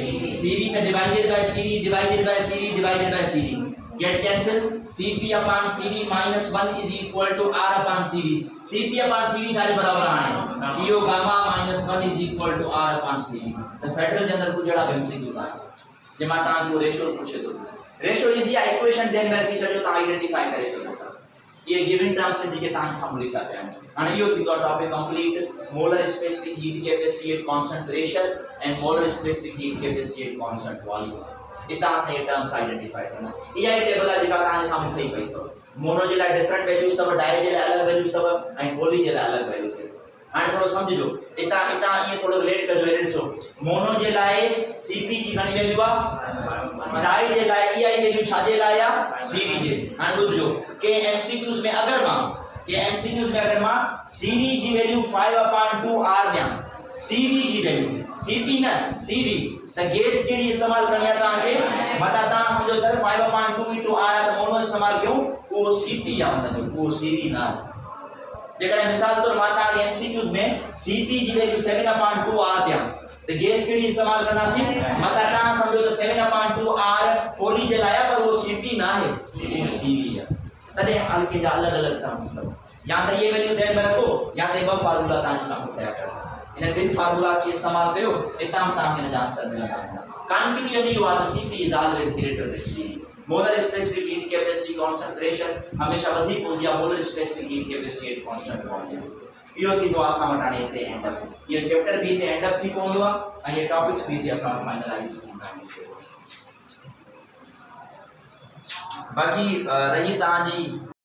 Cv त divided by Cv divided by Cv divided by Cv get cancel Cp upon Cv minus 1 is equal to R upon Cv Cp upon Cv छाजे बराबर आहे इहो gamma minus 1 is equal to R upon Cv त federal जे अंदर कुछ जड़ा MCQ आहे जे मां तव्हां जो रेशियो पूछे तो रेशियो इजी आहे इक्वेशन जे अंदर की छॾियो तव्हां आइडेंटिफाई करे सघो था ये गिवन टर्म्स हैं जेके तव्हां साम्हूं लिखिया पिया आहिनि हाणे इहो थींदो आहे topic complete molar specific heat capacity at constant pressure and molar specific heat capacity at constant volume इता से ये टर्म्स आइडेंटिफाई करना ये टेबल आहे जेका तव्हां साम्हूं ठही पई अथव मोनो जे लाइ डिफरेंट वैल्यूज अथव डाई जे लाइ अलॻि वैल्यूज अथव ऐं पॉली जे लाइ अलॻि वैल्यू अथव हाणे थोरो समझो इता ये थोरो रिलेट कजो हे ॾिसो मोनो जे लाइ Cp जी घणी वैल्यू आहे डाई जे लाइ इहा ई वैल्यू छाजे लाइ आहे Cv जे हाणे ॿुधजो के MCQs में अगर मां Cv जी वैल्यू 5/2 R ॾियां Cv जी वैल्यू Cp न Cv त गैस केड़ी इस्तेमाल करनी है तव्हांखे मता तव्हां समझो सर 5/2 * R त मोनो इस्तेमाल कयूं उहो Cp आहे मतलब उहो Cv न जेकर मिसाल तौर मां तव्हांखे MCQs में Cp जी वैल्यू 7/2 R ॾियां त गैस केड़ी इस्तेमाल कंदासीं मता तव्हां समझो त 7/2 R पॉली जे लाइ पर वो Cp न आहे Cv आहे तॾहिं हल्के जा अलग-अलग टर्म्स अथव या त ये वैल्यू ध्यान में रखो या त ॿ फार्मूला तव्हां साम्हूं ठहिया पिया इन ॿिनि फार्मूलास जो इस्तेमाल कयो इतां तव्हांखे इन जा आंसर मिलंदा continuously you are the Cp is always greater than Cv molar specific heat capacity concentration हमेशा वधीक हूंदी आहे molar specific heat capacity at constant volume इहो थींदो आहे असां वटि हाणे हिते एंड अप इहो चैप्टर बि हिते एंड अप थी पवंदो आहे ऐं इहे टॉपिक्स बि हिते असां फाइनलाइज थींदा आहिनि बाक़ी रही तव्हांजी